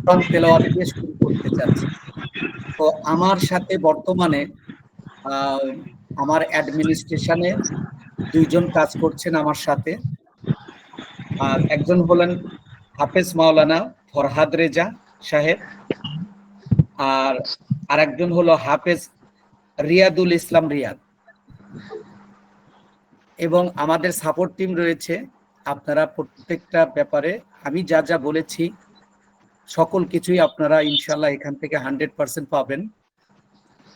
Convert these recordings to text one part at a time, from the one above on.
কোরআন তেলাওয়াত দিয়ে শুরু করতে চাচ্ছি। তো আমার সাথে বর্তমানে আমার অ্যাডমিনিস্ট্রেশনে 2 জন কাজ করছেন আমার সাথে। আর একজন হলেন হাফেজ মাওলানা ফরহাদ রেজা সাহেব, আর আরেকজন হলো হাফেজ রিয়াদুল ইসলাম রিয়াদ। এবং আমাদের সাপোর্ট টিম রয়েছে। আপনারা প্রত্যেকটা ব্যাপারে আমি যা যা বলেছি সকল কিছুই আপনারা ইনশাল্লাহ এখান থেকে 100% পাবেন।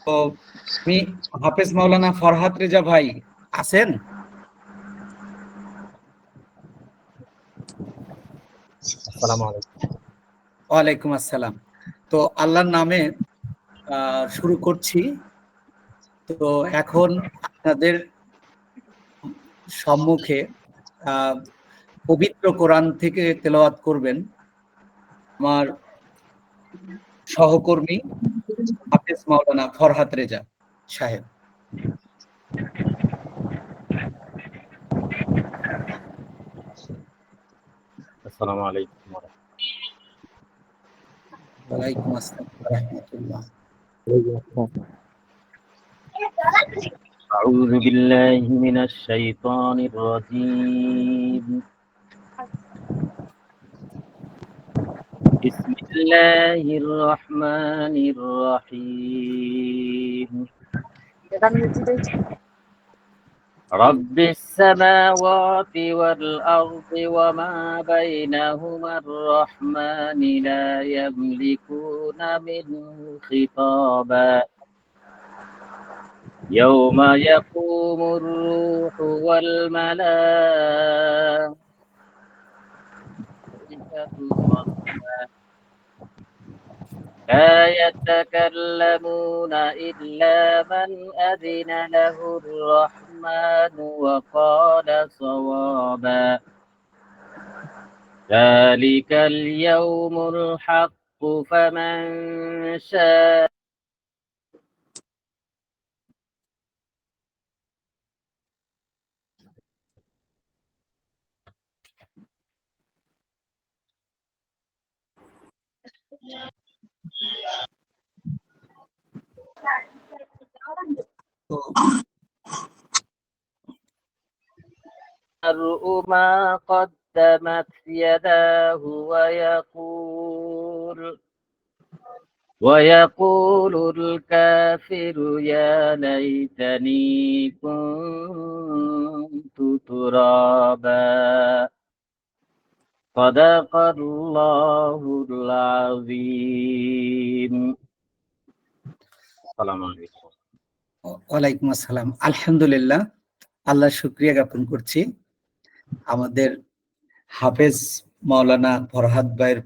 তো আমি হাফেজ মাওলানা ফরহাদ রেজা ভাই আছেন? আসসালামু আলাইকুম। ওয়ালাইকুম আসসালাম। তো আল্লাহর নামে শুরু করছি। তো এখন আপনাদের সম্মুখে পবিত্র কোরআন থেকে তেলাওয়াত করবেন আমার সহকর্মী হাফেজ মাওলানা ফরহাদ রেজা সাহেব। আসসালামু আলাইকুম। ওয়ালাইকুম আসসালাম ওয়া রাহমাতুল্লাহ। أعوذ بالله من الشيطان الرجيم. بسم الله الرحمن الرحيم. رب السماوات والأرض وما بينهما الرحمن لا يملكون منه خطابا يوم يقوم الروح والملائكة صفا لا يتكلمون إلا من أذن له الرحمن وقال صوابا ذلك اليوم الحق فمن شاء المرء ما قدمت يداه ويقول الكافر يا ليتني كنت ترابا صدق الله العظيم. السلام عليكم. ওয়ালাইকুম আসসালাম। আলহামদুলিল্লাহ, আল্লাহর শুকরিয়া জ্ঞাপন করছি। আমাদের হাফেজ মাওলানা ফরহাদ ভাইয়ের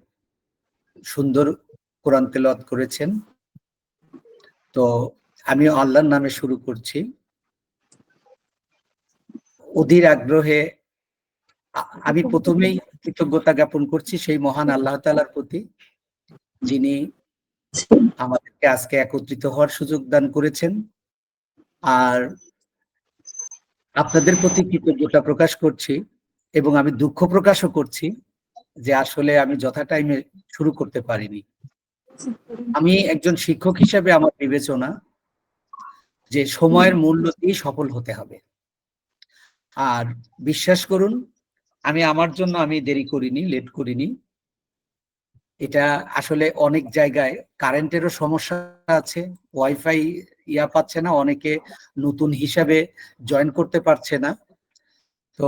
সুন্দর কোরআন তেলাওয়াত করেছেন। তো আমি আল্লাহর নামে শুরু করছি। অধীর আগ্রহে আমি প্রথমেই কৃতজ্ঞতা জ্ঞাপন করছি সেই মহান আল্লাহ তাআলার প্রতি, যিনি আমাদেরকে আজকে একত্রিত হওয়ার সুযোগ দান করেছেন। আর আপনাদের প্রতি কৃতজ্ঞতা প্রকাশ করছি এবং আমি দুঃখ প্রকাশও করছি যে আসলে আমি যথা টাইমে শুরু করতে পারিনি। আমি একজন শিক্ষক হিসেবে আমার বিবেচনা যে সময়ের মূল্য দিয়ে সফল হতে হবে। আর বিশ্বাস করুন, আমি আমার জন্য আমি দেরি করিনি, লেট করিনি। এটা আসলে অনেক জায়গায় কারেন্টেরও সমস্যা আছে, ওয়াইফাই পাচ্ছে না, অনেকে নতুন হিসাবে জয়েন করতে পারছে না। তো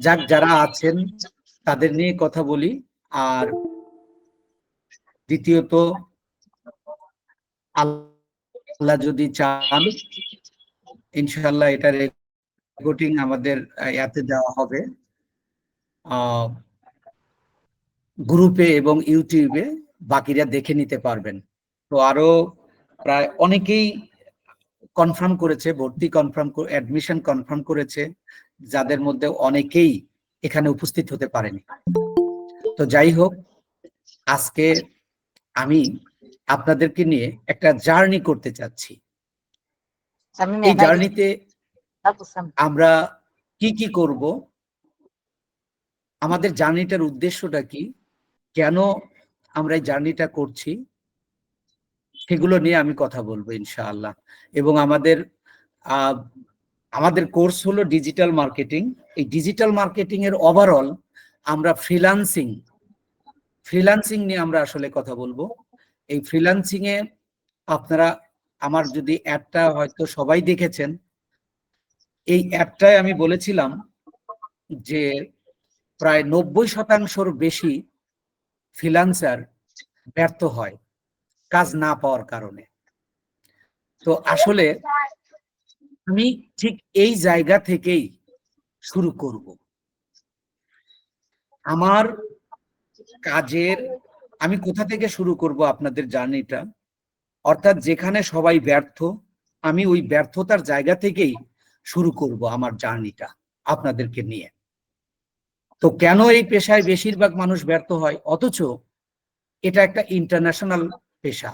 যাক, যারা আছেন তাদের নিয়ে কথা বলি। আর দ্বিতীয়ত, আল্লাহ যদি চান ইনশাআল্লাহ এটা রেকর্ডিং আমাদের ইয়াতে দেওয়া হবে, গ্রুপে এবং ইউটিউবে, বাকিরা দেখে নিতে পারবেন। তো আরো প্রায় অনেকেই কনফার্ম করেছে, ভর্তি কনফার্ম, অ্যাডমিশন কনফার্ম করেছে, যাদের মধ্যে অনেকেই এখানে উপস্থিত হতে পারেনি। তো যাই হোক, আজকে আমি আপনাদেরকে নিয়ে একটা জার্নি করতে চাচ্ছি। এই জার্নিতে আমরা কি কি করব, আমাদের জার্নিটার উদ্দেশ্যটা কি, কেন আমরা এই জার্নিটা করছি, সেগুলো নিয়ে আমি কথা বলবো ইনশাআল্লাহ। এবং আমাদের কোর্স হলো ডিজিটাল মার্কেটিং। এই ডিজিটাল মার্কেটিং এর ওভারঅল আমরা ফ্রিল্যান্সিং নিয়ে আমরা আসলে কথা বলবো। এই ফ্রিল্যান্সিং এ আপনারা আমার যদি অ্যাডটা হয়তো সবাই দেখেছেন, এই অ্যাডটায় আমি বলেছিলাম যে প্রায় 90% বেশি ফ্রিল্যান্সার ব্যর্থ হয় কাজ না পাওয়ার কারণে। তো আসলে আমি ঠিক এই জায়গা থেকেই শুরু করব। আমার কাজের আমি কোথা থেকে শুরু করব আপনাদের জার্নিটা, অর্থাৎ যেখানে সবাই ব্যর্থ, আমি ওই ব্যর্থতার জায়গা থেকেই শুরু করব আমার জার্নিটা আপনাদেরকে নিয়ে। তো কেন এই পেশায় বেশিরভাগ মানুষ ব্যর্থ হয়, অথচ এটা একটা ইন্টারন্যাশনাল পেশা,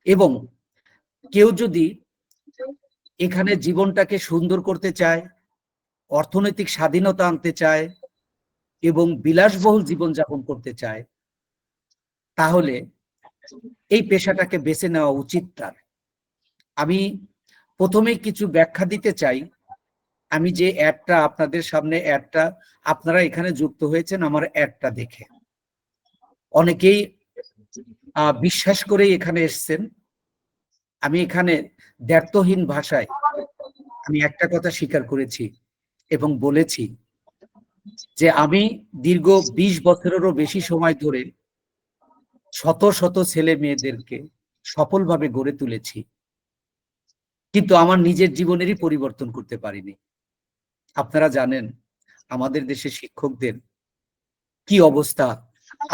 এবং কেউ যদি এখানে জীবনটাকে সুন্দর করতে চায়, অর্থনৈতিক স্বাধীনতা আনতে চায় এবং বিলাসবহুল জীবনযাপন করতে চায়, তাহলে এই পেশাটাকে বেছে নেওয়া উচিত তার। আমি প্রথমেই কিছু ব্যাখ্যা দিতে চাই। আমি যে অ্যাডটা আপনাদের সামনে, অ্যাডটা আপনারা এখানে যুক্ত হয়েছেন আমার অ্যাডটা দেখে, অনেকেই বিশ্বাস করেই এখানে এসছেন। আমি এখানে দ্ব্যর্থহীন ভাষায় আমি একটা কথা স্বীকার করেছি এবং বলেছি যে আমি দীর্ঘ 20 বছরেরও বেশি সময় ধরে শত শত ছেলে মেয়েদেরকে সফলভাবে গড়ে তুলেছি, কিন্তু আমার নিজের জীবনেরই পরিবর্তন করতে পারিনি। আপনারা জানেন আমাদের দেশে শিক্ষকদের কি অবস্থা,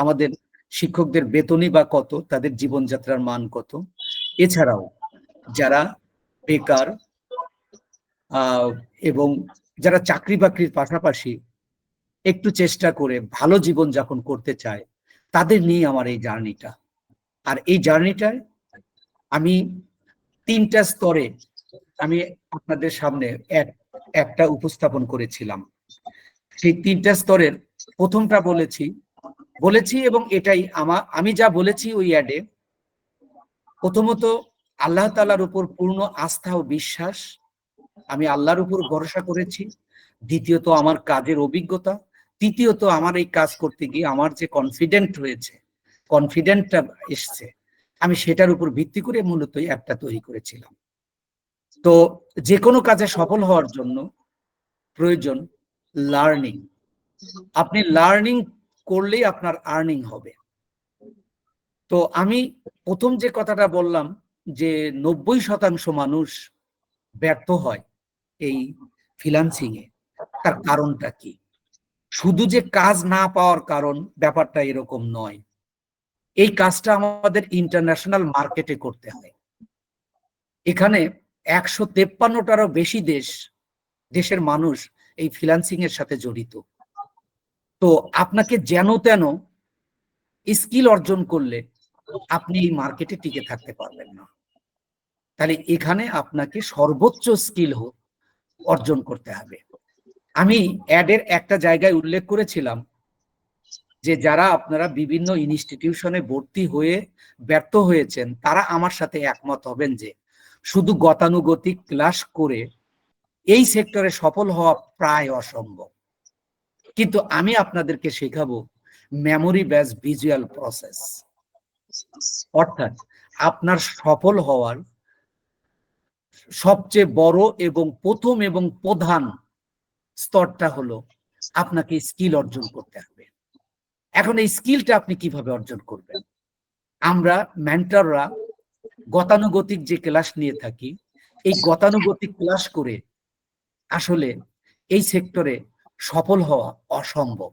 আমাদের শিক্ষকদের বেতনই বা কত, তাদের জীবনযাত্রার মান কত। এছাড়াও যারা বেকার এবং যারা চাকরি বাকরির পাশাপাশি একটু চেষ্টা করে ভালো জীবনযাপন করতে চায়, তাদের নিয়ে আমার এই জার্নিটা। আর এই জার্নিটায় আমি 3টা স্তরে আমি আপনাদের সামনে একটা উপস্থাপন করেছিলাম। সেই 3টা স্তরের প্রথমটা বলেছি এবং এটাই আমি যা বলেছি ওই অ্যাডে, প্রথমত আল্লাহ তাআলার উপর পূর্ণ আস্থা ও বিশ্বাস, আমি আল্লাহর উপর ভরসা করেছি। দ্বিতীয়ত আমার কাজের অভিজ্ঞতা। তৃতীয়ত আমার এই কাজ করতে গিয়ে আমার যে কনফিডেন্টটা এসছে, আমি সেটার উপর ভিত্তি করে মূলত একটা তৈরি করেছিলাম। তো যে কোনো কাজে সফল হওয়ার জন্য প্রয়োজন লার্নিং। আপনি লার্নিং করলেই আপনার আর্নিং হবে। তো আমি প্রথম যে কথাটা বললাম যে 90% মানুষ ব্যর্থ হয় এই ফ্রিল্যান্সিং এ, তার কারণটা কি? শুধু যে কাজ না পাওয়ার কারণ, ব্যাপারটা এরকম নয়। এই কাজটা আমাদের ইন্টারন্যাশনাল মার্কেটে করতে হয়। এখানে 153টারও বেশি দেশের মানুষ এই ফ্রিল্যান্সিং এর সাথে জড়িত। তো আপনাকে যেন তেন স্কিল অর্জন করলে আপনি এই মার্কেটে টিকে থাকতে পারবেন না। তাহলে এখানে আপনাকে সর্বোচ্চ স্কিল অর্জন করতে হবে। আমি অ্যাডের একটা জায়গায় উল্লেখ করেছিলাম যে যারা আপনারা বিভিন্ন ইনস্টিটিউশনে ভর্তি হয়ে ব্যর্থ হয়েছেন, তারা আমার সাথে একমত হবেন যে শুধু গতানুগতিক ক্লাস করে এই সেক্টরে সফল হওয়া প্রায় অসম্ভব। কিন্তু আমি আপনাদেরকে শেখাবো মেমোরি বেস ভিজুয়াল প্রসেস। অর্থাৎ আপনার সফল হওয়ার সবচেয়ে বড় এবং প্রথম এবং প্রধান স্তরটা হলো আপনাকে স্কিল অর্জন করতে হবে। এখন এই স্কিলটা আপনি কিভাবে অর্জন করবেন? আমরা মেন্টররা গতানুগতিক যে ক্লাস নিয়ে থাকি, এই গতানুগতিক ক্লাস করে আসলে এই সেক্টরে সফল হওয়া অসম্ভব।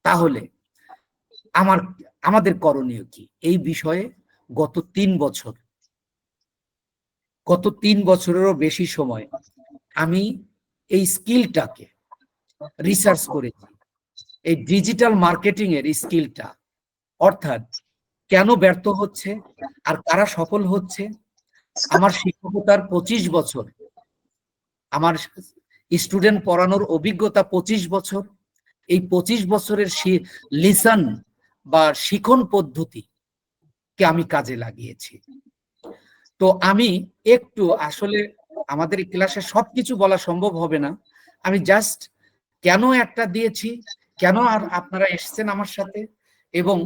তাহলে আমাদের করণীয় কি? এই বিষয়ে গত 3 বছরেরও বেশি সময় আমি এই স্কিলটাকে রিসার্চ করেছি। এই ডিজিটাল মার্কেটিং এর স্কিলটা, অর্থাৎ কেন ব্যর্থ হচ্ছে আর কারা সফল হচ্ছে। আমার শিক্ষকতার 25 বছর, আমার স্টুডেন্ট পড়ানোর অভিজ্ঞতা 25 বছর। এই 25 বছরের লিসন বা শিখন পদ্ধতিকে আমি কাজে লাগিয়েছি। তো আমি একটু আসলে আমাদের ক্লাসে সবকিছু বলা সম্ভব হবে না, আমি জাস্ট কেন একটা দিয়েছি, কেন আর আপনারা এসেছেন আমার সাথে, এবং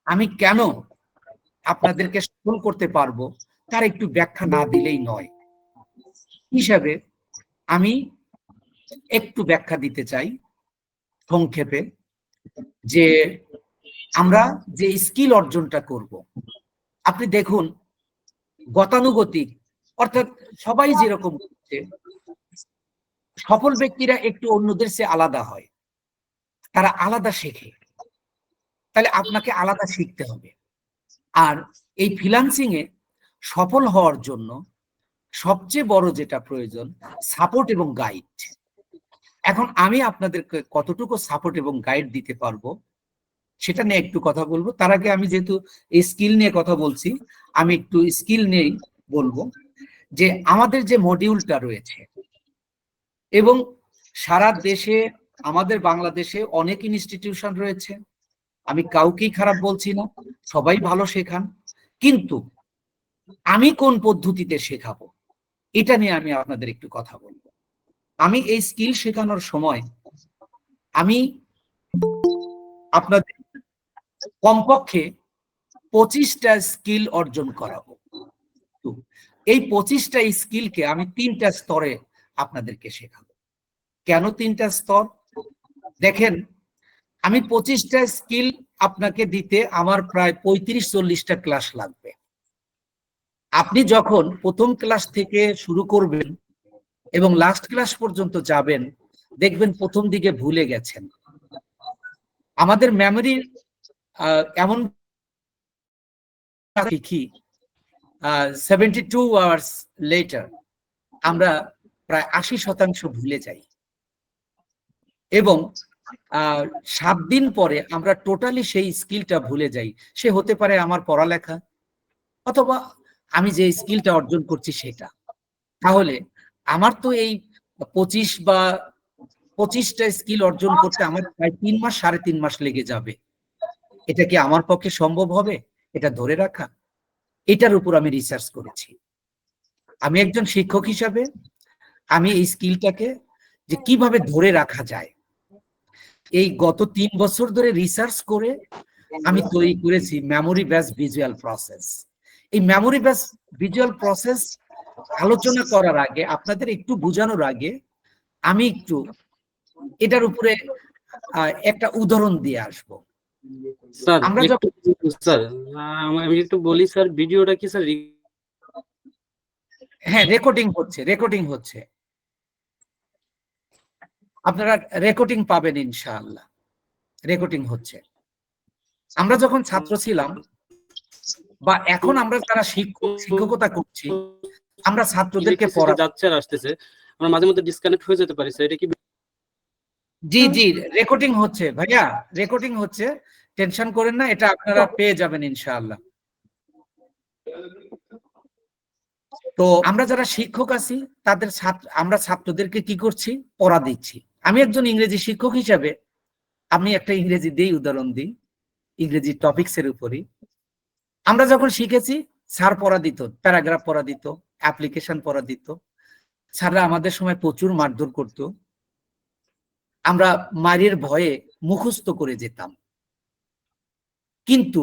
আমি কেন আপনাদেরকে সফল করতে পারবো তার একটু ব্যাখ্যা না দিলেই নয়। হিসাবে আমি একটু ব্যাখ্যা দিতে চাই সংক্ষেপে, যে আমরা যে স্কিল অর্জনটা করব, আপনি দেখুন গতানুগতিক, অর্থাৎ সবাই যেরকম করছে, সফল ব্যক্তিরা একটু অন্যদের চেয়ে আলাদা হয়, তারা আলাদা শেখে, তাহলে আপনাকে আলাদা শিখতে হবে। আর এই ফ্রিল্যান্সিং এ সফল হওয়ার জন্য সবচেয়ে বড় যেটা প্রয়োজন, সাপোর্ট এবং গাইড। এখন আমি আপনাদেরকে কতটুকু সাপোর্ট এবং গাইড দিতে পারবো সেটা নিয়ে একটু কথা বলবো। তার আগে আমি যেহেতু এই স্কিল নিয়ে কথা বলছি, আমি একটু স্কিল নিয়েই বলবো, যে আমাদের যে মডিউলটা রয়েছে, এবং সারা দেশে আমাদের বাংলাদেশে অনেক ইনস্টিটিউশন রয়েছে, আমি কাউকেই খারাপ বলছি না, সবাই ভালো শেখান, কিন্তু আমি কোন পদ্ধতিতে শেখাবো এটা নিয়ে আমি আপনাদের একটু কথা বলবো। আমি এই স্কিল শেখানোর সময় আমি আপনাদের কমপক্ষে 25টা স্কিল অর্জন করাবো। তো এই 25টা স্কিলকে আমি 3টা স্তরে আপনাদেরকে শেখাবো। কেন 3টা স্তর? দেখেন, আমি 25টা স্কিল আপনাকে দিতে আমার প্রায় 35-40টা ক্লাস লাগবে। আপনি যখন প্রথম ক্লাস থেকে শুরু করবেন এবং লাস্ট ক্লাস পর্যন্ত যাবেন, দেখবেন প্রথম দিকে ভুলে গেছেন। আমাদের মেমোরি এমন শিখি 72 আওয়ার্স লেটার আমরা প্রায় 80% ভুলে যাই, এবং 7 দিন পরে আমরা টোটালি সেই স্কিলটা ভুলে যাই। সে হতে পারে আমার পড়ালেখা, অথবা আমি যে স্কিলটা অর্জন করছি সেটা। তাহলে আমার তো এই 25টা স্কিল অর্জন করতে আমার প্রায় 3 মাস 3.5 মাস লেগে যাবে। এটা কি আমার পক্ষে সম্ভব হবে এটা ধরে রাখা? এটার উপর আমি রিসার্চ করেছি। আমি একজন শিক্ষক হিসাবে আমি এই স্কিলটাকে যে কিভাবে ধরে রাখা যায়, এই গত 3 বছর ধরে রিসার্চ করে আমি তৈরি করেছি মেমোরি বেস ভিজুয়াল প্রসেস। এই মেমোরি বেস ভিজুয়াল প্রসেস আলোচনা করার আগে, আপনাদের একটু বোঝানোর আগে, আমি একটু এটার উপরে একটা উদাহরণ দিয়ে আসব। স্যার আমরা যখন স্যার আমি একটু বলি স্যার, ভিডিওটা কি স্যার? হ্যাঁ, রেকর্ডিং হচ্ছে, আপনারা রেকর্ডিং পাবেন ইনশাআল্লাহ, রেকর্ডিং হচ্ছে। আমরা যখন ছাত্র ছিলাম, বা এখন আমরা যারা শিক্ষকতা করছি, আমরা ছাত্রদেরকে যাচ্ছে আর আসতেছে, আমরা মাঝে মধ্যে ডিসকানেক্ট হয়ে যেতে পারি স্যার, এটা কি? জি জি, রেকর্ডিং হচ্ছে ভাইয়া, রেকর্ডিং হচ্ছে, টেনশন করেন না, এটা আপনারা পেয়ে যাবেন ইনশাআল্লাহ। তো আমরা যারা শিক্ষক আছি তাদের আমরা ছাত্রদেরকে কি করছি, পড়া দিচ্ছি। আমি একজন ইংরেজি শিক্ষক হিসাবে আমি একটা ইংরেজি দিই, উদাহরণ দিই ইংরেজি টপিকস এর উপরই। আমরা যখন শিখেছি, স্যার পড়া দিত, প্যারাগ্রাফ পড়া দিত, অ্যাপ্লিকেশন পড়া দিত। স্যাররা আমাদের সময় প্রচুর মারধর করত, আমরা মারের ভয়ে মুখস্থ করে যেতাম। কিন্তু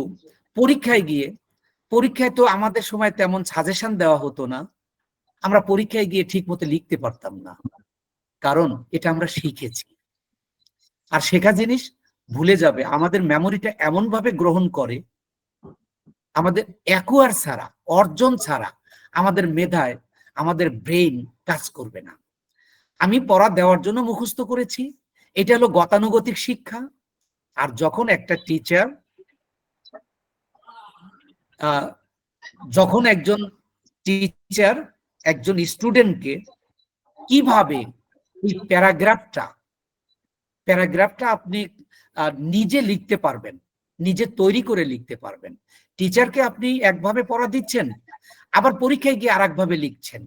পরীক্ষায় তো আমাদের সময় তেমন সাজেশন দেওয়া হতো না, আমরা পরীক্ষায় গিয়ে ঠিক মতো লিখতে পারতাম না, কারণ এটা আমরা শিখেছি। আর শেখা জিনিস ভুলে যাবে, আমাদের মেমোরিটা এমন ভাবে গ্রহণ করে, আমাদের অ্যাকুয়ার ছাড়া, অর্জন ছাড়া আমাদের মেধায়, আমাদের ব্রেইন কাজ করবে না। আমি পড়া দেওয়ার জন্য মুখস্থ করেছি, এটা হলো গতানুগতিক শিক্ষা। আর যখন একটা টিচার, যখন একজন টিচার একজন স্টুডেন্টকে কিভাবে এই প্যারাগ্রাফটা আপনি নিজে লিখতে পারবেন, নিজে তৈরি করে লিখতে পারবেন। টিচারকে আপনি একভাবে পড়া দিচ্ছেন, আবার পরীক্ষায় গিয়ে আর একভাবে লিখছেন,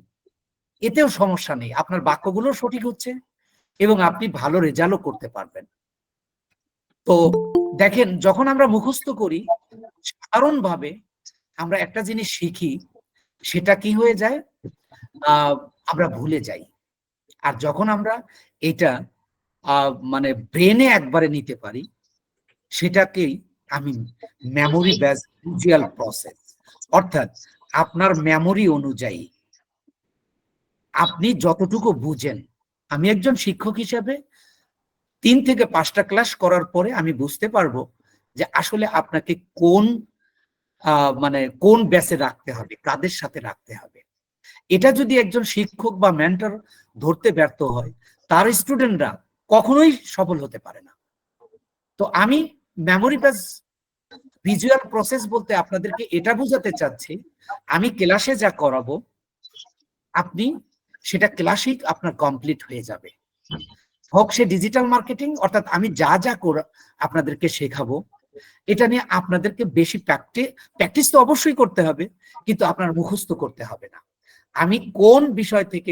এতেও সমস্যা নেই, আপনার বাক্যগুলো সঠিক হচ্ছে এবং আপনি ভালো রেজাল্টও করতে পারবেন। তো দেখেন, যখন আমরা মুখস্থ করি সাধারণভাবে আমরা একটা জিনিস শিখি, সেটা কি হয়ে যায়, আমরা ভুলে যাই। আর যখন আমরা এটা মানে ব্রেনে একবারে নিতে পারি, সেটাকেই আমি মেমোরি বেস ভিজুয়াল প্রসেস, অর্থাৎ আপনার মেমোরি অনুযায়ী আপনি যতটুকু বুঝেন। আমি একজন শিক্ষক হিসেবে 3 থেকে 5টা ক্লাস করার পরে আমি বুঝতে পারবো যে আসলে আপনাকে কোন মানে কোন ব্যাচে রাখতে হবে, কাদের সাথে রাখতে হবে। এটা যদি একজন শিক্ষক বা মেন্টর ধরতে ব্যর্থ হয়, তার স্টুডেন্টরা কখনোই সফল হতে পারে না। তো আমি মেমোরি বেস ভিজুয়াল প্রসেস বলতে আপনাদেরকে এটা বোঝাতে চাচ্ছি, আমি ক্লাসে যা করাবো আপনি সেটা ক্লাসিক আপনার কমপ্লিট হয়ে যাবে। হোক সে ডিজিটাল মার্কেটিং, অর্থাৎ আমি যা যা আপনাদেরকে শেখাবো, এটা নিয়ে আপনাদেরকে বেশি প্র্যাকটিস তো অবশ্যই করতে হবে, কিন্তু আপনার মুখস্থ করতে হবে না। আমি কোন বিষয় থেকে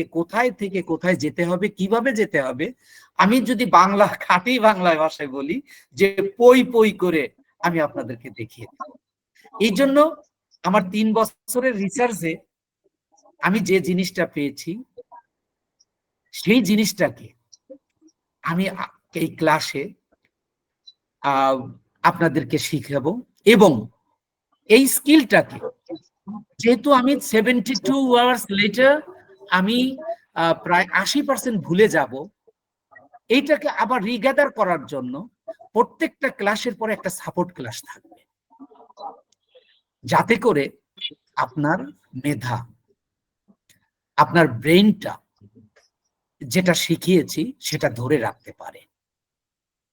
কোথায় যেতে হবে, কিভাবে যেতে হবে, আমি যদি বাংলা খাঁটি বাংলায় ভাষায় বলি যে পই পই করে আমি আপনাদেরকে দেখিয়ে দেব। এই জন্য আমার 3 বছরের রিসার্চে আমি যে জিনিসটা পেয়েছি, সেই জিনিসটাকে আমি এই ক্লাসে আপনাদেরকে শিখাবো। এবং এই স্কিলটাকে যেহেতু আমি 72 আওয়ার্স লেটার আমি প্রায় 80% ভুলে যাব, এইটাকে আবার রিগ্যাদার করার জন্য প্রত্যেকটা ক্লাসের পরে একটা সাপোর্ট ক্লাস থাকবে, যাতে করে আপনার মেধা, আপনার ব্রেনটা যেটা শিখিয়েছি সেটা ধরে রাখতে পারে।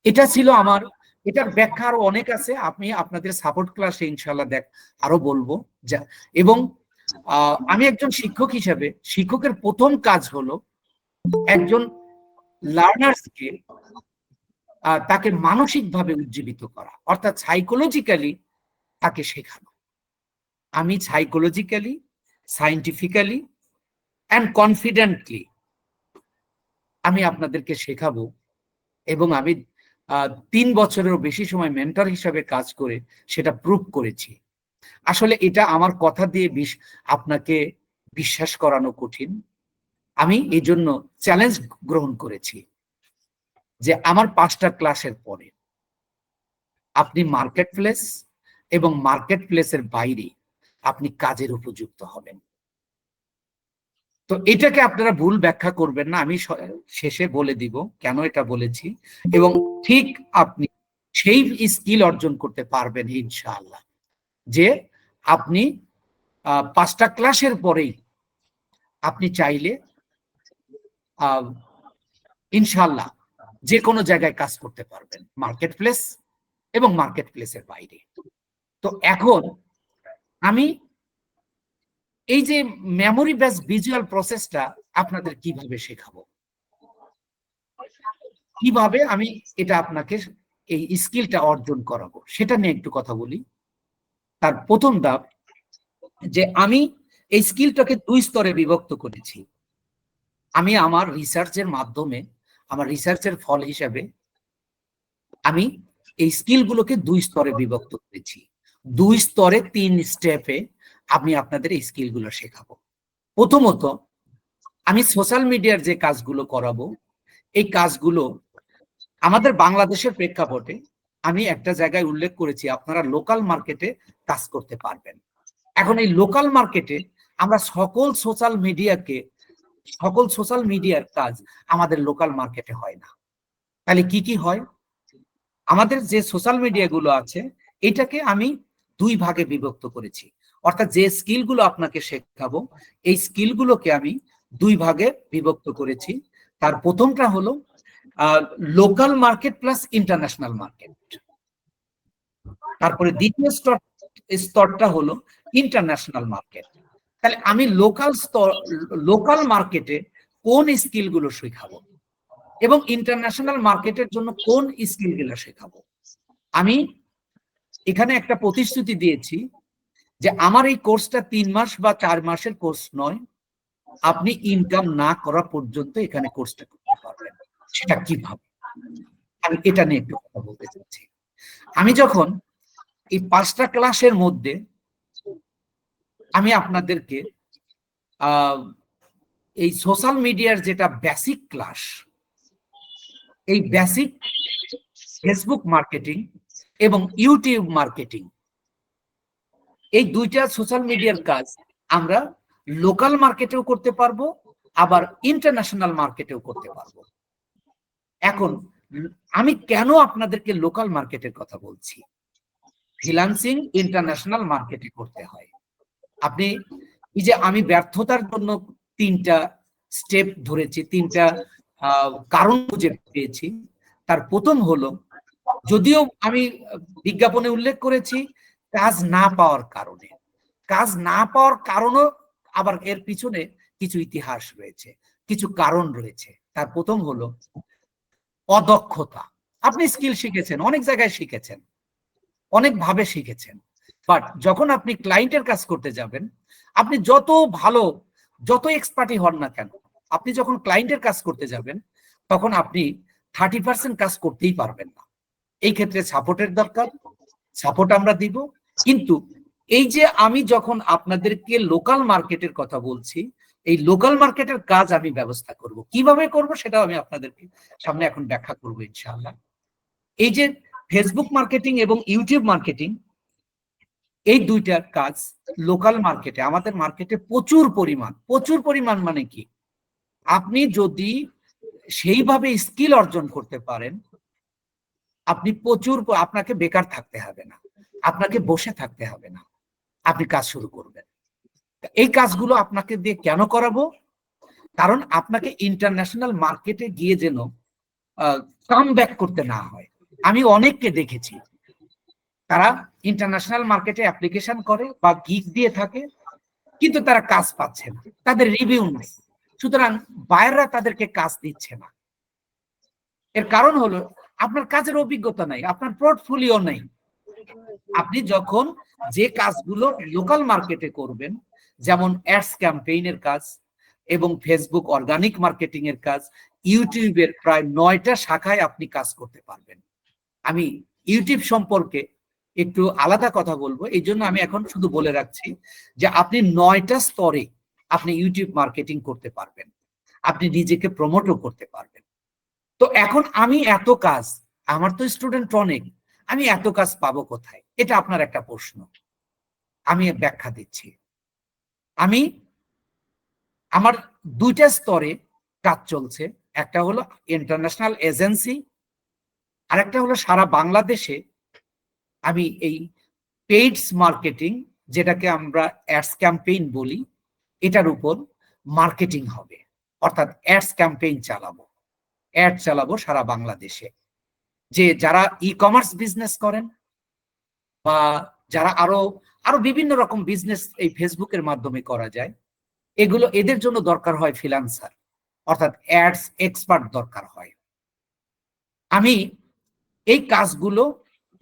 এটা ছিল আমার, এটার ব্যাখ্যা আরো অনেক আছে, আমি আপনাদের সাপোর্ট ক্লাসে ইনশাল্লাহ আরো বলবো। এবং আমি একজন শিক্ষক হিসেবে, শিক্ষকের প্রথম কাজ হলো একজন লার্নার্সকে তাকে মানসিকভাবে উজ্জীবিত করা, অর্থাৎ সাইকোলজিক্যালি তাকে শেখানো। আমি সাইকোলজিক্যালি, সায়েন্টিফিক্যালি অ্যান্ড কনফিডেন্টলি আমি আপনাদেরকে শেখাবো। এবং আমি 3 বছরেরও বেশি সময় মেন্টর হিসাবে কাজ করে সেটা প্রুভ করেছি। আসলে এটা আমার কথা দিয়ে আপনাকে বিশ্বাস করানো কঠিন। আমি এই জন্য চ্যালেঞ্জ গ্রহণ করেছি যে আমার 5টা ক্লাসের পরে আপনি মার্কেট প্লেস এবং মার্কেট প্লেসের বাইরে আপনি কাজের উপযুক্ত হবেন। তো এটাকে আপনারা ভুল ব্যাখ্যা করবেন না, আমি শেষে বলে দিব কেন এটা বলেছি, এবং ঠিক আপনি সেই স্কিল অর্জন করতে পারবেন ইনশাআল্লাহ, যে আপনি 5টা ক্লাসের পরেই আপনি চাইলে ইনশাআল্লাহ যে কোনো জায়গায় কাজ করতে পারবেন, মার্কেট প্লেস এবং মার্কেট প্লেসের বাইরে। তো এখন আমি এই যে মেমোরি বেস ভিজুয়াল প্রসেসটা আপনাদের কিভাবে শেখাবো, কিভাবে আমি এটা আপনাকে এই স্কিলটা অর্জন করাবো, সেটা নিয়ে একটু কথা বলি। তার প্রথম ধাপ যে আমি এই স্কিলটাকে 2 স্তরে বিভক্ত করেছি। আমি আমার রিসার্চের মাধ্যমে, আমার রিসার্চের ফল হিসাবে আমি এই স্কিলগুলোকে 2 স্তরে বিভক্ত করেছি। 2 স্তরে 3 স্টেপে আমি আপনাদের এই স্কিলগুলো শেখাবো। প্রথমত, আমি সোশ্যাল মিডিয়ার যে কাজগুলো করাবো, এই কাজগুলো আমাদের বাংলাদেশের প্রেক্ষাপটে আমি একটা জায়গায় উল্লেখ করেছি আপনারা লোকাল মার্কেটে কাজ করতে পারবেন। এখন এই লোকাল মার্কেটে আমরা সকল সোশ্যাল মিডিয়ার কাজ আমাদের লোকাল মার্কেটে হয় না। তাহলে কি কি হয়? আমাদের যে সোশ্যাল মিডিয়া গুলো আছে এটাকে আমি 2 ভাগে বিভক্ত করেছি, অর্থাৎ যে স্কিলগুলো আপনাকে শেখাবো এই স্কিলগুলোকে আমি 2 ভাগে বিভক্ত করেছি। তার প্রথমটা হলো local market plus international market, তারপরে দ্বিতীয় স্তরটা হলো ইন্টারন্যাশনাল মার্কেট। তাহলে আমি লোকাল মার্কেটে কোন স্কিলগুলো শেখাবো এবং ইন্টারন্যাশনাল মার্কেটের জন্য কোন স্কিলগুলো শেখাবো। আমি এখানে একটা প্রতিশ্রুতি দিয়েছি যে আমার এই কোর্সটা 3 মাস বা 4 মাসের কোর্স নয়, আপনি ইনকাম না করা পর্যন্ত এখানে কোর্সটা করতে পারবেন। সেটা কিভাবে, আমি এটা নিয়ে একটু কথা বলতে চাচ্ছি। আমি যখন এই 5টা ক্লাসের মধ্যে আমি আপনাদেরকে এই সোশ্যাল মিডিয়ার যেটা বেসিক ক্লাস, এই বেসিক ফেসবুক মার্কেটিং এবং ইউটিউব মার্কেটিং, এই দুইটা সোশ্যাল মিডিয়ার কাজ আমরা লোকাল মার্কেটেও করতে পারবো, আবার ইন্টারন্যাশনাল মার্কেটেও করতে পারবো। এখন আমি কেন আপনাদেরকে লোকাল মার্কেটের কথা বলছি? ফ্রিল্যান্সিং ইন্টারন্যাশনাল মার্কেটে করতে হয়। আপনি এই যে আমি ব্যর্থতার জন্য 3টা স্টেপ ধরেছি, 3টা কারণ খুঁজে পেয়েছি। তার প্রথম হলো, যদিও আমি বিজ্ঞাপনে উল্লেখ করেছি কাজ না পাওয়ার কারণে, কাজ না পাওয়ার কারণও আবার এর পিছনে কিছু ইতিহাস রয়েছে, কিছু কারণ রয়েছে। তার প্রথম হলো অদক্ষতা। আপনি স্কিল শিখেছেন, অনেক জায়গায় শিখেছেন, অনেক ভাবে শিখেছেন, বাট যখন আপনি ক্লায়েন্টের কাজ করতে যাবেন, আপনি যত ভালো, যত এক্সপার্টই হন না কেন, আপনি যখন ক্লায়েন্টের কাজ করতে যাবেন তখন আপনি 30% কাজ করতেই পারবেন না। এই ক্ষেত্রে সাপোর্টের দরকার, সাপোর্ট আমরা দিব। কিন্তু এই যে আমি যখন আপনাদেরকে লোকাল মার্কেটের কথা বলছি, এই লোকাল মার্কেটের কাজ আমি ব্যবস্থা করব, কিভাবে করব সেটাও আমি আপনাদেরকে সামনে এখন ব্যাখ্যা করব ইনশাআল্লাহ। এই যে ফেসবুক মার্কেটিং এবং ইউটিউব মার্কেটিং, এই দুইটা কাজ লোকাল মার্কেটে, আমাদের মার্কেটে প্রচুর পরিমাণ মানে কি, আপনি যদি সেইভাবে স্কিল অর্জন করতে পারেন, আপনি আপনাকে বেকার থাকতে হবে না, আপনাকে বসে থাকতে হবে না, আপনি কাজ শুরু করবেন। এই কাজগুলো আপনাকে দিয়ে কেন করাবো? কারণ আপনাকে ইন্টারন্যাশনাল মার্কেটে গিয়ে যেন কাম ব্যাক করতে না হয়। আমি অনেককে দেখেছি তারা ইন্টারন্যাশনাল মার্কেটে অ্যাপ্লিকেশন করে বা গিগ দিয়ে থাকে, কিন্তু তারা কাজ পাচ্ছে না, তাদের রিভিউ নেই, সুতরাং বায়াররা তাদেরকে কাজ দিচ্ছে না। এর কারণ হলো আপনার কাজের অভিজ্ঞতা নাই, আপনার পোর্টফোলিও নেই। আপনি যখন যে কাজগুলো লোকাল মার্কেটে করবেন, যেমন অ্যাডস ক্যাম্পেইনের কাজ এবং ফেসবুক অর্গানিক মার্কেটিং এর কাজ, ইউটিউবের প্রায় 9টা শাখায় আপনি কাজ করতে পারবেন। আমি ইউটিউব সম্পর্কে একটু আলাদা কথা বলবো, এই জন্য আমি এখন শুধু বলে রাখছি যে আপনি 9টা স্তরে আপনি ইউটিউব মার্কেটিং করতে পারবেন, আপনি নিজেকে প্রমোটও করতে পারবেন। তো এখন আমি এত কাজ, আমার তো স্টুডেন্ট অনেক, আমি এত কাজ পাবো কোথায়? এটা আপনার একটা প্রশ্ন, আমি ব্যাখ্যা দিচ্ছি। আমার 2টা স্তরে কাজ চলছে, একটা হলো ইন্টারন্যাশনাল এজেন্সি, আর একটা হলো সারা বাংলাদেশে আমি এই পেইডস মার্কেটিং, যেটাকে আমরা অ্যাডস ক্যাম্পেইন বলি, এটার উপর মার্কেটিং হবে, অর্থাৎ অ্যাডস ক্যাম্পেইন চালাবো, অ্যাড চালাবো সারা বাংলাদেশে। যে যারা ই কমার্স বিজনেস করেন বা যারা আরো বিভিন্ন রকম বিজনেস এই ফেসবুকের মাধ্যমে করা যায়, এদের জন্য দরকার হয় ফ্রিল্যান্সার, অর্থাৎ অ্যাডস এক্সপার্ট দরকার হয়। আমি এই কাজগুলো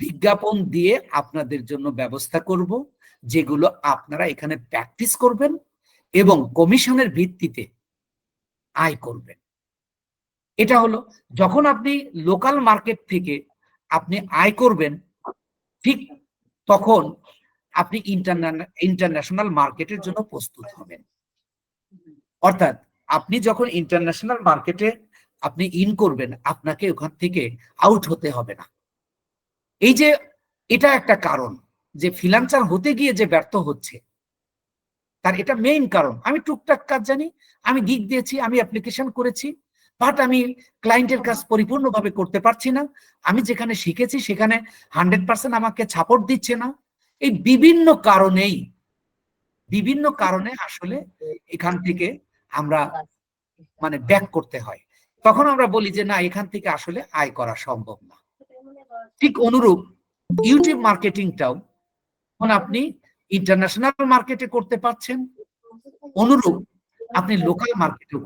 বিজ্ঞাপন দিয়ে আপনাদের জন্য ব্যবস্থা করব, যেগুলো আপনারা এখানে প্র্যাকটিস করবেন এবং কমিশনের ভিত্তিতে আয় করবেন। এটা হলো যখন আপনি লোকাল মার্কেট থেকে আপনি আয় করবেন, ঠিক তখন আপনি ইন্টারন্যাশনাল মার্কেটের জন্য প্রস্তুত হবেন। অর্থাৎ আপনি যখন ইন্টারন্যাশনাল মার্কেটে আপনি ইন করবেন, আপনাকে ওখান থেকে আউট হতে হবে না। এই যে এটা একটা কারণ যে ফ্রিল্যান্সার হতে গিয়ে যে ব্যর্থ হচ্ছে, তার এটা মেইন কারণ। আমি টুকটাক কাজ জানি, আমি গিগ দিয়েছি, আমি অ্যাপ্লিকেশন করেছি, বাট আমি ক্লায়েন্টের কাজ পরিপূর্ণভাবে করতে পারছি না, আমি যেখানে শিখেছি সেখানে 100% আমাকে সাপোর্ট দিচ্ছে না। এই বিভিন্ন কারণে আসলে এখান থেকে আমরা মানে ব্যাক করতে হয়। তখন আমরা বলি যে না, এখান থেকে আসলে আয় করা সম্ভব না। ঠিক অনুরূপ ইউটিউব মার্কেটিংটাও এখন আপনি ইন্টারন্যাশনাল মার্কেটে করতে পারছেন, অনুরূপ আপনি লোকাল মার্কেটেও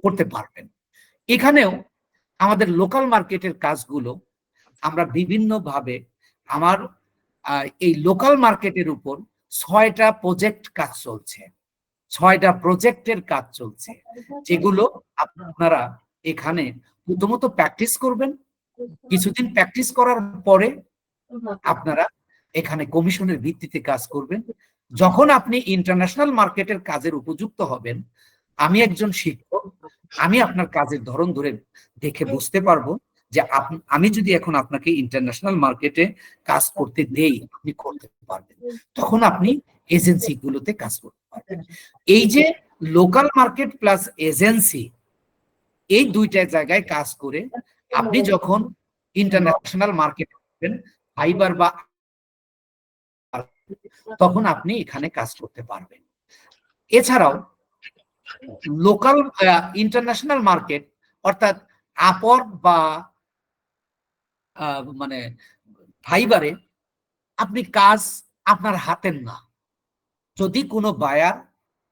করতে পারবেন। এখানেও আমাদের লোকাল মার্কেটের কাজগুলো আমরা বিভিন্নভাবে, আমার এই লোকাল মার্কেটের উপর 6টা প্রজেক্ট কাজ চলছে, 6টা প্রজেক্টের কাজ চলছে, যেগুলো আপনারা এখানে প্রথমত প্র্যাকটিস করবেন কিছুদিন প্র্যাকটিস করার পরে আপনারা এখানে কমিশনের ভিত্তিতে কাজ করবেন। যখন আপনি ইন্টারন্যাশনাল মার্কেটের কাজের উপযুক্ত হবেন, আমি একজন শিক্ষক, আমি আপনার কাজের ধরন ধরে দেখে বুঝতে পারবো যে আমি যদি এখন আপনাকে ইন্টারন্যাশনাল মার্কেটে কাজ করতে দেই, আপনি করতে পারবেন। তখন আপনি এজেন্সি গুলোতে কাজ করতে পারবেন। এই যে লোকাল মার্কেট প্লাস এজেন্সি, এই দুইটা জায়গায় কাজ করে আপনি যখন ইন্টারন্যাশনাল মার্কেট করবেন, ফাইবার বা, তখন আপনি এখানে কাজ করতে পারবেন। এছাড়াও লোকাল ইন্টারন্যাশনাল মার্কেট অর্থাৎ আপওয়ার্ক বা মানে ফাইবারে আপনি কাজ আপনার হাতের না। যদি কোনো বায়ার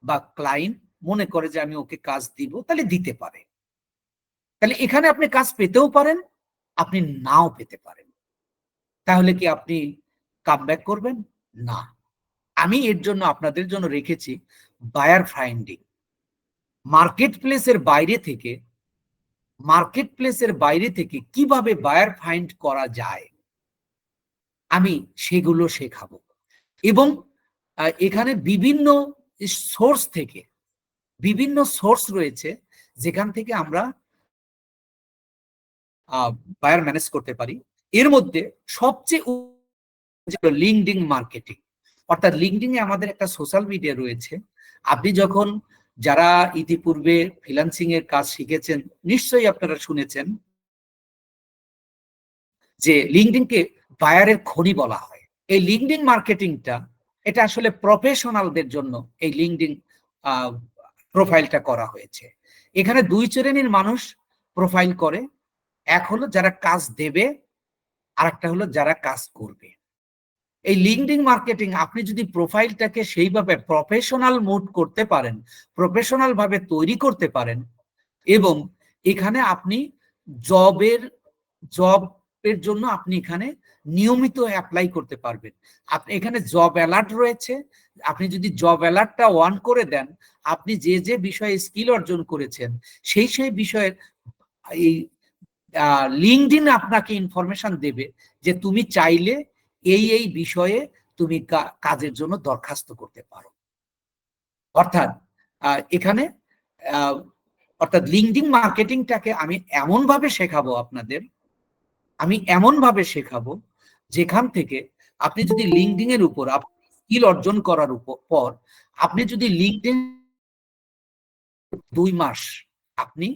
বা ক্লায়েন্ট মনে করে যে আমি ওকে কাজ দিব, তাহলে দিতে পারে। তাহলে এখানে আপনি কাজ পেতেও পারেন, আপনি নাও পেতে পারেন। তাহলে কি আপনি কামব্যাক করবেন? না। আমি এর জন্য আপনাদের জন্য রেখেছি বায়ার ফাইন্ডিং। মার্কেট প্লেসের বাইরে থেকে কিভাবে বায়ার ফাইন্ড করা যায়, আমি সেগুলো শেখাবো। এবং এখানে বিভিন্ন সোর্স রয়েছে যেখান থেকে আমরা বায়ার ম্যানেজ করতে পারি। এর মধ্যে সবচেয়ে লিঙ্কডিন মার্কেটিং, অর্থাৎ লিঙ্কডিন এ আমাদের একটা সোশ্যাল মিডিয়া রয়েছে। আপনি যখন, যারা ইতিপূর্বে ফ্রিল্যান্সিং এর কাজ শিখেছেন, নিশ্চয়ই আপনারা শুনেছেন যে লিঙ্কডিনকে বায়ারের খনি বলা হয়। এই লিঙ্কডিন মার্কেটিংটা, এটা আসলে প্রফেশনালদের জন্য এই লিঙ্কডিন প্রোফাইলটা করা হয়েছে। এখানে দুই শ্রেণীর মানুষ প্রোফাইল করে, এক হলো যারা কাজ দেবে, আর একটা হলো যারা কাজ করবে। এই লিঙ্কডিন মার্কেটিং আপনি যদি প্রোফাইলটাকে সেইভাবে প্রফেশনাল মোড করতে পারেন, প্রফেশনাল ভাবে তৈরি করতে পারেন, এবং এখানে আপনি জবের জন্য আপনি এখানে নিয়মিত অ্যাপ্লাই করতে পারবেন। আপনি এখানে জব অ্যালার্ট রয়েছে, আপনি যদি জব অ্যালার্টটা অন করে দেন, আপনি যে যে বিষয়ে স্কিল অর্জন করেছেন সেই বিষয়ের এই লিঙ্কডিন আপনাকে ইনফরমেশন দেবে যে তুমি চাইলে এই বিষয়ে তুমি কাজের জন্য দরখাস্ত করতে পারো। অর্থাৎ এখানে অর্থাৎ লিঙ্কডিন মার্কেটিংটাকে আমি এমন ভাবে শেখাবো যেখান থেকে আপনি যদি লিঙ্কডিন এর উপর স্কিল অর্জন করার পর আপনি যদি লিঙ্কডিন 2 মাস আপনি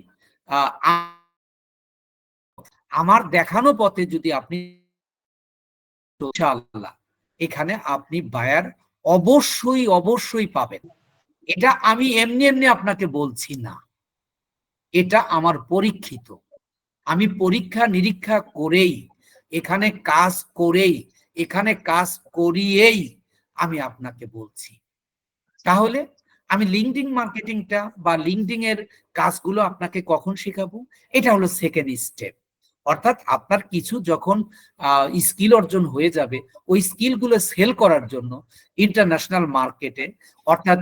আমার দেখানো পথে যদি আপনি, ইনশাআল্লাহ এখানে আপনি বায়ার অবশ্যই পাবেন। এটা আমি এমনি আপনাকে বলছি না, এটা আমার পরীক্ষিত। আমি পরীক্ষা নিরীক্ষা করেই, এখানে কাজ করিয়েই আমি আপনাকে বলছি। তাহলে আমি লিঙ্কডিন মার্কেটিংটা বা লিঙ্কডিন এর কাজগুলো আপনাকে কখন শেখাবো? এটা হলো সেকেন্ড স্টেপ। অর্থাৎ আপনার কিছু যখন স্কিল অর্জন হয়ে যাবে, ওই স্কিলগুলো সেল করার জন্য ইন্টারন্যাশনাল মার্কেটে, অর্থাৎ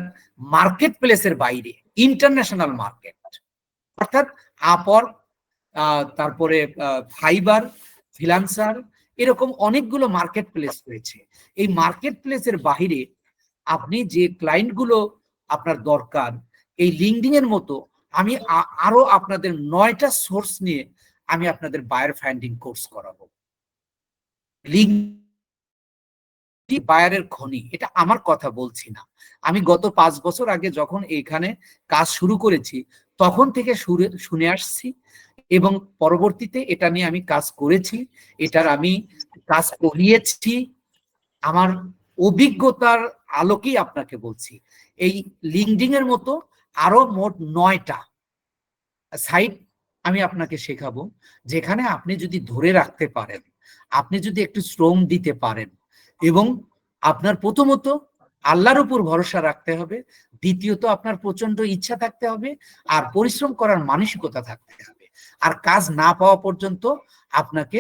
মার্কেট প্লেসের বাইরে ইন্টারন্যাশনাল মার্কেট, অর্থাৎ আপওয়ার্ক, তারপরে ফাইবার, ফ্রিল্যান্সার, এরকম অনেকগুলো মার্কেট প্লেস রয়েছে। এই মার্কেট প্লেসের বাইরে আপনি যে ক্লায়েন্ট গুলো আপনার দরকার, এই লিঙ্কডিন এর মতো আমি আরো আপনাদের 9টা সোর্স নিয়ে আমি আপনাদের বায়ার ফাইন্ডিং কোর্স করাবো। বায়ারের খনি, এটা আমার কথা বলছি না। আমি গত 5 বছর আগে যখন এখানে কাজ শুরু করেছি তখন থেকে শুনে আসছি, এবং পরবর্তীতে এটা নিয়ে আমি কাজ করেছি, এটার আমি কাজ করিয়েছি। আমার অভিজ্ঞতার আলোকেই আপনাকে বলছি। এই লিঙ্কডিন এর মতো আরো মোট 9টা সাইট আমি আপনাকে শেখাবো, যেখানে আপনি যদি ধরে রাখতে পারেন, আপনি যদি একটু শ্রম দিতে পারেন, এবং আপনার প্রথমত আল্লাহর উপর ভরসা রাখতে হবে, দ্বিতীয়ত আপনার প্রচন্ড ইচ্ছা থাকতে হবে, আর পরিশ্রম করার মানসিকতা থাকতে হবে। আর কাজ না পাওয়া পর্যন্ত আপনাকে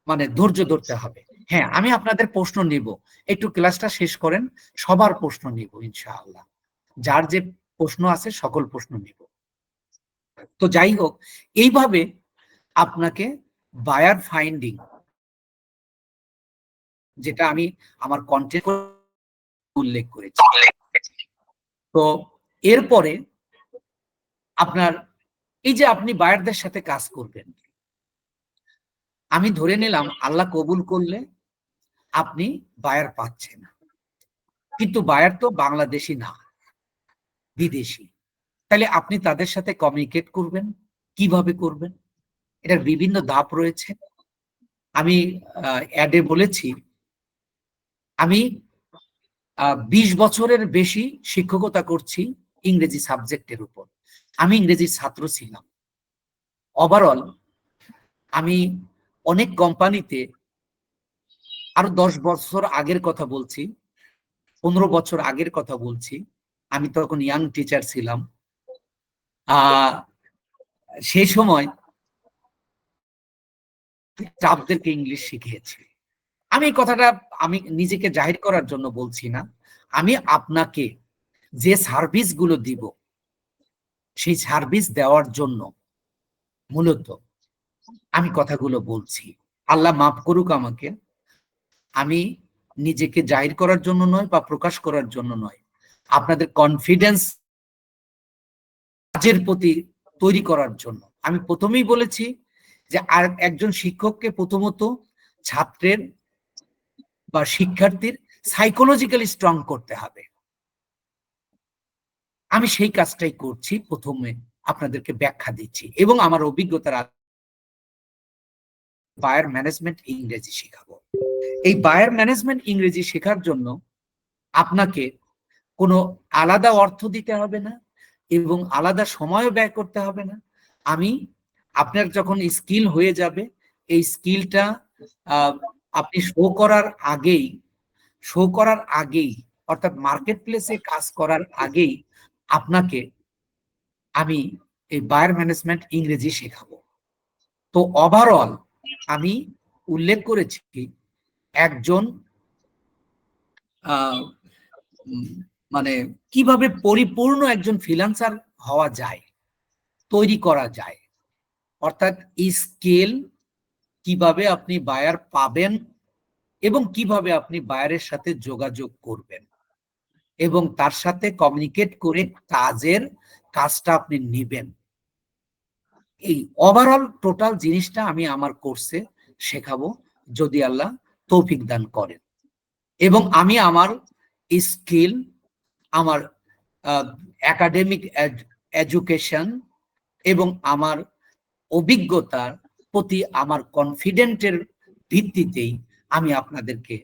মানে ধৈর্য ধরতে হবে। হ্যাঁ, আমি আপনাদের প্রশ্ন নিব, একটু ক্লাসটা শেষ করেন, সবার প্রশ্ন নিব ইনশাআল্লাহ। যার যে প্রশ্ন আছে সকল প্রশ্ন নিব। তো যাই হোক, এইভাবে আপনাকে বায়ার ফাইন্ডিং, যেটা আমি আমার কন্টেন্ট উল্লেখ করেছি। তো এরপরে আপনার এই যে আপনি বায়ারদের সাথে কাজ করবেন, আমি ধরে নিলাম আল্লাহ কবুল করলে আপনি বায়ার পাচ্ছেন, কিন্তু বায়ার তো বাংলাদেশি না, বিদেশি। তাহলে আপনি তাদের সাথে কমিউনিকেট করবেন কিভাবে করবেন? এটার বিভিন্ন ধাপ রয়েছে। আমি অ্যাডে বলেছি আমি 20 বছরের বেশি শিক্ষকতা করছি ইংরেজি সাবজেক্টের উপর। আমি ইংরেজির ছাত্র ছিলাম। ওভারঅল আমি অনেক কোম্পানিতে, আরো 10 বছর আগের কথা বলছি, 15 বছর আগের কথা বলছি, আমি তখন ইয়াং টিচার ছিলাম। সেই সময় স্টাফদেরকে ইংলিশ শিখিয়েছি। আমি এই কথাটা আমি নিজেকে জাহির করার জন্য বলছি না, আমি আপনাকে যে সার্ভিসগুলো দিব সেই সার্ভিস দেওয়ার জন্য মূলত আমি কথাগুলো বলছি। আল্লাহ মাফ করুক আমাকে, আমি নিজেকে জাহির করার জন্য নয় বা প্রকাশ করার জন্য নয়, আপনাদের কনফিডেন্স কাজের প্রতি তৈরি করার জন্য। আমি প্রথমেই বলেছি যে আর একজন শিক্ষককে প্রথমত ছাত্রের বা শিক্ষার্থীর সাইকোলজিক্যালি স্ট্রং করতে হবে। আমি সেই কাজটাই করছি, প্রথমে আপনাদেরকে ব্যাখ্যা দিচ্ছি এবং আমার অভিজ্ঞতার বায়ার ম্যানেজমেন্ট ইংরেজি শেখাবো। এই বায়ার ম্যানেজমেন্ট ইংরেজি শেখার জন্য আপনাকে কোনো আলাদা অর্থ দিতে হবে না এবং আলাদা সময়ও ব্যয় করতে হবে না। আমি আপনার যখন স্কিল হয়ে যাবে, এই স্কিলটা আপনি শো করার আগেই অর্থাৎ মার্কেট প্লেসে কাজ করার আগেই আপনাকে আমি এই বায়ার ম্যানেজমেন্ট ইংরেজি শেখাবো। তো ওভারঅল আমি উল্লেখ করেছি একজন মানে কিভাবে পরিপূর্ণ একজন ফ্রিল্যান্সার হওয়া যায়, তৈরি করা যায়, অর্থাৎ স্কেল কিভাবে আপনি বায়ার পাবেন এবং কিভাবে আপনি বায়ারের সাথে যোগাযোগ করবেন এবং তার সাথে কমিউনিকেট করে কাজটা আপনি নেবেন। এই ওভারঅল টোটাল জিনিসটা আমি আমার কোর্সে শেখাবো যদি আল্লাহ তৌফিক দান করেন। এবং আমি আমার স্কিল, আমার একাডেমিক এডুকেশন এবং আমার অভিজ্ঞতার প্রতি আমার কনফিডেন্টের ভিত্তিতেই আমি আপনাদেরকে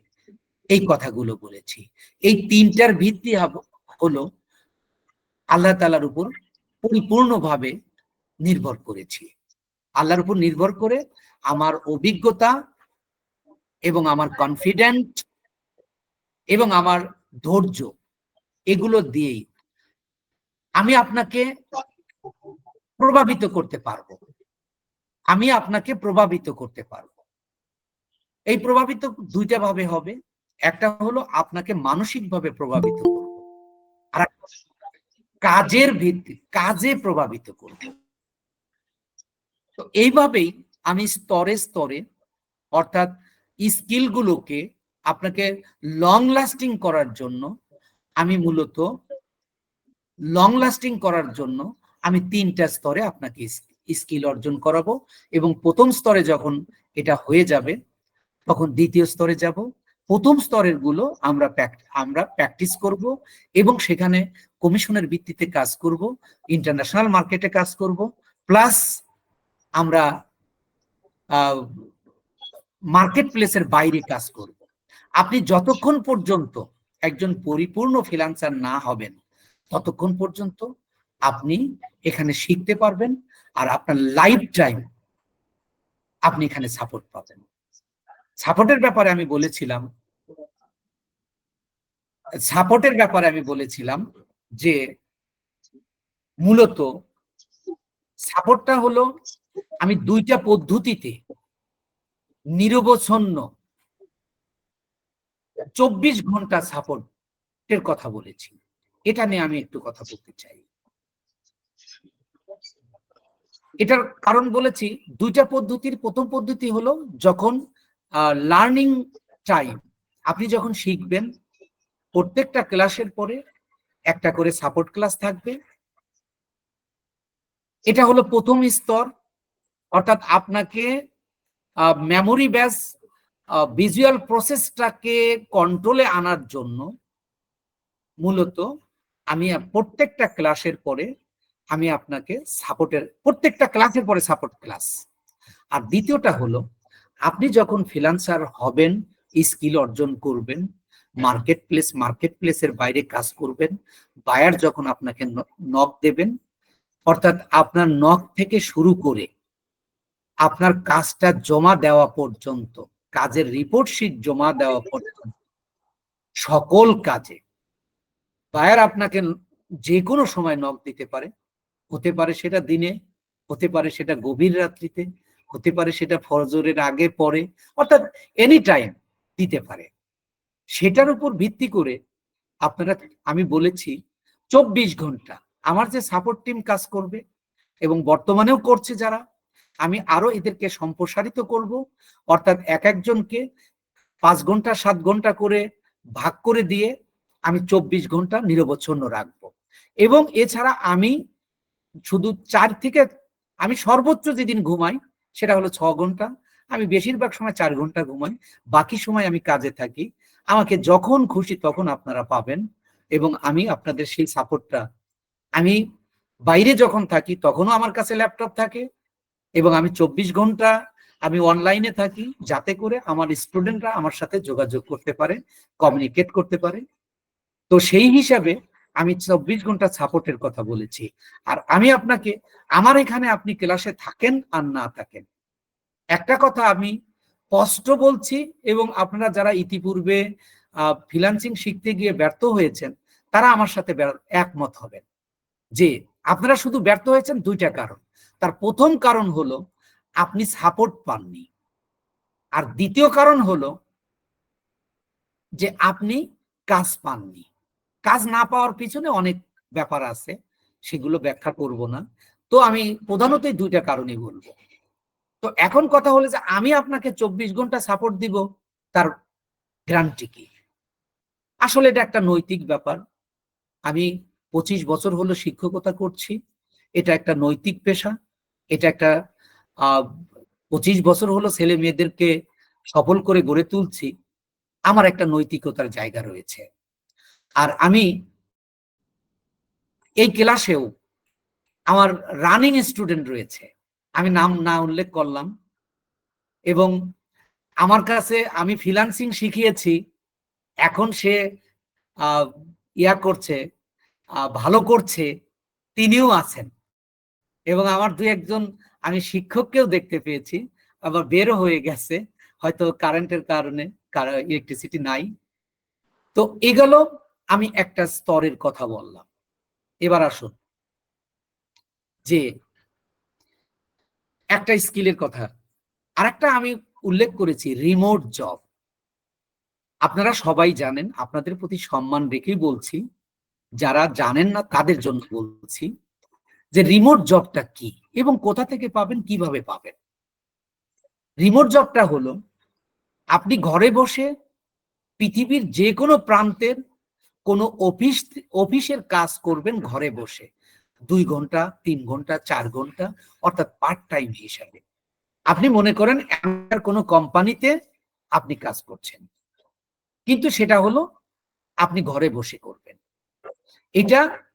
এই কথাগুলো বলেছি। এই তিনটার ভিত্তি হলো আল্লাহ তাআলার উপর পরিপূর্ণভাবে নির্ভর করেছি। আল্লাহর উপর নির্ভর করে আমার অভিজ্ঞতা এবং আমার কনফিডেন্ট এবং আমার ধৈর্য, এগুলো দিয়েই আমি আপনাকে প্রভাবিত করতে পারবো। এই প্রভাবিত দুইটা ভাবে হবে। একটা হলো আপনাকে মানসিকভাবে প্রভাবিত করব, আর কাজে প্রভাবিত করব। তো এইভাবেই আমি স্তরে স্তরে অর্থাৎ স্কিলগুলোকে আপনাকে লং লাস্টিং করার জন্য আমি তিনটা স্তরে আপনাকে স্কিল অর্জন করাবো এবং প্রথম স্তরে যখন এটা হয়ে যাবে তখন দ্বিতীয় স্তরে যাব। প্রথম স্তরের গুলো আমরা প্র্যাকটিস করব এবং সেখানে কমিশনের ভিত্তিতে কাজ করব, ইন্টারন্যাশনাল মার্কেটে কাজ করব, প্লাস আমরা মার্কেট প্লেসের বাইরে কাজ করব। আপনি যতক্ষণ পর্যন্ত একজন পরিপূর্ণ ফ্রিল্যান্সার না হবেন ততক্ষণ পর্যন্ত আপনি এখানে শিখতে পারবেন আর আপনার লাইফ টাইম আপনি এখানে সাপোর্ট পাবেন। সাপোর্টের ব্যাপারে আমি বলেছিলাম যে মূলত সাপোর্টটা হলো আমি দুইটা পদ্ধতিতে নিরবচ্ছিন্ন 24 ঘন্টা সাপোর্টের কথা বলেছি। এটা নিয়ে আমি একটু কথা বলতে চাই। এটার কারণ বলেছি দুইটা পদ্ধতির। প্রথম পদ্ধতি হলো যখন লার্নিং টাইম, আপনি যখন শিখবেন প্রত্যেকটা ক্লাসের পরে একটা করে সাপোর্ট ক্লাস থাকবে। এটা হলো প্রথম স্তর, অর্থাৎ আপনাকে মেমোরি ব্যাস ভিজুয়াল প্রসেসটাকে কন্ট্রোলে আনার জন্য মূলত আমি প্রত্যেকটা ক্লাসের পরে আমি আপনাকে প্রত্যেকটা ক্লাসের পরে সাপোর্ট ক্লাস। আর দ্বিতীয়টা হলো আপনি যখন ফ্রিল্যান্সার হবেন, স্কিল অর্জন করবেন, মার্কেট প্লেসের বাইরে কাজ করবেন, বায়ার যখন আপনাকে নক দেবেন, অর্থাৎ আপনার নক থেকে শুরু করে আপনার কাজটা জমা দেওয়া পর্যন্ত, কাজের রিপোর্ট শিট জমা দেওয়া পর্যন্ত সকল কাজে বায়ার আপনাকে যে কোনো সময় নক দিতে পারে। হতে পারে সেটা দিনে, হতে পারে সেটা গভীর রাত্রিতে, হতে পারে সেটা ফজরের আগে পরে, অর্থাৎ এনি টাইম দিতে পারে। সেটার উপর ভিত্তি করে আপনারা, আমি বলেছি 24 ঘন্টা আমার যে সাপোর্ট টিম কাজ করবে এবং বর্তমানেও করছে যারা, আমি আরো এদেরকে সম্প্রসারিত করব। অর্থাৎ এক একজনকে 5 ঘন্টা 7 ঘন্টা করে ভাগ করে দিয়ে আমি 24 ঘন্টা নিরবচ্ছিন্ন রাখবো। এবং এছাড়া আমি শুধু আমি সর্বোচ্চ যেদিন ঘুমাই সেটা হলো 6 ঘন্টা, আমি বেশিরভাগ সময় 4 ঘন্টা ঘুমাই, বাকি সময় আমি কাজে থাকি। আমাকে যখন খুশি তখন আপনারা পাবেন এবং আমি আপনাদের সেই সাপোর্টটা, আমি বাইরে যখন থাকি তখনও আমার কাছে ল্যাপটপ থাকে এবং আমি 24 ঘন্টা আমি অনলাইনে থাকি, যাতে করে আমার স্টুডেন্টরা আমার সাথে যোগাযোগ করতে পারে, কমিউনিকেট করতে পারে। তো সেই হিসাবে আমি 24 ঘন্টা সাপোর্টের কথা বলেছি। আর আমি আপনাকে, আমার এখানে আপনি ক্লাসে থাকেন আর না থাকেন, একটা কথা আমি স্পষ্ট বলছি, এবং আপনারা যারা ইতিপূর্বে ফ্রিল্যান্সিং শিখতে গিয়ে ব্যর্থ হয়েছেন তারা আমার সাথে একমত হবেন যে আপনারা শুধু ব্যর্থ হয়েছেন দুইটা কারণ। তার প্রথম কারণ হলো আপনি সাপোর্ট পাননি, আর দ্বিতীয় কারণ হলো যে আপনি কাজ পাননি। কাজ না পাওয়ার পিছনে অনেক ব্যাপার আছে, সেগুলো ব্যাখ্যা করব না। তো আমি প্রধানত এই দুইটা কারণই বলবো। তো এখন কথা হলো যে আমি আপনাকে 24 ঘন্টা সাপোর্ট দিব, তার গ্যারান্টি কি? আসলে এটা একটা নৈতিক ব্যাপার। আমি 25 বছর হলো শিক্ষকতা করছি, এটা একটা নৈতিক পেশা। এটা একটা 25 বছর হলো ছেলে মেয়েদেরকে সফল করে গড়ে তুলছি, আমার একটা নৈতিকতার জায়গা রয়েছে। আর আমি এই ক্লাসেও আমার রানিং স্টুডেন্ট রয়েছে, আমি নাম না উল্লেখ করলাম, এবং আমার কাছে আমি ফ্রিল্যান্সিং শিখিয়েছি, এখন সে করছে, ভালো করছে, তিনিও আছেন। এবং আমার দুই একজন আমি শিক্ষককেও দেখতে পেয়েছি, আবার বেরও হয়ে গেছে, হয়তো কারেন্টের কারণে, ইলেকট্রিসিটি নাই। তো এগুলো আমি একটা স্তরের কথা বললাম। এবার আসুন যে একটা স্কিলের কথা, আরেকটা আমি উল্লেখ করেছি, রিমোট জব। আপনারা সবাই জানেন, আপনাদের প্রতি সম্মান রেখেই বলছি, যারা জানেন না তাদের জন্য বলছি যে রিমোট জবটা কি এবং কোথা থেকে পাবেন, কিভাবে পাবেন। রিমোট জবটা হলো আপনি ঘরে বসে পৃথিবীর যে কোনো প্রান্তের কোনো অফিসের কাজ করবেন ঘরে বসে, 2 ঘন্টা 3 ঘন্টা 4 ঘন্টা, অর্থাৎ পার্ট টাইম হিসাবে। আপনি মনে করেন কোনো কোম্পানিতে আপনি কাজ করছেন, কিন্তু সেটা হলো আপনি ঘরে বসে করবেন।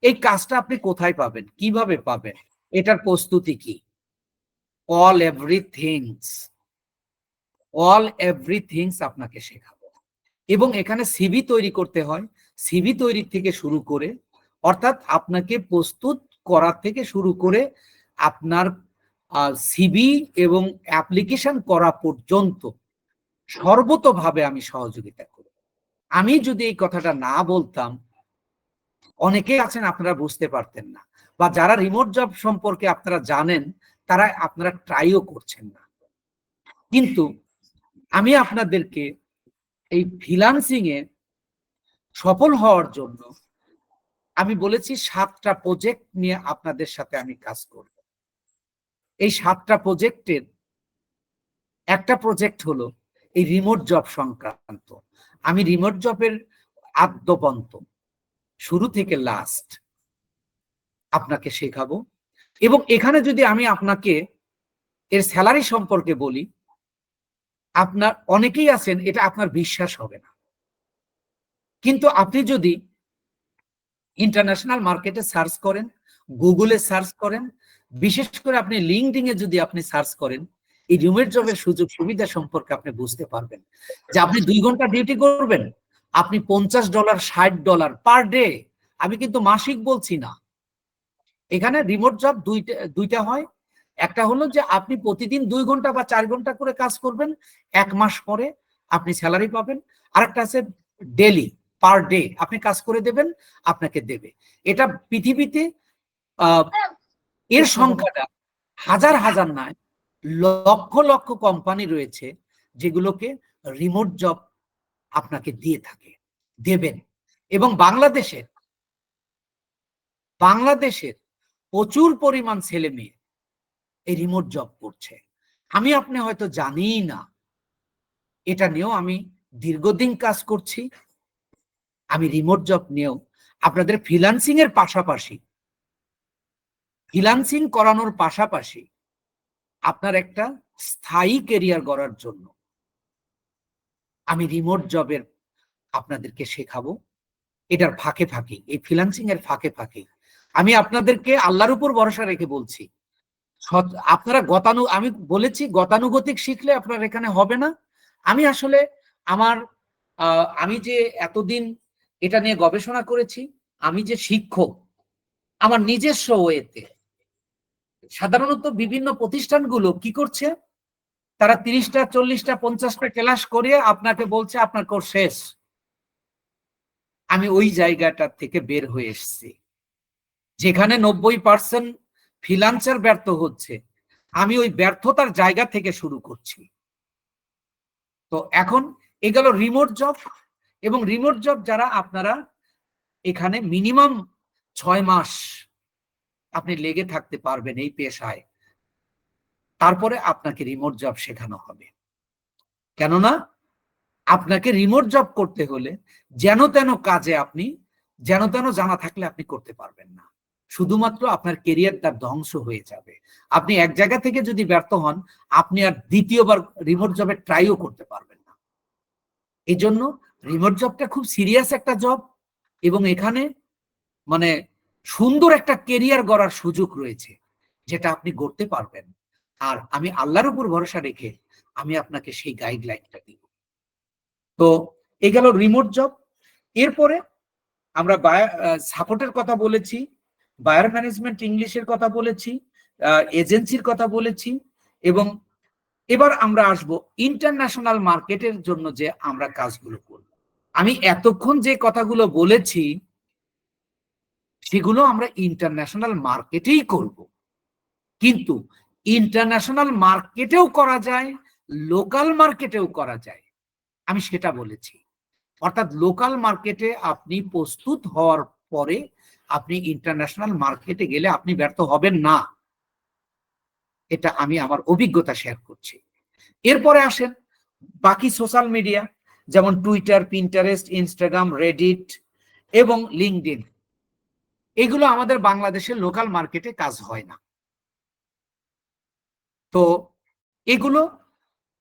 এই কাজটা আপনি কোথায় পাবেন, কিভাবে পাবেন, এটার প্রস্তুতি কি? অল এভরিথিংস আপনাকে শেখাবো। এবং এখানে সিভি তৈরি করতে হয়, সিভি তৈরি থেকে শুরু করে, অর্থাৎ আপনাকে প্রস্তুত করা থেকে শুরু করে আপনার সিভি এবং অ্যাপ্লিকেশন করা পর্যন্ত সর্বতোভাবে আমি সহযোগিতা করব। আমি যদি এই কথাটা না বলতাম, অনেকে আছেন আপনারা বুঝতে পারতেন না, বা যারা রিমোট জব সম্পর্কে আপনারা জানেন তারা আপনারা ট্রাইও করছেন না। কিন্তু আমি আপনাদেরকে এই ফ্রিল্যান্সিং এ সফল হওয়ার জন্য আমি বলেছি 7টা প্রজেক্ট নিয়ে আপনাদের সাথে আমি কাজ করব। এই 7টা প্রজেক্টের একটা প্রজেক্ট হলো এই রিমোট জব সংক্রান্ত। আমি রিমোট জবের আদ্যপন্ত শুরু থেকে লাস্ট আপনাকে শেখাবো। এবং এখানে যদি আমি আপনাকে এর স্যালারি সম্পর্কে বলি, আপনার অনেকেই আছেন এটা আপনার বিশ্বাস হবে না, কিন্তু আপনি যদি ইন্টারন্যাশনাল মার্কেটে সার্চ করেন, গুগলে সার্চ করেন, বিশেষ করে আপনি লিঙ্কডইনে যদি আপনি সার্চ করেন, এই রিমোট জবের সুযোগ সুবিধা সম্পর্কে আপনি বুঝতে পারবেন যে আপনি 2 ঘন্টা ডিউটি করবেন, আপনি $50 $60 পার ডে। আমি কিন্তু মাসিক বলছি না। এখানে রিমোট জব দুইটা হয়। একটা হলো যে আপনি প্রতিদিন 2 ঘন্টা বা 4 ঘন্টা করে কাজ করবেন, 1 মাস পরে আপনি স্যালারি পাবেন। আরেকটা আছে ডেলি, পার ডে আপনি কাজ করে দেবেন, আপনাকে দেবে। এটা পৃথিবীতে এর সংখ্যাটা হাজার হাজার নয়, লক্ষ লক্ষ কোম্পানি রয়েছে যেগুলোকে রিমোট জব আপনাকে দিয়ে থাকে, দেবেন। এবং বাংলাদেশের প্রচুর পরিমাণ ছেলে মেয়ে এই রিমোট জব করছে। আপনি হয়তো জানিই না, এটা নিয়েও আমি দীর্ঘদিন কাজ করছি। আমি রিমোট জব নিয়েও আপনাদের ফ্রিল্যান্সিং করানোর পাশাপাশি আপনার একটা স্থায়ী কেরিয়ার গড়ার জন্য আমি রিমোট জবের আপনাদেরকে শেখাবো। এটার ফাঁকে ফাঁকে, এই ফ্রিল্যান্সিং এর ফাঁকে ফাঁকে আমি আপনাদেরকে আল্লাহর উপর ভরসা রেখে বলছি, আপনারা আমি বলেছি গতানুগতিক শিখলে আপনার এখানে হবে না। আমি আসলে আমি যে এতদিন এটা নিয়ে গবেষণা করেছি, আমি যে শিক্ষক আমার নিজস্ব ওয়েতে, সাধারণত বিভিন্ন প্রতিষ্ঠানগুলো কি করছে, তারা 30টা 40টা 50টা ক্লাস করে আপনাকে বলছে আপনার কোর্স শেষ। আমি ওই জায়গাটা থেকে বের হয়ে এসেছি, যেখানে 90% ফ্রিল্যান্সার ব্যর্থ হচ্ছে, আমি ওই ব্যর্থতার জায়গা থেকে শুরু করছি। তো এখন এগুলো রিমোট জব, এবং রিমোট জব যারা আপনারা এখানে মিনিমাম 6 মাস আপনি লেগে থাকতে পারবেন এই পেশায়, তারপরে আপনাকে রিমোট জব শেখানো হবে। কেননা আপনাকে রিমোট জব করতে হলে যেন তেন কাজে আপনি যেন তেন জানা থাকলে আপনি করতে পারবেন না, শুধুমাত্র আপনার কেরিয়ারটা ধ্বংস হয়ে যাবে। আপনি এক জায়গা থেকে যদি ব্যর্থ হন, আপনি আর দ্বিতীয়বার রিমোট জবে ট্রাইও করতে পারবেন না। এই জন্য রিমোট জবটা খুব সিরিয়াস একটা জব, এবং এখানে মানে সুন্দর একটা কেরিয়ার গড়ার সুযোগ রয়েছে, যেটা আপনি গড়তে পারবেন। আর আমি আল্লাহর উপর ভরসা রেখে আমি আপনাকে সেই গাইডলাইনটা দিব। তো এই গেল রিমোট জব। এরপরে আমরা সাপোর্টের কথা বলেছি, বায়ার ম্যানেজমেন্ট ইংলিশের কথা বলেছি, এজেন্সির কথা বলেছি, এবং এবার আমরা আসব ইন্টারন্যাশনাল মার্কেটের জন্য যে আমরা কাজগুলো করব। আমি এতক্ষণ যে কথাগুলো বলেছি সেগুলো আমরা ইন্টারন্যাশনাল মার্কেটেই করব, কিন্তু ইন্টারন্যাশনাল মার্কেটেও করা যায়, লোকাল মার্কেটেও করা যায়, আমি সেটা বলেছি। অর্থাৎ লোকাল মার্কেটে আপনি প্রস্তুত হওয়ার পরে আপনি ইন্টারন্যাশনাল মার্কেটে গেলে আপনি ব্যর্থ হবেন না, এটা আমি আমার অভিজ্ঞতা শেয়ার করছি। এরপরে আসেন বাকি সোশ্যাল মিডিয়া, যেমন টুইটার, পিন্টারেস্ট, ইনস্টাগ্রাম, রেডিট এবং লিঙ্কডইন। এগুলো আমাদের বাংলাদেশের লোকাল মার্কেটে কাজ হয় না। তো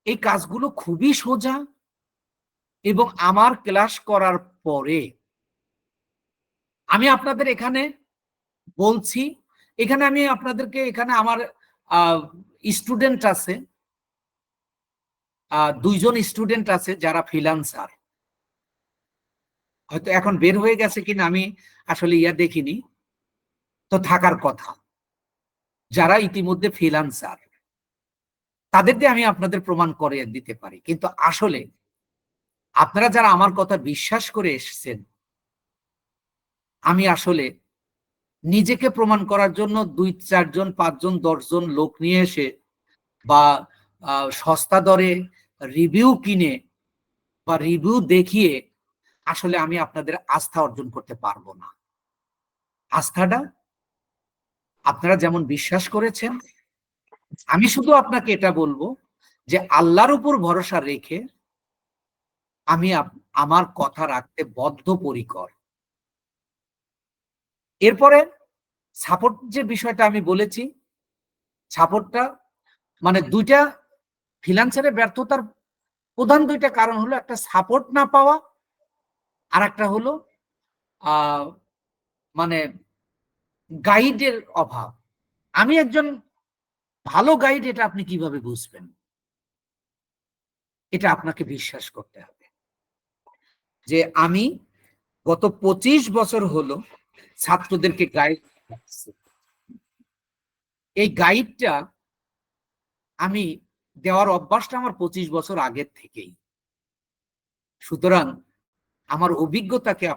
এই কাজগুলো খুবই সোজা, এবং আমার ক্লাস করার পরে আমি আপনাদের এখানে বলছি, এখানে আমি আপনাদেরকে, এখানে আমার স্টুডেন্ট আছে, 2 জন স্টুডেন্ট আছে যারা ফ্রিল্যান্সার, হয়তো এখন বের হয়ে গেছে কিনা আমি আসলে দেখিনি, তো থাকার কথা, যারা ইতিমধ্যে ফ্রিল্যান্সার, তাদের দিয়ে আমি আপনাদের প্রমাণ করে দিতে পারি। কিন্তু আসলে আপনারা যারা আমার কথা বিশ্বাস করে এসেছেন, আমি আসলে নিজেকে প্রমাণ করার জন্য 2-4 জন 5 জন 10 জন লোক নিয়ে এসে বা সস্তা দরে রিভিউ কিনে বা রিভিউ দেখিয়ে আসলে আমি আপনাদের আস্থা অর্জন করতে পারবো না। আস্থাটা আপনারা যেমন বিশ্বাস করেছেন আমি শুধু আপনাকে এটা বলবো যে আল্লাহর উপর ভরসা রেখে আমি আমার কথা রাখতে বদ্ধপরিকর। এরপরে সাপোর্ট যে বিষয়টা আমি বলেছি, সাপোর্টটা মানে দুইটা ফ্রিল্যান্সারের ব্যর্থতার প্রধান দুইটা কারণ হলো, একটা সাপোর্ট না পাওয়া, আর একটা হলো মানে গাইডের অভাব। আমি একজন ভালো গাইড, এটা আপনি কিভাবে বুঝবেন? এটা আপনাকে বিশ্বাস করতে হবে যে আমি গত 25 বছর হলো ছাত্রদেরকে গাইড করছি। এই গাইডটা আমি দেওয়ার অভ্যাসটা আমার 25 বছর আগের থেকেই। সুতরাং আমার অভিজ্ঞতাকে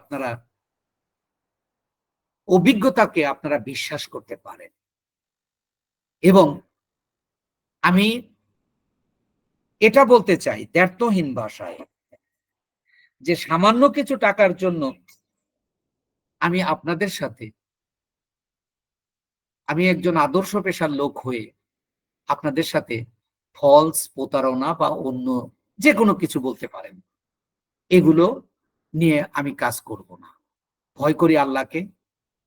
আপনারা বিশ্বাস করতে পারেন। এবং আমি এটা বলতে চাই দ্ব্যর্থহীন ভাষায় যে সামান্য কিছু টাকার জন্য আমি আপনাদের সাথে, আমি একজন আদর্শ পেশার লোক হয়ে আপনাদের সাথে ফলস প্রতারণা বা অন্য যে কোনো কিছু বলতে পারেন, এগুলো নিয়ে আমি কাজ করব না। ভয় করি আল্লাহকে,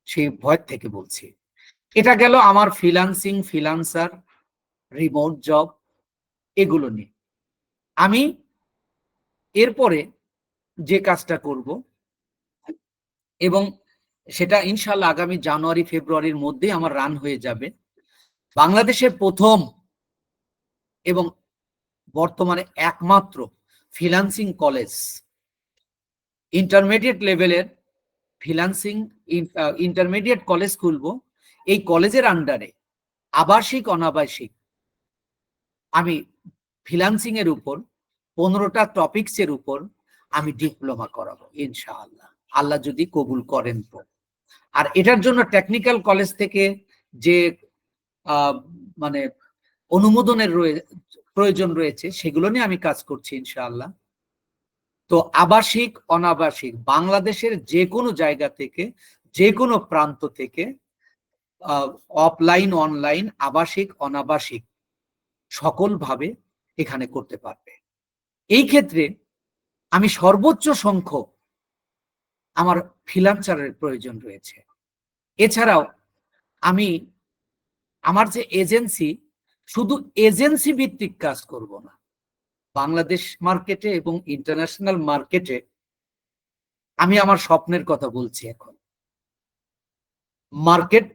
সেই ভয় থেকে বলছি। এটা গেল আমার ফ্রিল্যান্সার, রিমোট জব, এগুলো নিয়ে। আমি এরপরে যে কাজটা করব, এবং সেটা ইনশাল্লাহ আগামী জানুয়ারি ফেব্রুয়ারির মধ্যে আমার রান হয়ে যাবে, বাংলাদেশের প্রথম এবং বর্তমানে একমাত্র ফ্রিল্যান্সিং কলেজ, ইন্টারমিডিয়েট লেভেলের ইন্টারমিডিয়েট কলেজ খুলবো। এই কলেজের আন্ডারে আবাসিক অনাবাসিক আমি ফ্রিল্যান্সিং এর উপর 15টা টপিকসের উপর আমি ডিপ্লোমা করাবো ইনশাআল্লাহ, আল্লাহ যদি কবুল করেন তো। আর এটার জন্য টেকনিক্যাল কলেজ থেকে যে মানে অনুমোদনের প্রয়োজন রয়েছে, সেগুলো নিয়ে আমি কাজ করছি ইনশাআল্লাহ। তো আবাসিক অনাবাসিক বাংলাদেশের যে কোনো জায়গা থেকে, যে কোনো প্রান্ত থেকে, অফলাইন অনলাইন, আবাসিক অনাবাসিক সকলভাবে এখানে করতে পারবে। এই ক্ষেত্রে আমি সর্বোচ্চ সংখ্যক আমার ফ্রিল্যান্সারের প্রয়োজন রয়েছে। এছাড়াও আমি আমার যে এজেন্সি, শুধু এজেন্সি ভিত্তিক কাজ করব না, বাংলাদেশ মার্কেটে এবং ইন্টারন্যাশনাল মার্কেটে আমি আমার স্বপ্নের কথা বলছি। এখন market,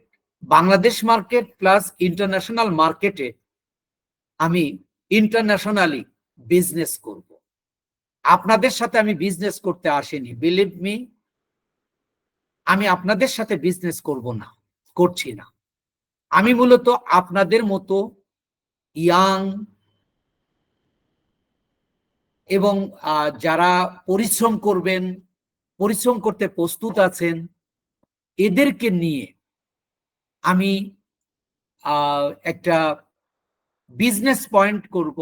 Bangladesh market plus international মার্কেটে আমি ইন্টারন্যাশনালি বিজনেস করব। আপনাদের সাথে আমি বিজনেস করতে আসিনি, বিলিভ মি, আমি আপনাদের সাথে বিজনেস করব না, করছি না। আমি মূলত আপনাদের মতো ইয়াং এবং যারা পরিশ্রম করবেন, পরিশ্রম করতে প্রস্তুত আছেন, এদেরকে নিয়ে আমি একটা বিজনেস পয়েন্ট করব,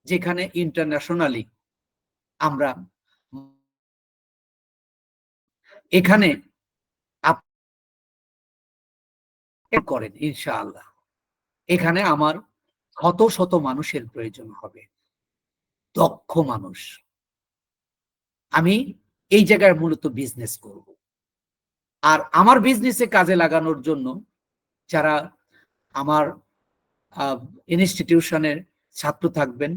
যেখানে ইন্টারন্যাশনালি আমরা এখানে করেন ইনশাআল্লাহ। এখানে আমার শত শত মানুষের প্রয়োজন হবে, দক্ষ মানুষ। আমি এই জায়গায় মূলত বিজনেস করব। আর আমার বিজনেসে কাজে লাগানোর জন্য যারা আমার ইনস্টিটিউশনের ছাত্র থাকবেন,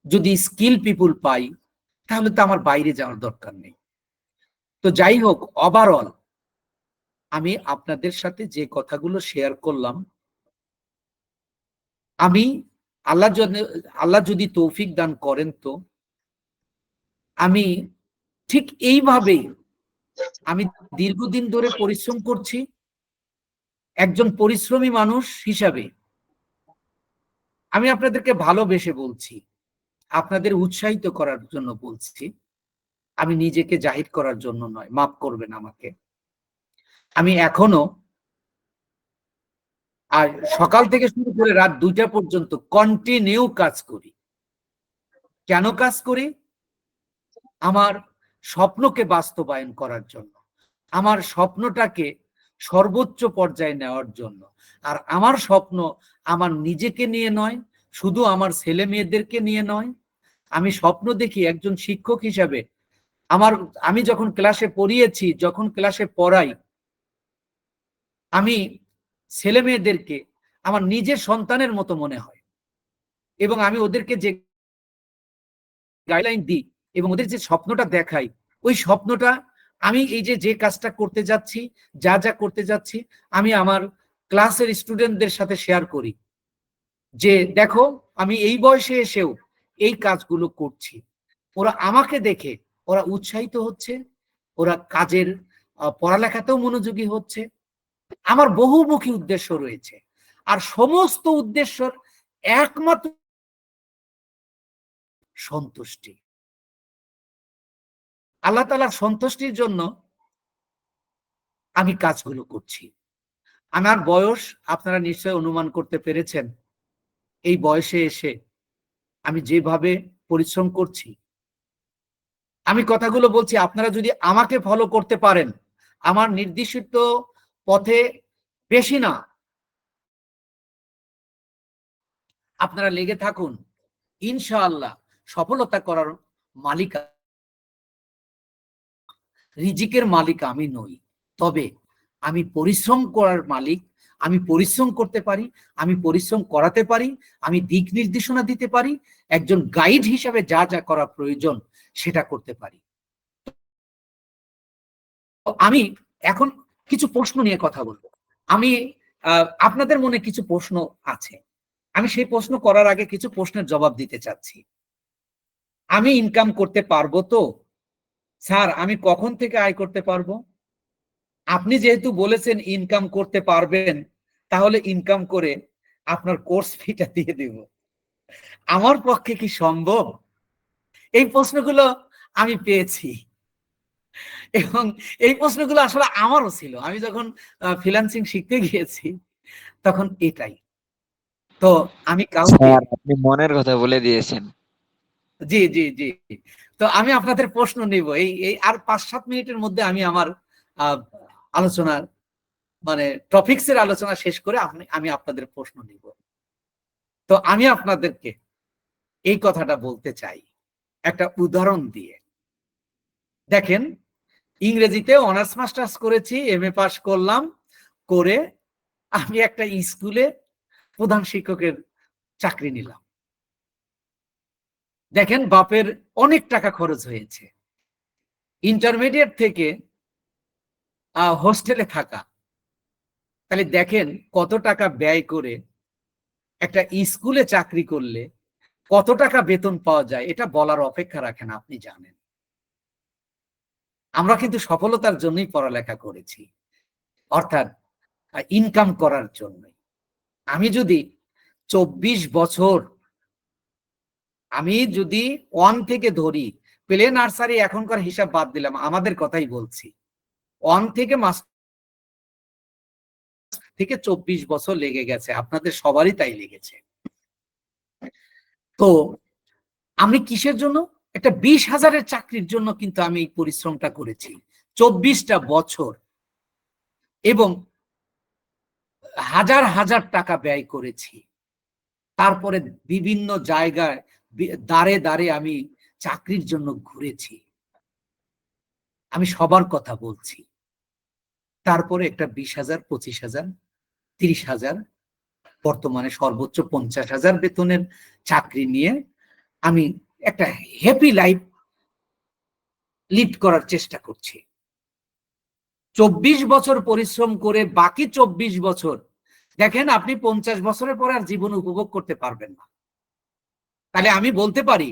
যদি স্কিল পিপুল পাই, তাহলে তো আমার বাইরে যাওয়ার দরকার নেই। তো যাই হোক, ওভারঅল আমি আপনাদের সাথে যে কথাগুলো শেয়ার করলাম, আমি আল্লাহ যদি তৌফিক দান করেন তো আমি ঠিক এইভাবেই, আমি দীর্ঘদিন ধরে পরিশ্রম করছি, একজন পরিশ্রমী মানুষ হিসাবে আমি আপনাদেরকে ভালোবেসে বলছি, আপনাদের উৎসাহিত করার জন্য বলছি, আমি নিজেকে জাহির করার জন্য নয়, মাফ করবেন আমাকে। আমি এখনো আর সকাল থেকে শুরু করে রাত 2টা পর্যন্ত কন্টিনিউ কাজ করি। কেন কাজ করি? আমার স্বপ্নকে বাস্তবায়ন করার জন্য, আমার স্বপ্নটাকে সর্বোচ্চ পর্যায়ে নেওয়ার জন্য। আর আমার স্বপ্ন আমার নিজেকে নিয়ে নয়, শুধু আমার ছেলে মেয়েদেরকে নিয়ে নয়, আমি স্বপ্ন দেখি একজন শিক্ষক হিসাবে আমি যখন ক্লাসে পড়িয়েছি, যখন ক্লাসে পড়াই, আমি ছেলে মেয়েদেরকে আমার নিজের সন্তানের মতো মনে হয়, এবং আমি ওদেরকে যে গাইডলাইন দিই এবং ওদের যে স্বপ্নটা দেখাই, ওই স্বপ্নটা আমি এই যে কাজটা করতে যাচ্ছি, যা যা করতে যাচ্ছি, আমি আমার ক্লাসের স্টুডেন্টদের সাথে শেয়ার করি যে দেখো আমি এই বয়সে এসেও এই কাজগুলো করছি। ওরা আমাকে দেখে ওরা উৎসাহিত হচ্ছে, ওরা কাজের পড়ালেখাতেও মনোযোগী হচ্ছে। আমার বহুমুখী উদ্দেশ্য রয়েছে, আর সমস্ত উদ্দেশ্যর একমাত্র সন্তুষ্টি, আল্লাহ তাআলার সন্তুষ্টির জন্য আমি কাজগুলো করছি। আমার বয়স আপনারা নিশ্চয় অনুমান করতে পেরেছেন। এই বয়সে এসে আমি যেভাবে পরিশ্রম করছি, আমি কথাগুলো বলছি, আপনারা যদি আমাকে ফলো করতে পারেন, আমার নির্দিষ্ট পথে বেশি না, আপনারা লেগে থাকুন, ইনশাআল্লাহ সফলতা করার মালিক, রিজিকের মালিক আমি নই, তবে আমি পরিশ্রম করার মালিক। আমি পরিশ্রম করতে পারি, আমি পরিশ্রম করাতে পারি, আমি দিক নির্দেশনা দিতে পারি, একজন গাইড হিসাবে যা যা করা প্রয়োজন সেটা করতে পারি। আমি এখন কিছু প্রশ্ন নিয়ে কথা বলবো। আমি আপনাদের মনে কিছু প্রশ্ন আছে, আমি সেই প্রশ্ন করার আগে কিছু প্রশ্নের জবাব দিতে চাচ্ছি। আমি ইনকাম করতে পারবো তো? স্যার আমি কখন থেকে আয় করতে পারবো? আপনি যেহেতু বলেছেন ইনকাম করতে পারবেন, তাহলে ইনকাম করে আপনার কোর্স ফিটা দিয়ে দেব। আমার পক্ষে কি সম্ভব? এই প্রশ্নগুলো আমি পেয়েছি, এবং এই প্রশ্নগুলো আসলে আমারও ছিল। আমি যখন ফ্রিল্যান্সিং শিখতে গিয়েছি তখন এটাই। তো আমি কাউকে, আপনি মনের কথা বলে দিয়েছেন। জি জি জি, তো আমি আপনাদের প্রশ্ন নিব এই আর 5-7 মিনিটের মধ্যে আমি আমার আলোচনার মানে টপিকসের আলোচনা শেষ করে আমি আপনাদের প্রশ্ন নিব। তো আমি আপনাদেরকে এই কথাটা বলতে চাই একটা উদাহরণ দিয়ে। দেখেন, ইংরেজিতে অনার্স মাস্টার্স করেছি, MA পাস করলাম, করে আমি একটা স্কুলে প্রধান শিক্ষকের চাকরি নিলাম। দেখেন বাপের অনেক টাকা খরচ হয়েছে, ইন্টারমিডিয়েট থেকে হোস্টেলে থাকা। তাহলে দেখেন কত টাকা ব্যয় করে একটা স্কুলে চাকরি করলে কত টাকা বেতন পাওয়া যায়, এটা বলার অপেক্ষা রাখে না, আপনি জানেন। আমরা কিন্তু সফলতার জন্যই পড়ালেখা করেছি, অর্থাৎ ইনকাম করার জন্য। আমি যদি 24 বছর, আমি যদি 1 থেকে ধরি, প্লে নার্সারি এখনকার হিসাব বাদ দিলাম, আমাদের কথাই বলছি, 1 থেকে মাস্টার থেকে 24 বছর লেগে গেছে, আপনাদের সবারই তাই লেগেছে। তো আমি কিসের জন্য? একটা 20,000-এর চাকরির জন্য কিন্তু আমি এই পরিশ্রমটা করেছি 24টা বছর, এবং হাজার হাজার টাকা ব্যয় করেছি। তারপরে বিভিন্ন জায়গায় দাঁড়ে দাঁড়ে আমি চাকরির জন্য ঘুরেছি, আমি সবার কথা বলছি। তারপরে একটা 20,000, 25,000, 30,000, বর্তমানে সর্বোচ্চ 50,000 বেতনের চাকরি নিয়ে আমি একটা হ্যাপি লাইফ লিড করার চেষ্টা করছি। 24 বছর পরিশ্রম করে বাকি 24 বছর, দেখেন আপনি 50 বছরের পরে আর জীবন উপভোগ করতে পারবেন না। তাহলে আমি বলতে পারি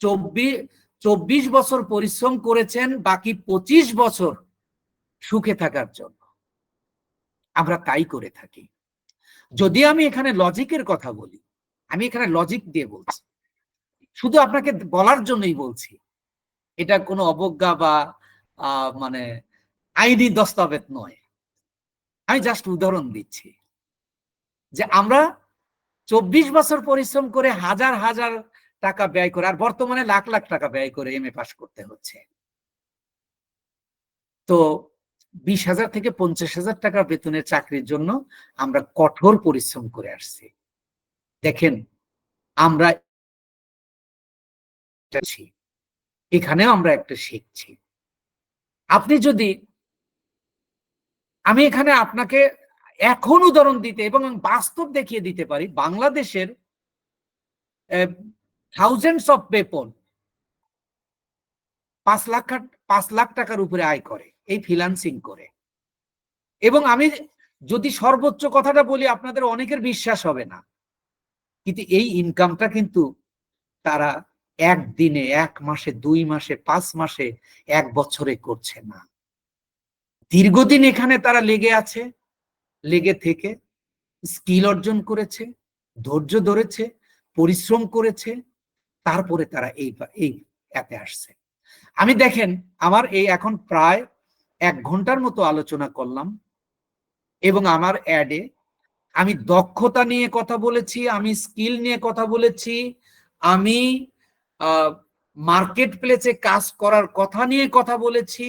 24 বছর পরিশ্রম করেছেন, বাকি 25 বছর সুখে থাকার জন্য। আমরা তাই করে থাকি। যদি আমি এখানে লজিকের কথা বলি, আমি এখানে লজিক দিয়ে বলছি, শুধু আপনাকে বলার জন্যই বলছি, এটা কোনো অবজ্ঞা বা মানে আইনি দস্তাবেজ নয়। আমি জাস্ট উদাহরণ দিচ্ছি যে আমরা 24 বছর পরিশ্রম করে হাজার হাজার টাকা ব্যয় করে, আর বর্তমানে লাখ লাখ টাকা ব্যয় করে MA পাস করতে হচ্ছে। তো 20,000 থেকে 50,000 টাকা বেতনের চাকরির জন্য আমরা কঠোর পরিশ্রম করে আসছি। দেখেন আমরা এখানেও আমরা একটা শিখছি। আপনি যদি, আমি এখানে আপনাকে এখন উদাহরণ দিতে এবং বাস্তব দেখিয়ে দিতে পারি, বাংলাদেশের থাউজেন্ডস অফ পিপল 5 লাখ টাকার উপরে আয় করে এই ফ্রিল্যান্সিং করে। এবং আমি যদি সর্বোচ্চ কথাটা বলি আপনাদের অনেকের বিশ্বাস হবে না, কিন্তু এই ইনকামটা কিন্তু তারা একদিনে, 1 মাসে, 2 মাসে, 5 মাসে, 1 বছরে করছে না। দীর্ঘদিন এখানে তারা লেগে আছে, লেগে থেকে স্কিল অর্জন করেছে, ধৈর্য ধরেছে, পরিশ্রম করেছে, তারপরে তারা এই এতে আসছে। আমি দেখেন আমার এই এখন প্রায় 1 ঘন্টার মতো আলোচনা করলাম এবং আমার অ্যাডে আমি দক্ষতা নিয়ে কথা বলেছি, আমি স্কিল নিয়ে কথা বলেছি, আমি মার্কেট প্লেসে কাজ করার কথা নিয়ে কথা বলেছি,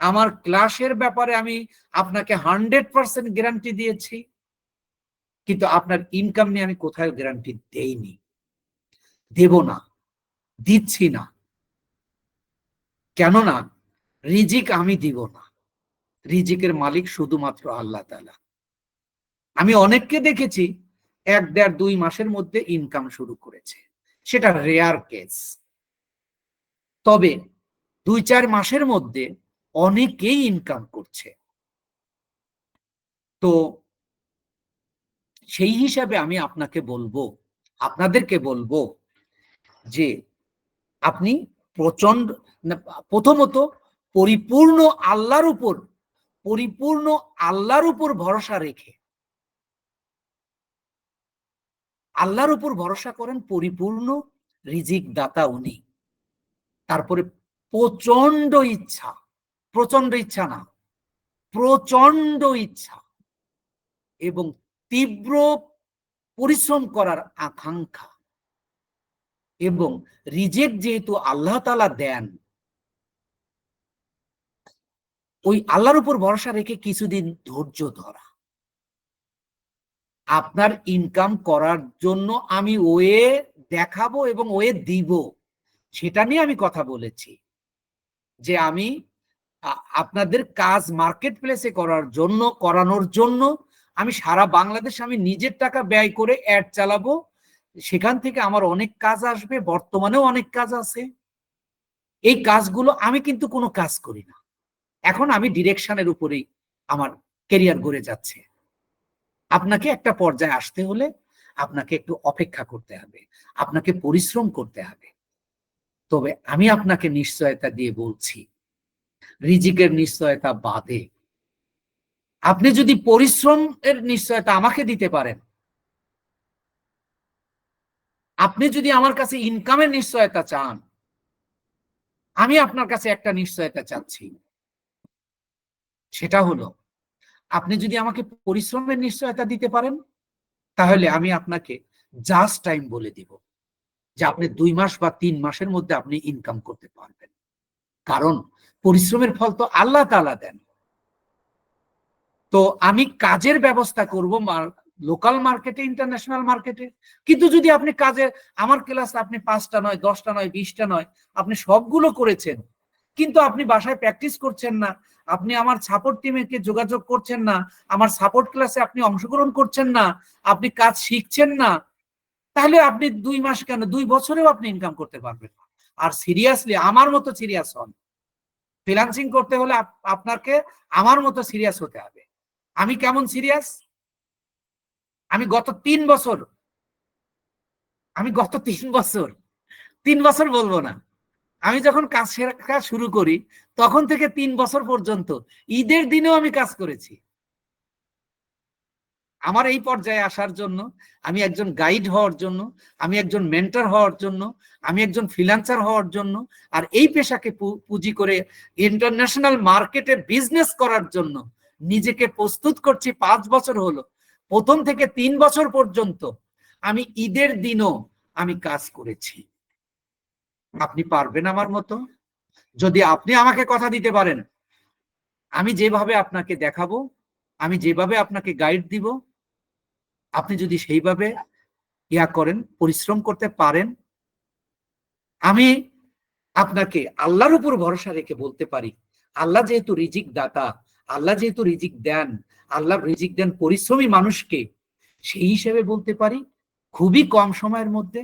আমার ক্লাসের ব্যাপারে আমি আপনাকে 100% গ্যারান্টি দিয়েছি, কিন্তু আপনার ইনকাম নিয়ে আমি কোথায় গ্যারান্টি দেইনি, দেব না, দিচ্ছি না। কেননা রিজিক আমি দিব না, রিজিকের মালিক শুধুমাত্র আল্লাহ তাআলা। আমি অনেককে দেখেছি 1, 1.5, 2 মাসের মধ্যে ইনকাম শুরু করেছে, সেটা রেয়ার কেস। তবে 2-4 মাসের মধ্যে অনেকেই ইনকাম করছে। তো সেই হিসাবে আমি আপনাকে বলবো, আপনাদেরকে বলবো যে আপনি প্রথমত পরিপূর্ণ আল্লাহর উপর ভরসা রেখে, আল্লাহর উপর ভরসা করেন, পরিপূর্ণ রিজিক দাতা উনি। তারপরে প্রচন্ড ইচ্ছা না, প্রচন্ড ইচ্ছা এবং তীব্র পরিশ্রম করার আকাঙ্ক্ষা, এবং রিজিক যেহেতু আল্লাহ তাআলা দেন, ওই আল্লাহর উপর ভরসা রেখে কিছুদিন ধৈর্য ধরা। আপনার ইনকাম করার জন্য আমি ওয়ে দেখাবো এবং ওয়ে দিব, সেটা নিয়ে আমি কথা বলেছি যে আমি আপনাদের কাজ মার্কেট প্লেসে করানোর জন্য আমি সারা বাংলাদেশ আমি নিজের টাকা ব্যয় করে অ্যাড চালাবো, সেখান থেকে আমার অনেক কাজ আসবে, বর্তমানেও অনেক কাজ আছে। এই কাজগুলো আমি কিন্তু কোনো কাজ করি না, এখন আমি ডিরেকশনের উপরেই আমার ক্যারিয়ার গড়ে যাচ্ছে। আপনাকে একটা পর্যায়ে আসতে হলে আপনাকে একটু অপেক্ষা করতে হবে, আপনাকে পরিশ্রম করতে হবে। তবে আমি আপনাকে নিশ্চয়তা দিয়ে বলছি, রিজিকের নিশ্চয়তা বাদে আপনি যদি পরিশ্রমের নিশ্চয়তা আমাকে দিতে পারেন, আপনি যদি আমার কাছে ইনকামের নিশ্চয়তা চান, আমি আপনার কাছে একটা নিশ্চয়তা চাচ্ছি, সেটা হলো আপনি যদি আমাকে পরিশ্রমের নিশ্চয়তা দিতে পারেন, তাহলে আমি আপনাকে জাস্ট টাইম বলে দিব যে আপনি 2 মাস বা 3 মাসের মধ্যে আপনি ইনকাম করতে পারবেন। কারণ পরিশ্রমের ফল তো আল্লাহ তাআলা দেন। তো আমি কাজের ব্যবস্থা করব লোকাল মার্কেটে, ইন্টারন্যাশনাল মার্কেটে। কিন্তু যদি আপনি আমার ক্লাস আপনি 5টা নয়, 10টা নয়, 20টা নয়, আপনি সবগুলো করেছেন, কিন্তু আপনি বাসায় প্র্যাকটিস করছেন না, আপনি আমার সাপোর্ট টিমকে যোগাযোগ করছেন না, আমার সাপোর্ট ক্লাসে আপনি অংশগ্রহণ করছেন না, আপনি কাজ শিখছেন না, তাহলে আপনি 2 মাস কেন, 2 বছরেও আপনি ইনকাম করতে পারবেন না। আর সিরিয়াসলি আমার মতো সিরিয়াস হন। ফ্রিল্যান্সিং করতে হলে আপনাকে আমার মতো সিরিয়াস হতে হবে। আমি কেমন সিরিয়াস? আমি গত 3 বছর 3 বছর বলবো না, আমি যখন কাজ শেখা শুরু করি তখন থেকে 3 বছর পর্যন্ত ঈদের দিনেও আমি কাজ করেছি। আমার এই পর্যায়ে আসার জন্য, আমি একজন গাইড হওয়ার জন্য, আমি একজন মেন্টর হওয়ার জন্য, আমি একজন ফ্রিল্যান্সার হওয়ার জন্য, আর এই পেশাকে পুঁজি করে ইন্টারন্যাশনাল মার্কেটে বিজনেস করার জন্য নিজেকে প্রস্তুত করছি 5 বছর হলো। প্রথম থেকে 3 বছর পর্যন্ত আমি ঈদের দিনও আমি কাজ করেছি। আপনি পারবেন আমার মতো? যদি আপনি আমাকে কথা দিতে পারেন, আমি যেভাবে আপনাকে দেখাবো, আমি যেভাবে আপনাকে গাইড দিব, আপনি যদি সেইভাবে ইয়া করেন, পরিশ্রম করতে পারেন, আমি আপনাকে আল্লাহর উপর ভরসা রেখে বলতে পারি, আল্লাহ যেহেতু রিজিক দাতা, আল্লাহ যেহেতু রিজিক দেন, আল্লাহ রিজিক দেন পরিশ্রমী মানুষকে, সেই হিসেবে বলতে পারি খুবই কম সময়ের মধ্যে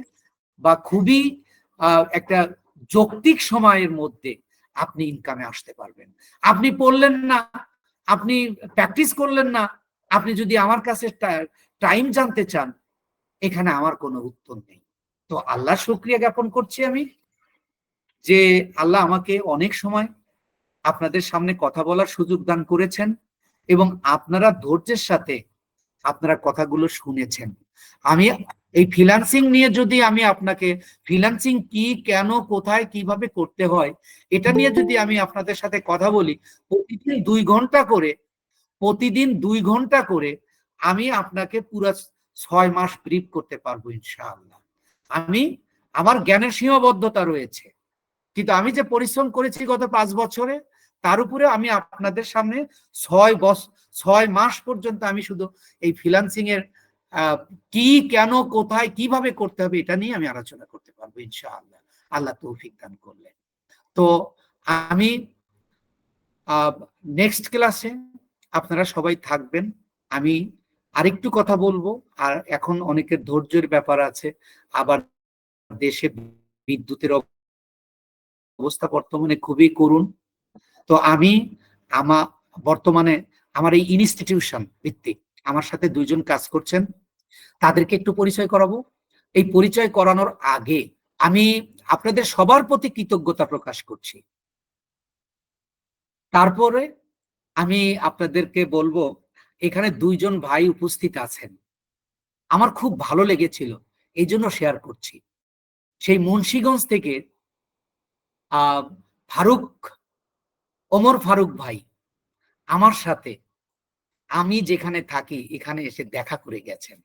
বা খুবই একটা যৌক্তিক সময়ের মধ্যে আপনি ইনকামে আসতে পারবেন। আপনি পড়লেন না, আপনি প্র্যাকটিস করলেন না, আপনি যদি আমার কাছে টাইম জানতে চান, এখানে আমার কোনো উত্তর নেই। তো আল্লাহ শুকরিয়া জ্ঞাপন করছি আমি যে আল্লাহ আমাকে অনেক সময় আপনাদের সামনে কথা বলার সুযোগ দান করেছেন এবং আপনারা ধৈর্যের সাথে আপনারা কথাগুলো শুনেছেন। আমি এই ফ্রিল্যান্সিং নিয়ে যদি আমি আপনাকে ফ্রিল্যান্সিং কি, কেন, কোথায়, কিভাবে করতে হয়, এটা নিয়ে যদি আমি আপনাদের সাথে কথা বলি প্রতিদিন 2 ঘন্টা করে আমি আপনাকে পুরো 6 মাস ব্রিফ করতে পারবো ইনশাআল্লাহ। আমার জ্ঞানের সীমাবদ্ধতা রয়েছে, কিন্তু আমি যে পরিশ্রম করেছি গত 5 বছরে, তার উপরে আমি আপনাদের সামনে 6 মাস পর্যন্ত আমি শুধু এই ফ্রিল্যান্সিং এর কি, কেন, কোথায়, কিভাবে করতে হবে এটা নিয়ে আমি আলোচনা করতে পারবো ইনশাআল্লাহ, আল্লাহ তৌফিক দান করলে। তো আমি নেক্সট ক্লাসে আপনারা সবাই থাকবেন। আমি আরেকটু কথা বলবো, আর এখন অনেকের ধৈর্যের ব্যাপার আছে, আবার দেশে বিদ্যুতের অবস্থা বর্তমানে খুবই করুণ। তো আমি বর্তমানে আমার এই ইনস্টিটিউশন ভিত্তিক আমার সাথে 2 জন কাজ করছেন, তাদেরকে একটু পরিচয় করাবো। এই পরিচয় করানোর আগে আমি আপনাদের সবার প্রতি কৃতজ্ঞতা প্রকাশ করছি। তারপরে আমি আপনাদেরকে বলবো, এখানে 2 জন ভাই উপস্থিত আছেন, আমার খুব ভালো লেগেছিল, এই জন্য শেয়ার করছি। সেই মুন্সিগঞ্জ থেকে ওমর ফারুক ভাই আমার সাথে, আমি যেখানে থাকি এখানে এসে দেখা করে গেছেন,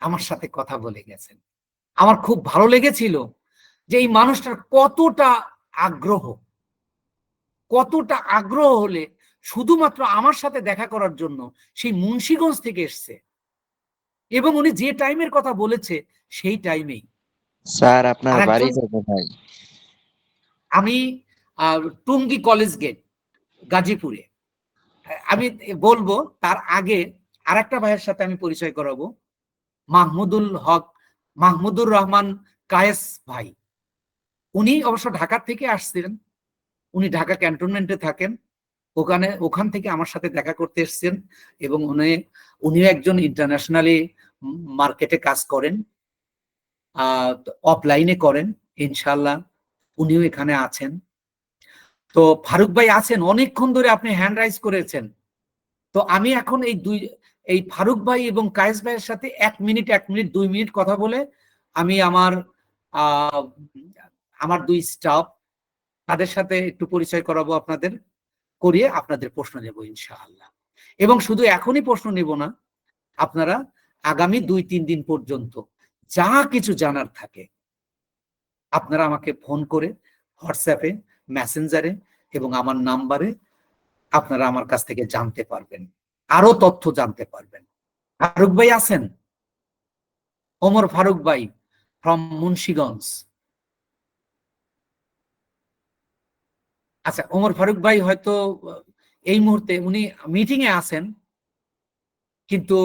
আমার সাথে কথা বলে গেছেন। আমার খুব ভালো লেগেছিল যে এই মানুষটার কতটা আগ্রহ হলে শুধুমাত্র আমার সাথে দেখা করার জন্য সেই মুন্সিগঞ্জ থেকে এসছে, এবং উনি যে টাইমের কথা বলেছে সেই টাইমেই। স্যার আপনার আরেকজন, বাড়ি কোথায়? আমি টুঙ্গি কলেজ গেট, গাজীপুরে। আমি বলবো তার আগে আরেকটা ভাইয়ের সাথে আমি পরিচয় করাবো, মাহমুদুর রহমান কায়েস ভাই। উনি অবশ্য ঢাকা থেকে আসছিলেন, উনি ঢাকা ক্যান্টনমেন্টে থাকেন, ওখান থেকে আমার সাথে দেখা করতে এসছেন, এবং উনিও একজন ইন্টারন্যাশনালি মার্কেটে কাজ করেন, অফলাইনে করেন ইনশাল্লাহ, উনিও এখানে আছেন। তো ফারুক ভাই আছেন, অনেকক্ষণ ধরে আপনি হ্যান্ড রাইজ করেছেন। তো আমি এখন এই ফারুক ভাই এবং কায়েস ভাইয়ের সাথে 1 মিনিট 2 মিনিট কথা বলে আমি আমার 2 স্টাফ তাদের সাথে একটু পরিচয় করাবো আপনাদের, করিয়ে আপনাদের প্রশ্ন নেব ইনশাআল্লাহ। এবং শুধু এখনই প্রশ্ন নেব না, আপনারা আগামী 2-3 দিন পর্যন্ত যা কিছু জানার থাকে আপনারা আমাকে ফোন করে, হোয়াটসঅ্যাপে, মেসেঞ্জারে এবং আমার নাম্বারে আপনারা আমার কাছ থেকে জানতে পারবেন, আরো তথ্য জানতে পারবেন। ফারুক ভাই আছেন? ওমর ফারুক ভাই ফ্রম মুন্সিগঞ্জ। আচ্ছা, ওমর ফারুক ভাই হয়তো এই মুহূর্তে উনি মিটিং এ আছেন, কিন্তু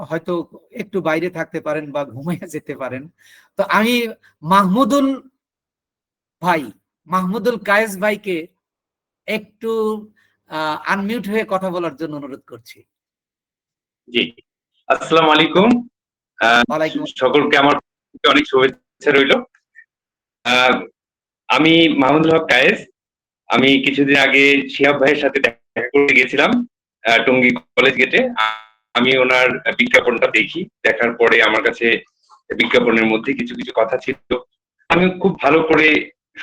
হয়তো একটু বাইরে থাকতে পারেন বা ঘুমাইয়া যেতে পারেন। তো আমি মাহমুদুল কায়েস ভাইকে একটু আনমিউট হয়ে কথা বলার জন্য অনুরোধ করছি। জি, আসসালামু আলাইকুম। ওয়ালাইকুম সকলকে আমার অনেক শুভেচ্ছা রইল। আমি মাহমুদুল হক কায়েস। আমি কিছুদিন আগে শিহাব ভাইয়ের সাথে দেখা করতে গেছিলাম টঙ্গী কলেজ গেটে। আমি ওনার বিজ্ঞাপনটা দেখি, দেখার পরে আমার কাছে বিজ্ঞাপনের মধ্যে কিছু কিছু কথা ছিল, আমি খুব ভালো করে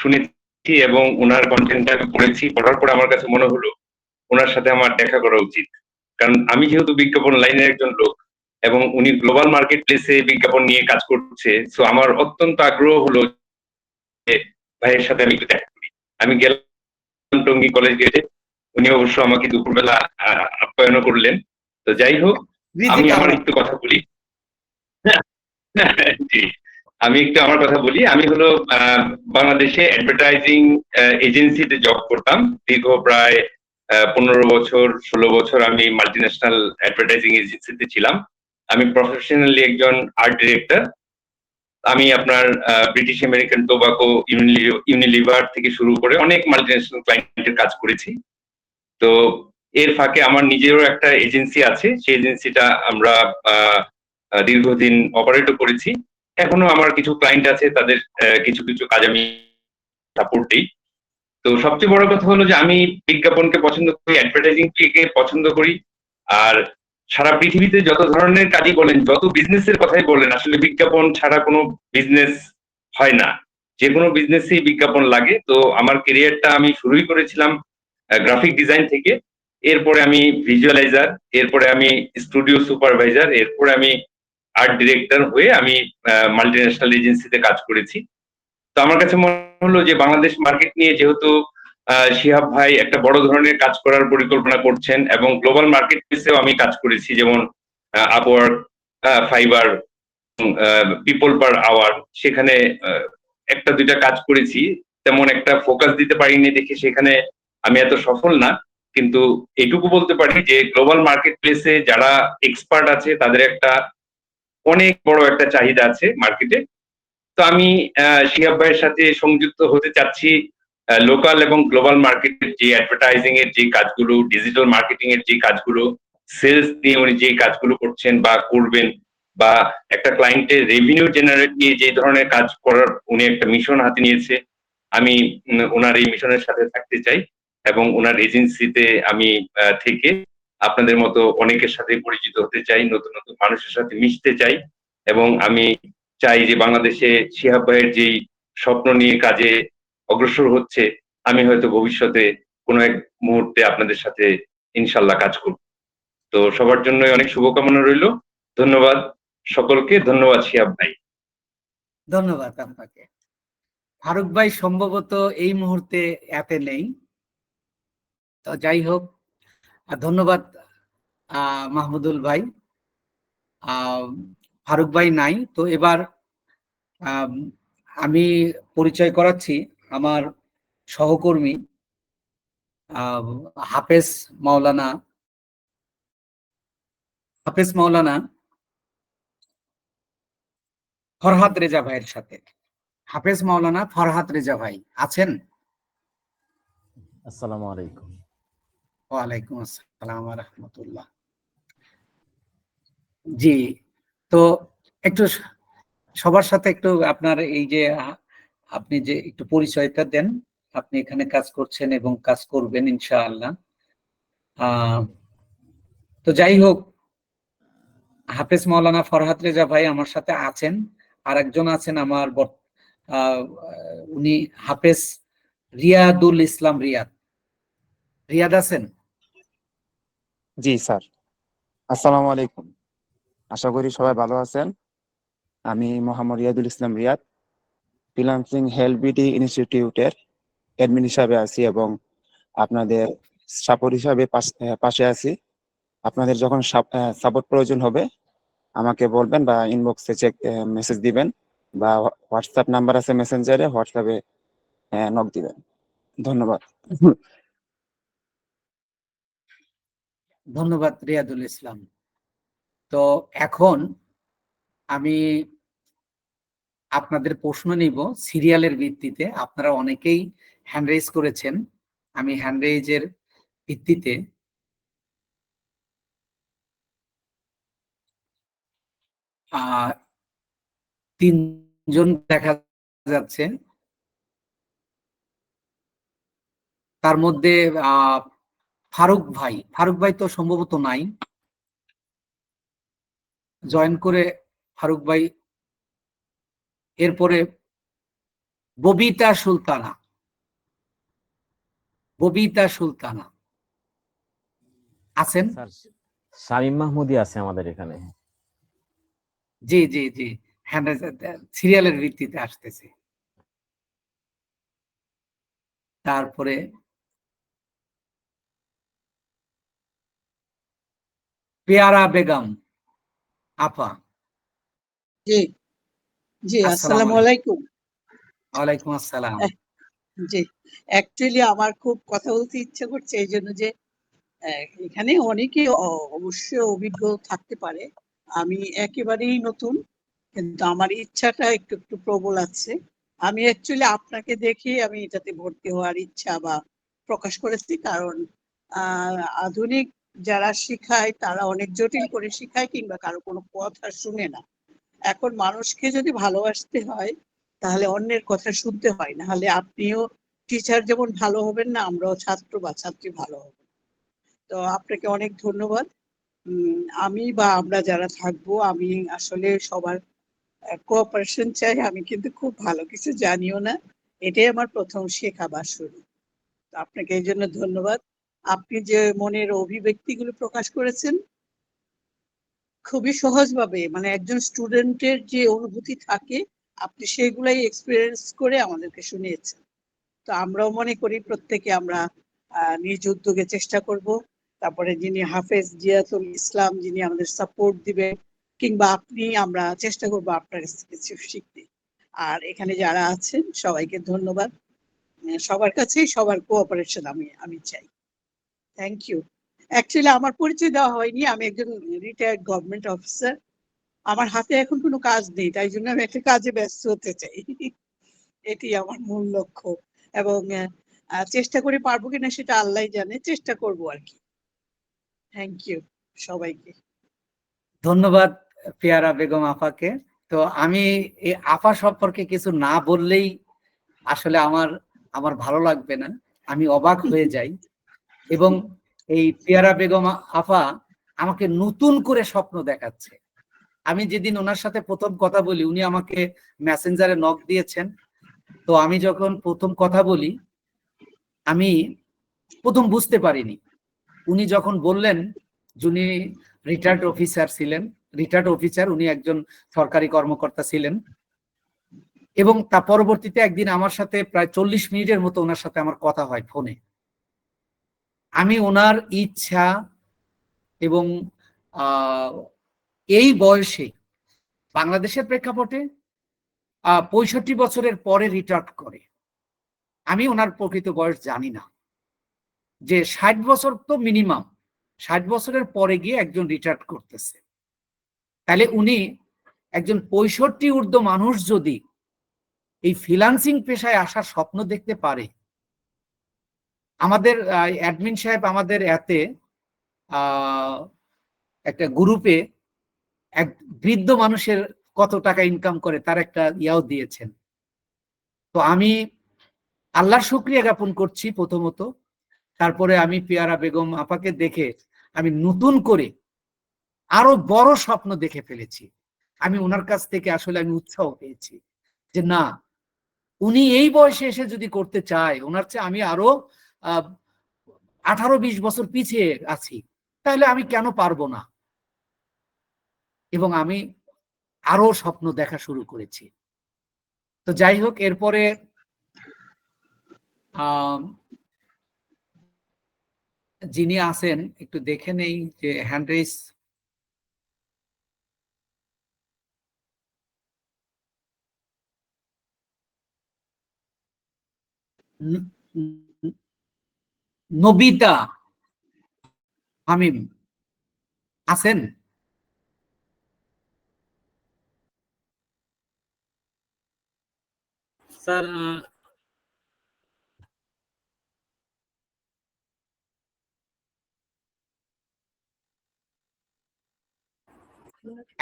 শুনেছি এবং ওনার কন্টেন্টটা আমি পড়েছি। পড়ার পরে আমার কাছে মনে হলো ওনার সাথে আমার দেখা করা উচিত, কারণ আমি যেহেতু বিজ্ঞাপন লাইনের একজন লোক এবং উনি গ্লোবাল মার্কেট প্লেসে বিজ্ঞাপন নিয়ে কাজ করছে, সো আমার অত্যন্ত আগ্রহ হলো যে ভাইয়ের সাথে আমি একটু দেখা করি। আমি গেলাম টঙ্গী কলেজ গেটে, উনি অবশ্য আমাকে দুপুরবেলা আপ্যায়ন করলেন। তো যাই হোক, আমি আমার একটু কথা বলি। জি, আমি একটু আমার কথা বলি। আমি হলো বাংলাদেশে অ্যাডভার্টাইজিং এজেন্সিতে জব করতাম দীর্ঘ প্রায় 15 বছর 16 বছর আমি মাল্টিন্যাশনাল অ্যাডভার্টাইজিং এজেন্সিতে ছিলাম। আমি প্রফেশনালি একজন আর্ট ডিরেক্টর। আমি আপনার ব্রিটিশ আমেরিকান টোবাকো, ইউনিলিভার থেকে শুরু করে অনেক মাল্টিন্যাশনাল ক্লায়েন্টের কাজ করেছি। তো এর ফাঁকে আমার নিজেরও একটা এজেন্সি আছে, সেই এজেন্সিটা আমরা দীর্ঘদিন অপারেটও করেছি। এখনো আমার কিছু ক্লায়েন্ট আছে, তাদের কিছু কিছু কাজ আমি সাপোর্ট দিই। তো সবচেয়ে বড় কথা হলো যে আমি বিজ্ঞাপনকে পছন্দ করি, অ্যাডভার্টাইজিং কে পছন্দ করি। আর সারা পৃথিবীতে যত ধরনের কাজই বলেন, যত বিজনেসের কথাই বলেন, আসলে বিজ্ঞাপন ছাড়া কোনো বিজনেস হয় না। যে কোনো বিজনেসেই বিজ্ঞাপন লাগে। তো আমার ক্যারিয়ারটা আমি শুরুই করেছিলাম গ্রাফিক ডিজাইন থেকে। এরপরে আমি ভিজুয়ালাইজার, এরপরে আমি স্টুডিও সুপারভাইজার, এরপরে আমি আর্ট ডিরেক্টর হয়ে আমি মাল্টিন্যাশনাল এজেন্সিতে কাজ করেছি। তো আমার কাছে মনে হলো যে বাংলাদেশ মার্কেট নিয়ে যেহেতু শিহাব ভাই একটা বড় ধরনের কাজ করার পরিকল্পনা করছেন এবং গ্লোবাল মার্কেট প্লেসেও আমি কাজ করেছি, যেমন Upwork, Fiverr, people per hour, সেখানে একটা দুইটা কাজ করেছি। তেমন একটা ফোকাস দিতে পারিনি দেখে সেখানে আমি এত সফল না। কিন্তু এটুকু বলতে পারি যে গ্লোবাল মার্কেট প্লেসে যারা এক্সপার্ট আছে তাদের একটা অনেক বড় একটা চাহিদা আছে মার্কেটে। তো আমি শিহাব ভাইয়ের সাথে সংযুক্ত হতে চাচ্ছি লোকাল এবং গ্লোবাল মার্কেটের যে অ্যাডভার্টাইজিং এর যে কাজগুলো, ডিজিটাল মার্কেটিং এর যে কাজগুলো, সেলস নিয়ে উনি যে কাজগুলো করছেন বা করবেন, বা একটা ক্লায়েন্টের রেভিনিউ জেনারেট নিয়ে যে ধরনের কাজ করার উনি একটা মিশন হাতে নিয়েছে, আমি ওনার এই মিশনের সাথে থাকতে চাই এবং ওনার এজেন্সিতে আমি থেকে আপনাদের মতো অনেকের সাথে পরিচিত হতে চাই, নতুন নতুন মানুষের সাথে মিশতে চাই। এবং আমি চাই যে বাংলাদেশে শিহাব ভাইয়ের যেই স্বপ্ন নিয়ে কাজে অগ্রসর হচ্ছে, আমি হয়তো ভবিষ্যতে কোনো এক মুহূর্তে আপনাদের সাথে ইনশাল্লাহ কাজ করব। তো সবার জন্য অনেক শুভকামনা রইল। ধন্যবাদ সকলকে। ধন্যবাদ শিহাব ভাই। ধন্যবাদ আপনাকে। ফারুক ভাই সম্ভবত এই মুহূর্তে অ্যাপে নেই। তো যাই হোক, ধন্যবাদ মাহমুদুল ভাই। ফারুক ভাই নাই তো এবার আমি পরিচয় করাচ্ছি আমার সহকর্মী হাফেজ মাওলানা ফরহাদ রেজা ভাইয়ের সাথে। হাফেজ মাওলানা ফরহাদ রেজা ভাই আছেন? আসসালামু আলাইকুম। ওয়ালাইকুম আসসালাম ওয়া রাহমাতুল্লাহ। জি, তো একটু সবার সাথে একটু আপনার এই যে আপনি যে একটু পরিচয়টা দেন, আপনি এখানে কাজ করছেন এবং কাজ করবেন ইনশাআল্লাহ। তো যাই হোক, হাফেজ মাওলানা ফরহাদ রেজা ভাই আমার সাথে আছেন। আর একজন আছেন আমার উনি হাফেজ রিয়াদুল ইসলাম রিয়াদ। রিয়াদ আছেন? জি স্যার, আসসালামু আলাইকুম। আশা করি সবাই ভালো আছেন। আমি মোহাম্মদ রিয়াদুল ইসলাম রিয়াদ, ফ্রিল্যান্সিং হেল্প বিডি ইনস্টিটিউটের অ্যাডমিন হিসাবে আছি এবং আপনাদের সাপোর্ট হিসাবে পাশে আছি। আপনাদের যখন সাপোর্ট প্রয়োজন হবে আমাকে বলবেন বা ইনবক্সে মেসেজ দিবেন, বা হোয়াটসঅ্যাপ নাম্বার আছে মেসেঞ্জারে, হোয়াটসঅ্যাপে নক দিবেন। ধন্যবাদ। ধন্যবাদ রিয়াদুল ইসলাম। তো এখন আমি আপনাদের প্রশ্ন নিব সিরিয়ালের ভিত্তিতে। আপনারা অনেকেই হ্যান্ড রেজ করেছেন, আমি হ্যান্ড রেজের ভিত্তিতে তিনজন দেখা যাচ্ছে। তার মধ্যে ফারুক ভাই তো সম্ভবত নাই, জয়েন করে ফারুক ভাই। এরপরে ববিতা সুলতানা আছেন? স্যার শামীম মাহমুদি আছে আমাদের এখানে। জি জি জি, হ্যাঁ, সিরিয়ালের ভিত্তিতে আসতেছে। তারপরে পেয়ারা বেগম আপা। জি জি, আসসালামু আসসালামু আলাইকুম। আলাইকুম। ওয়ালাইকুম আসসালাম। জি, অ্যাকচুয়ালি আমার খুব কথা বলতে ইচ্ছে করছে এই জন্য যে এখানে অনেকে অবশ্যই অভিজ্ঞ থাকতে পারে। আমি একেবারেই নতুন, কিন্তু আমার ইচ্ছাটা একটু একটু প্রবল আছে। আমি অ্যাকচুয়ালি আপনাকে দেখে আমি এটাতে ভর্তি হওয়ার ইচ্ছা বা প্রকাশ করেছি, কারণ আধুনিক যারা শিখায় তারা অনেক জটিল করে শিখায় কিংবা কারো কোনো কথা শুনে না। এখন মানুষকে যদি ভালোবাসতে হয় তাহলে অন্যের কথা শুনতে হয়, না হলে আপনিও টিচার যেমন ভালো হবেন না, আমরাও ছাত্র বা ছাত্রী ভালো হব। তো আপনাকে অনেক ধন্যবাদ। আমি বা আমরা যারা থাকবো, আমি আসলে সবার কোঅপারেশন চাই। আমি কিন্তু খুব ভালো কিছু জানিও না, এটাই আমার প্রথম শেখা বা শুরু। তো আপনাকে এই জন্য ধন্যবাদ। আপনি যে মনের অভিব্যক্তিগুলো প্রকাশ করেছেন খুবই সহজভাবে, মানে একজন স্টুডেন্টের যে অনুভূতি থাকে আপনি সেগুলাই এক্সপিরিয়েন্স করে আমাদেরকে শুনিয়েছেন। তো আমরাও মনে করি প্রত্যেকে আমরা নিজ উদ্যোগে চেষ্টা করব। তারপরে যিনি হাফেজ জিয়াতুল ইসলাম, যিনি আমাদের সাপোর্ট দিবে, কিংবা আপনি, আমরা চেষ্টা করবো আপনার কাছে কিছু শিখতে। আর এখানে যারা আছেন সবাইকে ধন্যবাদ। সবার কাছেই সবার কোঅপারেশন আমি চাই। Thank you. অ্যাকচুয়ালি আমার পরিচয় দেওয়া হয়নি, আমি একজন রিটায়ার্ড গভর্নমেন্ট অফিসার। আমার হাতে এখন কোনো কাজ নেই, তাই জন্য আমি একটা কাজে ব্যস্ত হতে চাই। এটি আমার মূল লক্ষ্য, এবং চেষ্টা করে পারবো কিনা সেটা আল্লাহ জানে, চেষ্টা করব আর কি। থ্যাংক ইউ সবাইকে। ধন্যবাদ পেয়ারা বেগম আপাকে। তো আমি এই আপা সম্পর্কে কিছু না বললেই আসলে আমার আমার ভালো লাগবে না, আমি অবাক হয়ে যাই। এবং এই পেয়ারা বেগম আপা আমাকে নতুন করে স্বপ্ন দেখাচ্ছে। আমি যেদিন ওনার সাথে প্রথম কথা বলি, উনি আমাকে মেসেঞ্জারে নক দিয়েছেন। তো আমি যখন প্রথম কথা বলি, আমি প্রথম বুঝতে পারিনি। উনি যখন বললেন, যিনি রিটায়ার্ড অফিসার ছিলেন, রিটায়ার্ড অফিসার, উনি একজন সরকারি কর্মকর্তা ছিলেন, এবং তা পরবর্তীতে একদিন আমার সাথে প্রায় 40 মিনিটের মতো ওনার সাথে আমার কথা হয় ফোনে। আমি ওনার ইচ্ছা এবং এই বয়সে বাংলাদেশের প্রেক্ষাপটে 65 বছরের পরে রিটায়ার্ড করে, আমি ওনার প্রকৃত বয়স জানি না, যে 60 বছর তো মিনিমাম, 60 বছরের পরে গিয়ে একজন রিটায়ার্ড করতেছে। তাহলে উনি একজন 65 ঊর্ধ্ব মানুষ যদি এই ফ্রিল্যান্সিং পেশায় আসার স্বপ্ন দেখতে পারে, আমাদের অ্যাডমিন সাহেব আমাদের এতে একটা গ্রুপে এক বৃদ্ধ মানুষের কত টাকা ইনকাম করে তার একটা ইয়াও দিয়েছেন। তো আমি আল্লাহর শুকরিয়া জ্ঞাপন করছি প্রথমত। তারপরে আমি পেয়ারা বেগম আপাকে দেখে আমি নতুন করে আরো বড় স্বপ্ন দেখে ফেলেছি। আমি ওনার কাছ থেকে আসলে আমি উৎসাহ পেয়েছি যে না, উনি এই বয়সে এসে যদি করতে চায়, ওনার চেয়ে আমি আরো 18-20 বছর পিছিয়ে আছি, তাহলে আমি কেন পারবো না। এবং আমি আরো স্বপ্ন দেখা শুরু করেছি। তো যাই হোক, এরপরে যিনি আছেন একটু দেখে নেই যে হ্যান্ড রেজ। নবিতা হামিম আছেন? স্যার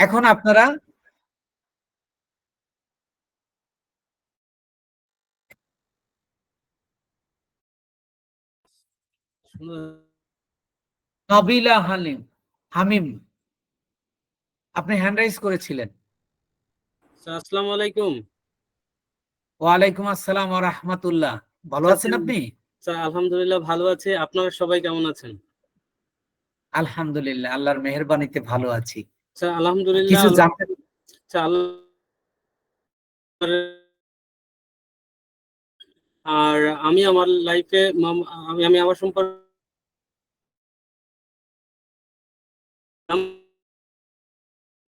এখন আপনারা নবিলা হামিম, আপনি হ্যান্ড রাইজ করেছিলেন। স্যার আসসালামু আলাইকুম। ওয়ালাইকুম আসসালাম ওয়া রাহমাতুল্লাহ। ভালো আছেন আপনি? স্যার আলহামদুলিল্লাহ ভালো আছে, আপনারা সবাই কেমন আছেন? আলহামদুলিল্লাহ, আল্লাহর মেহেরবানিতে ভালো আছি। স্যার আলহামদুলিল্লাহ। কিছু জানতে আর আমি আমার লাইফে আমি আমার সম্পর্কে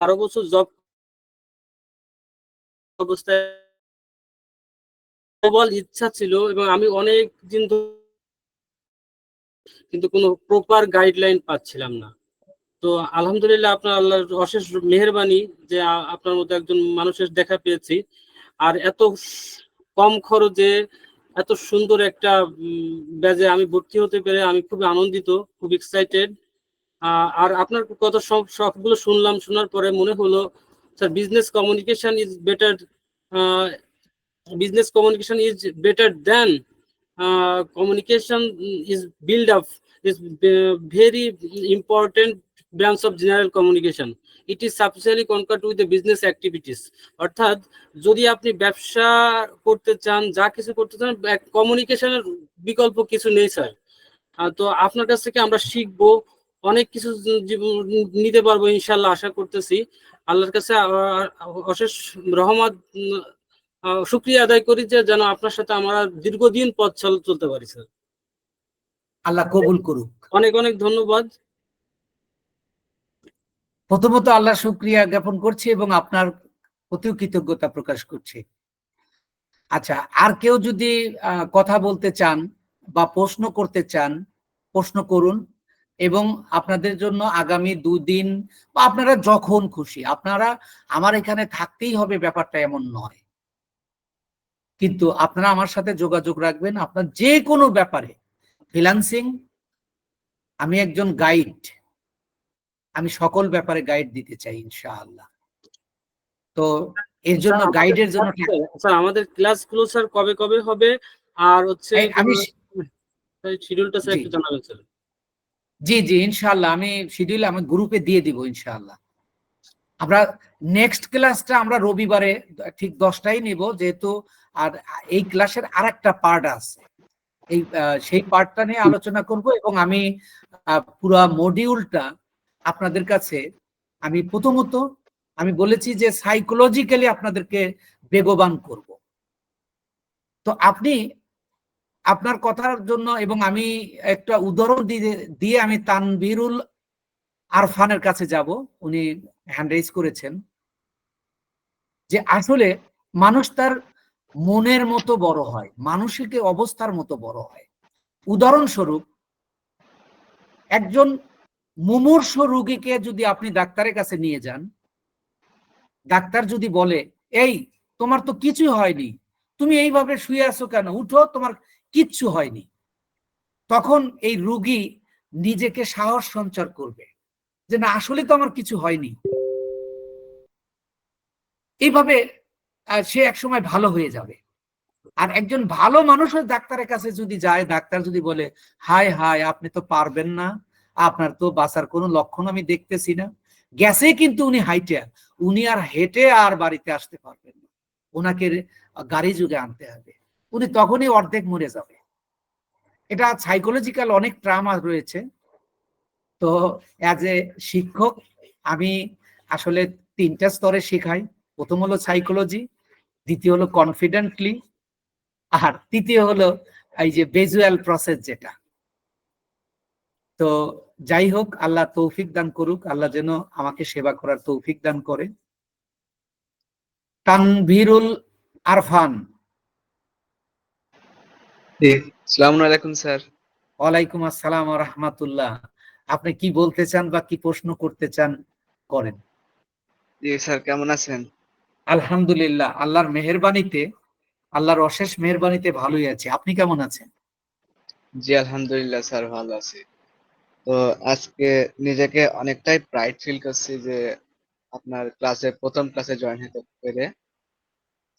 12 বছর জব অবস্থায় প্রবল ইচ্ছা ছিল এবং আমি অনেক দিন কিন্তু কোনো প্রপার গাইডলাইন পাচ্ছিলাম না। তো আলহামদুলিল্লাহ আপনার আল্লাহর অশেষ মেহেরবানি যে আপনার মতো একজন মানুষের দেখা পেয়েছি, আর এত কম খরচে এত সুন্দর একটা ব্যাজে আমি ভর্তি হতে পেরে আমি খুব আনন্দিত, খুব এক্সাইটেড। আর আপনার কথা সবগুলো শোনার পরে মনে হলো sir business communication is better than communication is build up is very important branch of general communication. It is substantially concurred with the business activities. অর্থাৎ যদি আপনি ব্যবসা করতে চান, যা কিছু করতে চান, কমিউনিকেশনের বিকল্প কিছু নেই স্যার। তো আপনার কাছ থেকে আমরা শিখবো, অনেক কিছু নিতে পারবো ইনশাল্লাহ, আশা করতেছি। আল্লাহর কাছে অশেষ রহমত শুকরিয়া আদায় করি যে যেন আপনার সাথে আমরা দীর্ঘদিন পথ চলতে পারি স্যার। আল্লাহ কবুল করুক। অনেক অনেক ধন্যবাদ। প্রথমত আল্লাহ শুকরিয়া জ্ঞাপন করছি এবং আপনার প্রতিও কৃতজ্ঞতা প্রকাশ করছি। আচ্ছা, আর কেউ যদি কথা বলতে চান বা প্রশ্ন করতে চান, প্রশ্ন করুন। এবং আপনাদের জন্য আগামী 2 দিন বা আপনারা যখন খুশি, আপনারা আমার এখানে থাকতেই হবে ব্যাপারটা এমন নয়, কিন্তু আপনারা আমার সাথে যোগাযোগ রাখবেন আপনার যে কোনো ব্যাপারে। ফ্রিল্যান্সিং, আমি একজন গাইড, আমি সকল ব্যাপারে গাইড দিতে চাই ইনশাআল্লাহ। তো এর জন্য গাইডের জন্য স্যার আমাদের ক্লাসগুলো স্যার কবে কবে হবে আর হচ্ছে আমি শিডিউলটা স্যার একটু জানাবেন স্যার। জি জি ইনশাআল্লাহ আমি শিডিউল আমার গ্রুপে দিয়ে দিব ইনশাআল্লাহ। আমরা নেক্সট ক্লাসটা আমরা রবিবারে ঠিক 10টায় নিব, যেহেতু আর এই ক্লাসের আরেকটা পার্ট আছে, এই সেই পার্টটা নিয়ে আলোচনা করব। এবং আমি পুরো মডিউলটা আপনাদের কাছে আমি প্রথমত আমি বলেছি যে সাইকোলজিক্যালি আপনাদেরকে বেগবান করব। তো আপনি আপনার কথার জন্য, এবং আমি একটা উদাহরণ দিয়ে আমি তানভীরুল আরফানের কাছে যাব, উনি হ্যান্ড রেজ করেছেন, যে আসলে মানুষ তার মনের মতো বড় হয়, মানসিক অবস্থার মতো বড় হয়। উদাহরণস্বরূপ, একজন মুমূর্ষ রোগীকে যদি আপনি ডাক্তারের কাছে নিয়ে যান, ডাক্তার যদি বলে এই তোমার তো কিছু হয়নি, তুমি এইভাবে শুয়ে আছো কেন, উঠো, তোমার কিচ্ছু হয়নি, তখন এই রোগী নিজেকে সাহস সঞ্চার করবে যে না আসলে তো আমার কিছু হয়নি। এইভাবে সে একসময় ভালো হয়ে যাবে। আর একজন ভালো মানুষের ডাক্তারের কাছে যদি যায়, ডাক্তার যদি বলে হায় হায় আপনি তো পারবেন না, আপনার তো বাঁচার কোনো লক্ষণ আমি দেখতেছি না, গেছে কিন্তু উনি হাইটে, উনি আর হেঁটে আর বাড়িতে আসতে পারবেন না, ওনাকে গাড়ি যুগে আনতে হবে, উনি তখনই অর্ধেক মরে যাবে। এটা সাইকোলজিক্যাল অনেক ট্রামা রয়েছে। তো অ্যাজ এ শিক্ষক আমি আসলে 3টা স্তরে শেখাই। প্রথম হলো সাইকোলজি, দ্বিতীয় হলো কনফিডেন্টলি, আর তৃতীয় হলো এই যে ভিজুয়াল প্রসেস যেটা। তো যাই হোক, আল্লাহ তৌফিক দান করুক, আল্লাহ যেন আমাকে সেবা করার তৌফিক দান করে। তানভীরুল আরফান। আসসালামু আলাইকুম স্যার। ওয়ালাইকুম আসসালাম ওয়া রাহমাতুল্লাহ। আপনি কি বলতে চান বা কি প্রশ্ন করতে চান করেন। জি স্যার, কেমন আছেন? আলহামদুলিল্লাহ, আল্লাহর মেহেরবানিতে, আল্লাহর অশেষ মেহেরবানিতে ভালোই আছি। আপনি কেমন আছেন? জি আলহামদুলিল্লাহ স্যার, ভালো আছি। তো আজকে নিজেকে অনেকটাই প্রাইড ফিল করছি যে আপনার প্রথম ক্লাসে জয়েন হতে পেরে।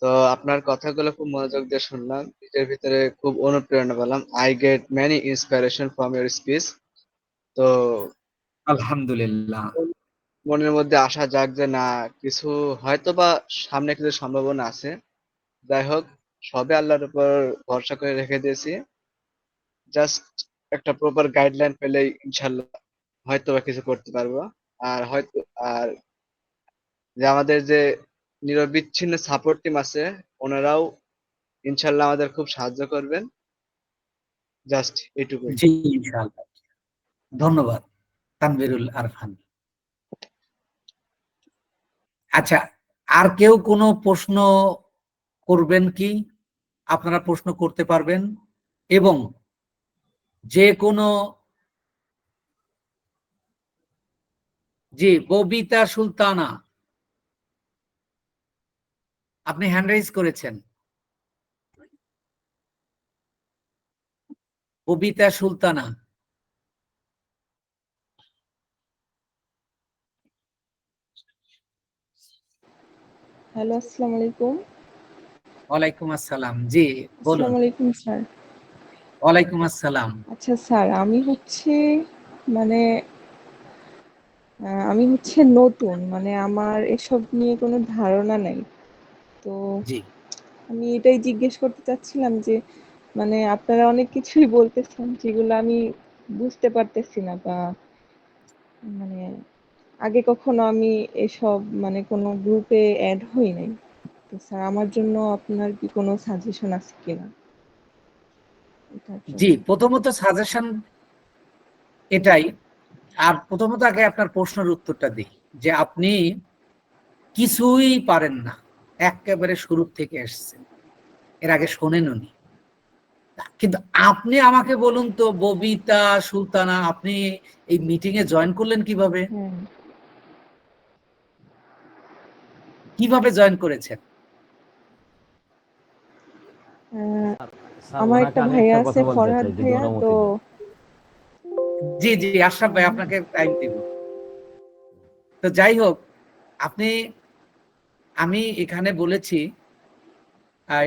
তো আপনার কথাগুলো খুব মনোযোগ দিয়ে শুনলাম, নিজের ভিতরে খুব অনুপ্রেরণা পেলাম। I get many inspiration from your speech. তো আলহামদুলিল্লাহ। মনের মধ্যে আশা যাক যে না, কিছু হয়তো বা সামনে কিছু সম্ভাবনা আছে। যাই হোক, সবে আল্লাহর উপর ভরসা করে রেখে দিয়েছি। জাস্ট একটা প্রপার গাইডলাইন পেলেই ইনশাল্লাহ হয়তো বা কিছু করতে পারবো। আর যে আমাদের যে নিরবিচ্ছিন্ন সাপোর্ট টিম আছে, ওনারাও ইনশাল্লাহ আমাদের খুব সাহায্য করবেন। জাস্ট এইটুকুই। জি ইনশাআল্লাহ। ধন্যবাদ তানভীরুল আরফান। আচ্ছা, আর কেউ কোনো প্রশ্ন করবেন কি? আপনারা প্রশ্ন করতে পারবেন এবং যে কোনো, জি ববিতা সুলতানা, আপনি হ্যান্ড রাইজ করেছেন। ববিতা সুলতানা, হ্যালো, আসসালামু আলাইকুম। ওয়ালাইকুম আসসালাম। জি বলুন। আসসালামু আলাইকুম স্যার। ওয়ালাইকুম আসসালাম। আচ্ছা স্যার, আমি হচ্ছে মানে আমি হচ্ছে নতুন, মানে আমার এসব নিয়ে কোনো ধারণা নাই। তো জি আমি এটাই জিজ্ঞেস করতে চাচ্ছিলাম যে মানে আপনারা অনেক কিছুই বলতেছেন যেগুলো আমি বুঝতে পারতেছি না, বা মানে আগে কখনো আমি এসব মানে কোনো গ্রুপে অ্যাড হই নাই। তো স্যার, আমার জন্য আপনার কি কোনো সাজেশন আছে কিনা এটার জি, জন্য? প্রথমত সাজেশন এটাই। আর প্রথমত আগে আপনার প্রশ্নের উত্তরটা দিই যে আপনি কিছুই পারেন না, একেবারে শুরু থেকে এসছেন, এর আগে শোনেনও নি। কিন্তু আপনি আমাকে বলুন তো ববিতা সুলতানা, আপনি এই মিটিং এ জয়েন করলেন কিভাবে? হ্যাঁ। কিভাবে জয়েন করেছেন? আহ, স্যার আমার ওনাকে একটা আমি ভাইয়া একটা আছে, কথা বলতে ফরহাদ চাই, যদি ভাইয়া। তো অনুমতি দেন। জি জি আশরাফ ভাই, আপনাকে টাইম দিব। তো যাই হোক, আপনি, আমি এখানে বলেছি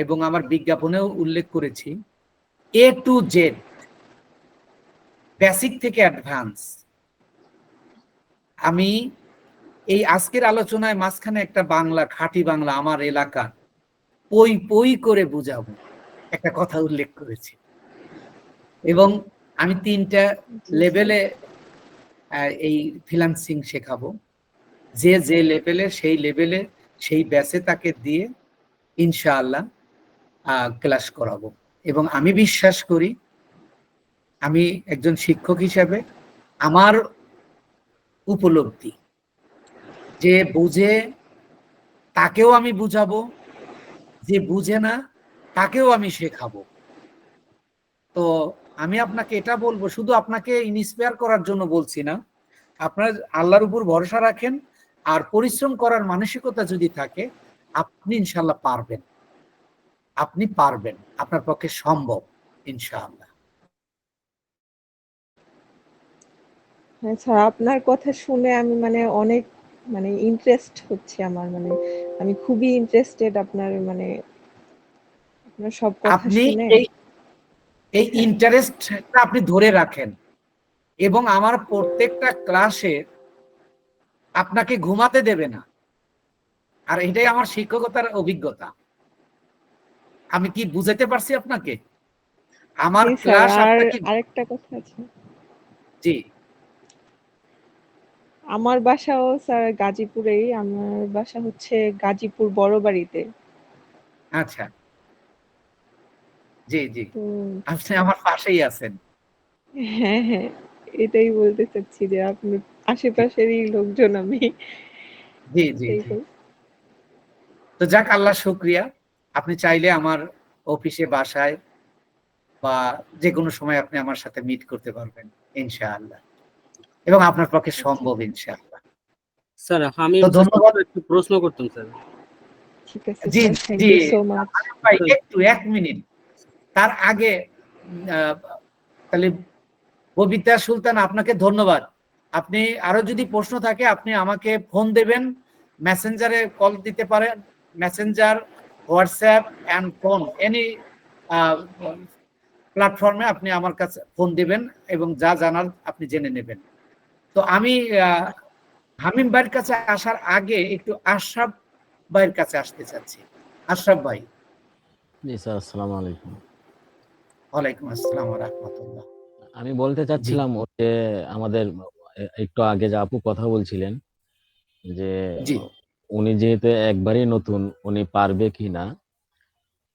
এবং আমার বিজ্ঞাপনেও উল্লেখ করেছি, A to Z, বেসিক থেকে অ্যাডভান্স। আমি এই আজকের আলোচনায় মাঝখানে একটা বাংলা, খাঁটি বাংলা আমার এলাকার পই পই করে বুঝাবো একটা কথা উল্লেখ করেছি, এবং আমি 3টা জি স্যার। লেভেলে এই ফ্রিল্যান্সিং শেখাবো। যে যে লেভেলে সেই লেভেলে সেই ব্যাচে তাকে দিয়ে ইনশাআল্লাহ ক্লাস করাবো। এবং আমি বিশ্বাস করি, আমি একজন শিক্ষক হিসাবে আমার উপলব্ধি, যে বুঝে তাকেও আমি বুঝাবো, যে বুঝে না তাকেও আমি শেখাবো। তো আমি আপনাকে এটা বলবো, শুধু আপনাকে ইন্সপায়ার করার জন্য বলছি না, আপনার আল্লাহর উপর ভরসা রাখেন আর পরিশ্রম করার মানসিকতা যদি থাকে, আপনি ইনশাআল্লাহ পারবেন। আপনি পারবেন, আপনার পক্ষে সম্ভব ইনশাআল্লাহ। হ্যাঁ স্যার, আপনার কথা শুনে আমি মানে অনেক মানে ইন্টারেস্ট হচ্ছে আমার, মানে আমি খুবই ইন্টারেস্টেড আপনার মানে আপনার সব কথা আপনি শুনে। এই এই হ্যাঁ। ইন্টারেস্টটা আপনি ধরে রাখেন, এবং আমার প্রত্যেকটা ক্লাসে আপনাকে ঘুমাতে দেবে না। আর এটাই আমার শিক্ষকতার অভিজ্ঞতা। আমি কি বুঝাতে পারছি আপনাকে? আমার জি স্যার, ক্লাস আর আপনাকে, আরেকটা কথা আছে। জি আমার বাসাও স্যার গাজীপুরেই। আমার বাসা হচ্ছে গাজীপুর বড়বাড়িতে। আচ্ছা, জি জি তো আপনি আমার পাশেই আছেন। হ্যাঁ, হ্যাঁ, এটাই বলতে চাচ্ছি যে আপনার জি আশেপাশেরই লোকজন আমি। জি জি এটাই জি। তো। তো যাক, আল্লাহ শুক্রিয়া। আপনি চাইলে আমার অফিসে, বাসায় বা যে কোনো সময় আপনি আমার সাথে মিট করতে পারবেন ইনশাআল্লাহ, এবং আপনার পক্ষে আচ্ছা সম্ভব স্যার। ইনশাআল্লাহ। স্যার আমি তো ধন্যবাদ। একটু প্রশ্ন করতাম স্যার। ঠিক আছে জি স্যার, থ্যাংক জি ইউ সো মাচ। ভাই, একটু 1 মিনিট। তার আগে আহ, তাহলে ববিতা সুলতান, আপনাকে ধন্যবাদ। আপনি আরো যদি প্রশ্ন থাকে আপনি আমাকে ফোন দেবেন, মেসেঞ্জারে কল দিতে পারেন, Messenger, WhatsApp and phone, any প্ল্যাটফর্মে আপনি আমার কাছে ফোন দিবেন এবং যা জানার আপনি জেনে নেবেন। তো আমি হামিম ভাইয়ের কাছে আসার আগে একটু আশরাফ ভাইয়ের কাছে আসতে চাচ্ছি। আশরাফ ভাই। জি স্যার, আসসালামু আলাইকুম। ওয়ালাইকুম আসসালাম ওয়া রাহমাতুল্লাহ। আমি বলতে জি চাচ্ছিলাম ওই যে আমাদের একটু আগে যে আপু কথা বলছিলেন যে জি উনি যেহেতু একবারই নতুন, উনি পারবে কিনা।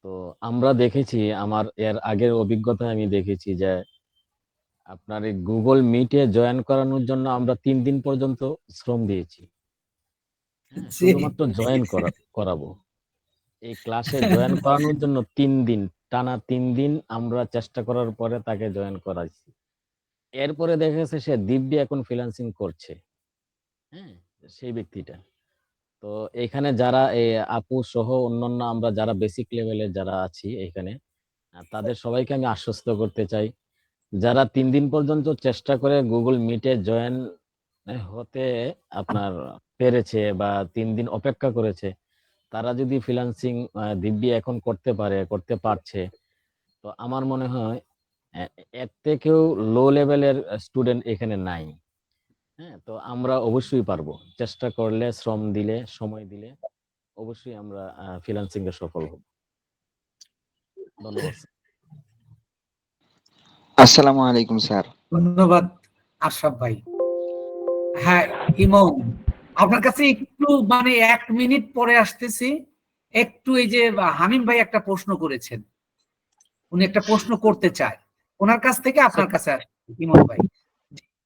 তো আমরা দেখেছি, আমার এর আগের অভিজ্ঞতায় আমি দেখেছি যে আপনার এই গুগল মিটে জয়েন করানোর জন্য আমরা 3 দিন পর্যন্ত শ্রম দিয়েছি। হ্যাঁ, জি। শুধুমাত্র জয়েন করাবো। এই ক্লাসে জয়েন করানোর জন্য 3 দিন, টানা 3 দিন আমরা চেষ্টা করার পরে তাকে জয়েন করাইছি। এরপরে দেখা গেছে সে দিব্যি এখন ফ্রিল্যান্সিং করছে। হ্যাঁ? সেই ব্যক্তিটা। তো এখানে যারা আপু সহ অন্যান্য আমরা যারা বেসিক লেভেলের যারা আছি এখানে, তাদের সবাইকে আমি আশ্বস্ত করতে চাই, যারা 3 দিন পর্যন্ত চেষ্টা করে Google Meet এ জয়েন হতে আপনার পেরেছে বা 3 দিন অপেক্ষা করেছে, তারা যদি ফ্রিল্যান্সিং দিব্যি এখন করতে পারছে, তো আমার মনে হয় এ এর থেকেও লো লেভেলের স্টুডেন্ট এখানে নাই। হ্যাঁ? তো আমরা অবশ্যই পারবো। চেষ্টা করলে, শ্রম দিলে, সময় দিলে অবশ্যই আমরা ফ্রিল্যান্সিং এ সফল হব। ধন্যবাদ। আসসালামু আলাইকুম স্যার। ধন্যবাদ আশরাফ ভাই। হ্যাঁ, ইমন, আপনার কাছে একটু মানে 1 মিনিট পরে আসতেছি। একটু এই যে হামিম ভাই একটা প্রশ্ন করেছেন, উনি একটা প্রশ্ন করতে চায়, ওনার কাছ থেকে আপনার কাছে আসছি ইমন ভাই।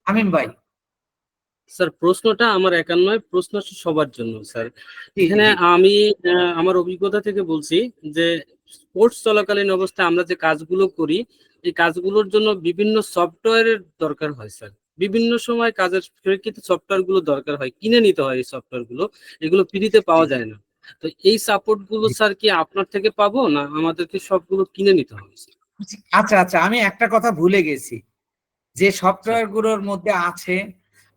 হামিম ভাই। স্যার প্রশ্নটা আমার একার নয়, প্রশ্ন হচ্ছে সবার জন্য স্যার। জি, এখানে জি। আমি আমার অভিজ্ঞতা থেকে বলছি যে কোর্স চলাকালীন অবস্থায় আমরা যে কাজগুলো করি, এই কাজগুলোর জন্য বিভিন্ন সফটওয়্যারের দরকার হয় স্যার। বিভিন্ন সময় কাজের প্রেক্ষিতে সফটওয়্যার গুলো দরকার হয়, কিনে নিতে হয় এই সফটওয়্যার গুলো, এগুলো ফ্রিতে পাওয়া যায় না। তো এই সাপোর্ট গুলো স্যার কি আপনার থেকে পাবো, না আমাদেরকে সবগুলো কিনে নিতে হবে স্যার? আচ্ছা, আচ্ছা, আমি একটা কথা ভুলে গেছি, যে স্যার সফটওয়্যার গুলোর মধ্যে আছে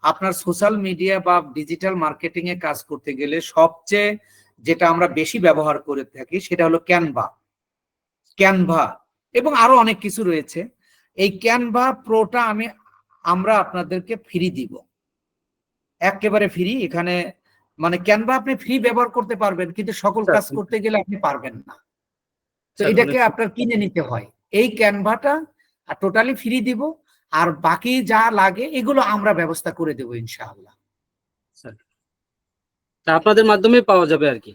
আপনার সোশ্যাল মিডিয়া বা ডিজিটাল মার্কেটিং এ কাজ করতে গেলে সবচেয়ে যেটা আমরা বেশি ব্যবহার করে থাকি সেটা হলো ক্যানভা এবং আরো অনেক কিছু রয়েছে। এই ক্যানভা প্রোটা আমরা আপনাদেরকে ফ্রি দিব, একেবারে ফ্রি। এখানে মানে ক্যানভা আপনি ফ্রি ব্যবহার করতে পারবেন, কিন্তু সকল স্যার কাজ করতে গেলে আপনি পারবেন না। তো স্যার এটাকে অনেক আপনার কিনে নিতে হয়। এই ক্যানভাটা টোটালি ফ্রি দিব, আর বাকি যা লাগে এগুলো আমরা ব্যবস্থা করে দেবো ইনশাআল্লাহ। স্যার, তা আপনাদের মাধ্যমে পাওয়া যাবে আর কি?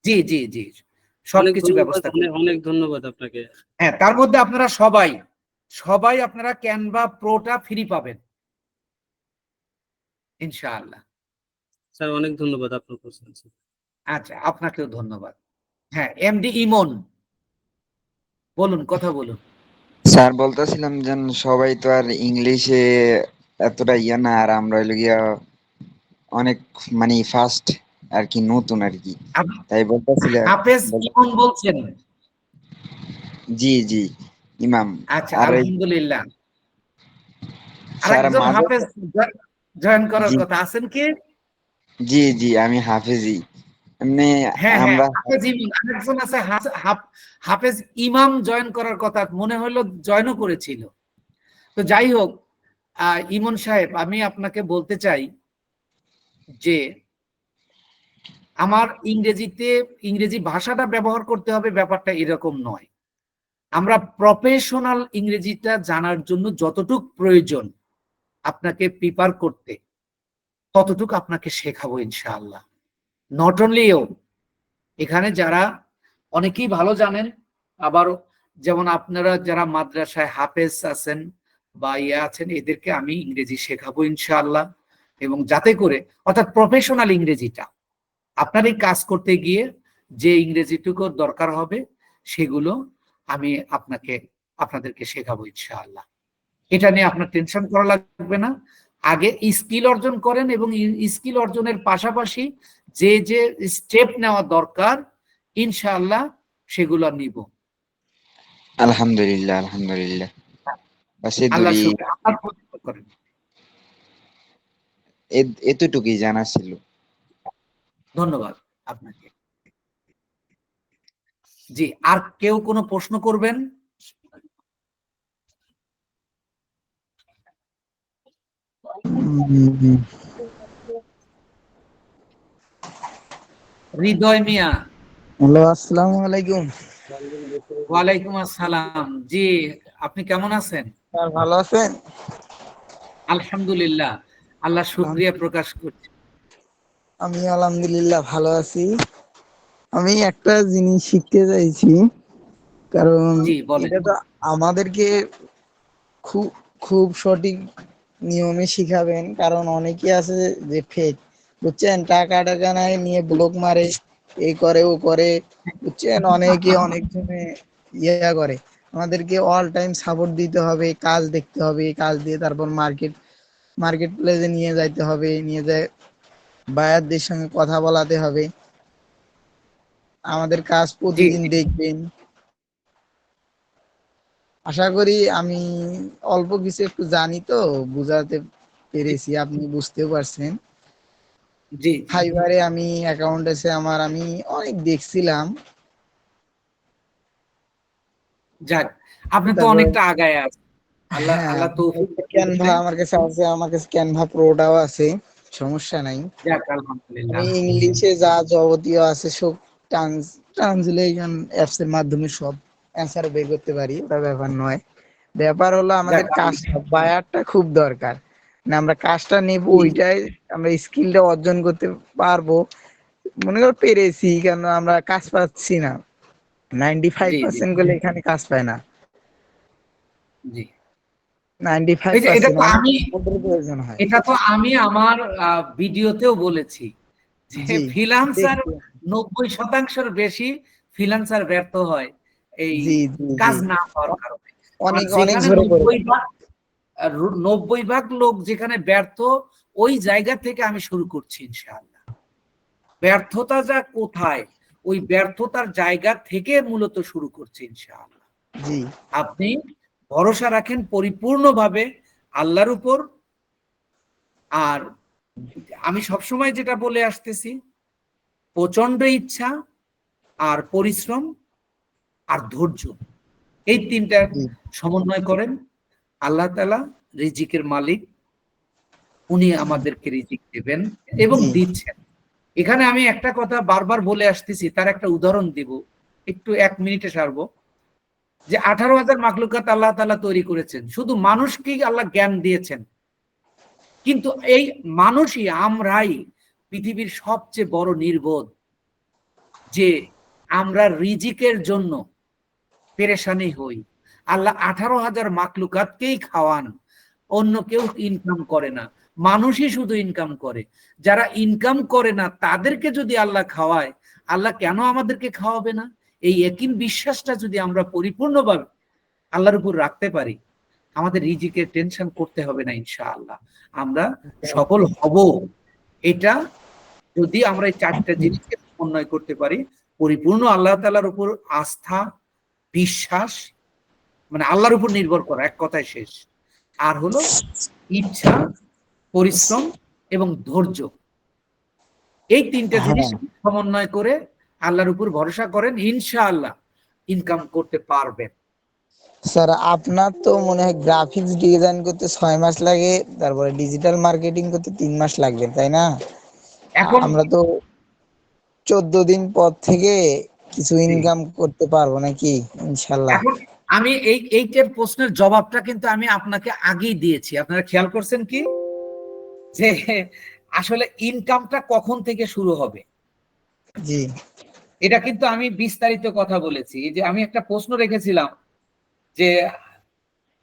জি, জি, জি, অনেক সবকিছু ধন্যবাদ, ব্যবস্থা করে। অনেক ধন্যবাদ আপনাকে। হ্যাঁ, তার মধ্যে আপনারা সবাই আপনারা ক্যানভা প্রোটা ফ্রি পাবেন ইনশাআল্লাহ। স্যার অনেক ধন্যবাদ আপনার প্রশ্ন। আচ্ছা, আপনাকেও ধন্যবাদ। হ্যাঁ, এমডি ইমন, বলুন, কথা বলুন। স্যার বলতেছিলাম যে সবাই তো আর ইংলিশে এতটা ইয়া না, আর আমরা হইলো গিয়া অনেক মানে ফার্স্ট আর কি, নতুন আর কি, তাই বলতেছিলাম। হাফেজ ইমন বলছেন? জি জি, ইমাম। আচ্ছা, আর আলহামদুলিল্লাহ। স্যার আরেকজন মাঝে, হাফেজ জয়েন করার জি কথা আছেন কি? জি জি, আমি হাফেজি। এমনি হ্যাঁ, হ্যাঁ, আমরা, হাফেজ ইমাম। আরেকজন আছে হাফেজ ইমাম জয়েন করার কথা, মনে হলো জয়েনও করেছিল। তো যাই হোক, ইমন সাহেব, আমি আপনাকে বলতে চাই যে আমার ইংরেজি ভাষাটা ব্যবহার করতে হবে, ব্যাপারটা এরকম নয়। আমরা প্রফেশনাল ইংরেজিটা জানার জন্য যতটুক প্রয়োজন আপনাকে প্রিপার করতে, ততটুকু আপনাকে শেখাবো ইনশাআল্লাহ। নট অনলি ইউ, এখানে যারা অনেকেই ভালো জানেন, আবার যেমন আপনারা যারা মাদ্রাসায় হাফেজ আছেন বা আছেন, এদেরকে আমি ইংরেজি শেখাবো ইনশাআল্লাহ। এবং যাতে করে অর্থাৎ প্রফেশনাল ইংরেজিটা আপনার এই কাজ করতে গিয়ে যে ইংরেজিটুকু দরকার হবে সেগুলো আমি আপনাদেরকে শেখাবো ইনশাআল্লাহ। এটা নিয়ে আপনার টেনশন করা লাগবে না। আগে স্কিল অর্জন করেন, এবং স্কিল অর্জনের পাশাপাশি যে যে স্টেপ নেওয়া দরকার ইনশাআল্লাহ সেগুলো নিব। আলহামদুলিল্লাহ আলহামদুলিল্লাহ। বাসে আল্লাহ দূরি শুকর, আপনার পছন্দ করেন। এতটুকুই জানা ছিল। ধন্যবাদ আপনাকে। জি, আর কেউ কোনো প্রশ্ন করবেন? হৃদয় মিয়া। হ্যালো, আসসালামু আলাইকুম। ওয়ালাইকুম আসসালাম। জি, আপনি কেমন আছেন? স্যার ভালো আছেন? আলহামদুলিল্লাহ, আল্লাহ শুকরিয়া প্রকাশ করছি। আমি আলহামদুলিল্লাহ ভালো আছি। আমি একটা জিনিস শিখতে চাইছি, কারণ জি, বলেন। এটা তো আমাদেরকে খুব খুব সঠিক নিয়মে শিখাবেন, কারণ অনেকে আছে যে ফেক, বুঝছেন, টাকা টাকা নাই নিয়ে ব্লক মারে, এই করে ও করে, বুঝছেন, অনেকে অনেকজনে ইয়া করে। আমাদেরকে অল টাইম সাপোর্ট দিতে হবে, কাজ দেখতে হবে, কাজ দিয়ে তারপর মার্কেট প্লেসে নিয়ে যাইতে হবে, নিয়ে যায় বায়ারদের সঙ্গে কথা বলাতে হবে। আমাদের কাজ জি প্রতিদিন জি দেখবেন। আশা করি আমি অল্প কিছু একটু জানি, তো বুঝাতে পেরেছি, আপনি বুঝতেও পারছেন। জি জি। ফাইবারে আমি অ্যাকাউন্ট আছে আমার, আমি অনেক দেখছিলাম। যাক, আপনি তো তারপর অনেকটা আগায় আছেন। আল্লাহ হ্যাঁ, আল্লাহ তৌফিক ক্যানভা দিয়েছে। আমার কাছে আছে, আমার কাছে ক্যানভা প্রোটাও আছে, সমস্যা নাই। যাক, আমি আলহামদুলিল্লাহ। ইংলিশে যা যাবতীয় আছে সব ট্রান্সলেশন অ্যাপস এর মাধ্যমে সব অ্যান্সার বের করতে পারি, ওটা ব্যাপার নয়। ব্যাপার হলো যাক, আমাদের কাজটা, বায়ারটা খুব দরকার। না, আমরা কাজটা নেব, জি ওইটাই আমরা স্কিলটা অর্জন করতে পারবো। মনে করো পেরেছি, কেন আমরা কাজ পাচ্ছি না, জি জি 95% গুলো এখানে কাজ পায় না। জি। এই যে 95% অনেক সাপোর্টের প্রয়োজন হয়। এটা তো আমি আমার ভিডিওতেও বলেছি যে জি, ফ্রিল্যান্সার দেখছি। 90% বেশি ফ্রিল্যান্সার ব্যর্থ হয় এই জি জি জি, কাজ না পাওয়ার কারণে। আর অনেক অনেক যেখানে ঝরে পড়ে। 90% লোক যেখানে ব্যর্থ, ওই জায়গা থেকে আমি শুরু করছি ইনশাআল্লাহ। ব্যর্থতা যা কোথায়, ওই ব্যর্থতার জায়গা থেকে মূলত শুরু করছি ইনশাআল্লাহ। জি আপনি ভরসা রাখেন পরিপূর্ণভাবে আল্লাহর উপর। আর আমি সবসময় যেটা বলে আসতেছি, প্রচন্ড ইচ্ছা আর পরিশ্রম আর ধৈর্য, এই তিনটা জি সমন্বয় করেন। আল্লাহ তাআলা রিজিকের মালিক, উনি আমাদেরকে রিজিক দেবেন এবং জি দিচ্ছেন। এখানে আমি একটা কথা বারবার বলে আসতেছি, তার একটা উদাহরণ দিব, একটু 1 মিনিটে সারবো। যে 18,000 মাখলুকাত আল্লাহ তাআলা তৈরি করেছেন, শুধু মানুষকেই আল্লাহ জ্ঞান দিয়েছেন। কিন্তু এই মানুষই, আমরাই পৃথিবীর সবচেয়ে বড় নির্বোধ, যে আমরা রিজিকের জন্য পেরেশানি হই। আল্লাহ 18,000 মাখলুকাতকেই খাওয়ান, অন্য কেউ ইনকাম করে না, মানুষই শুধু ইনকাম করে। যারা ইনকাম করে না তাদেরকে যদি আল্লাহ খাওয়ায়, আল্লাহ কেন আমাদেরকে খাওয়াবে না? এই ইয়াকিন বিশ্বাসটা যদি আমরা পরিপূর্ণভাবে আল্লাহর উপর রাখতে পারি, আমাদের রিজিকের টেনশন করতে হবে না ইনশাআল্লাহ। আমরা সফল হব। এটা যদি আমরা এই 4টা জিনিসকে সমন্বয় করতে পারি, পরিপূর্ণ আল্লাহ তাআলার উপর আস্থা, বিশ্বাস, মানে আল্লাহর উপর নির্ভর করা, এক কথায় শেষ। আর হলো ইচ্ছা, পরিশ্রম এবং ধৈর্য। এই 3টা জিনিস হ্যাঁ সমন্বয় করে আল্লাহর উপর ভরসা করেন, ইনশাআল্লাহ ইনকাম করতে পারবেন। স্যার, আপনার তো মনে হয় গ্রাফিক্স ডিজাইন করতে 6 মাস লাগে, তারপরে ডিজিটাল মার্কেটিং করতে 3 মাস লাগবে, তাই না? এখন আমরা তো 14 দিন পর থেকে কিছু ইনকাম করতে পারবো নাকি, ইনশাল্লাহ? এখন আমি এইটার প্রশ্নের জবাবটা কিন্তু আমি আপনাকে আগেই দিয়েছি। আপনারা খেয়াল করছেন কি, যে আসলে ইনকামটা কখন থেকে শুরু হবে, জি এটা কিন্তু আমি বিস্তারিত কথা বলেছি। এই যে আমি একটা প্রশ্ন রেখেছিলাম যে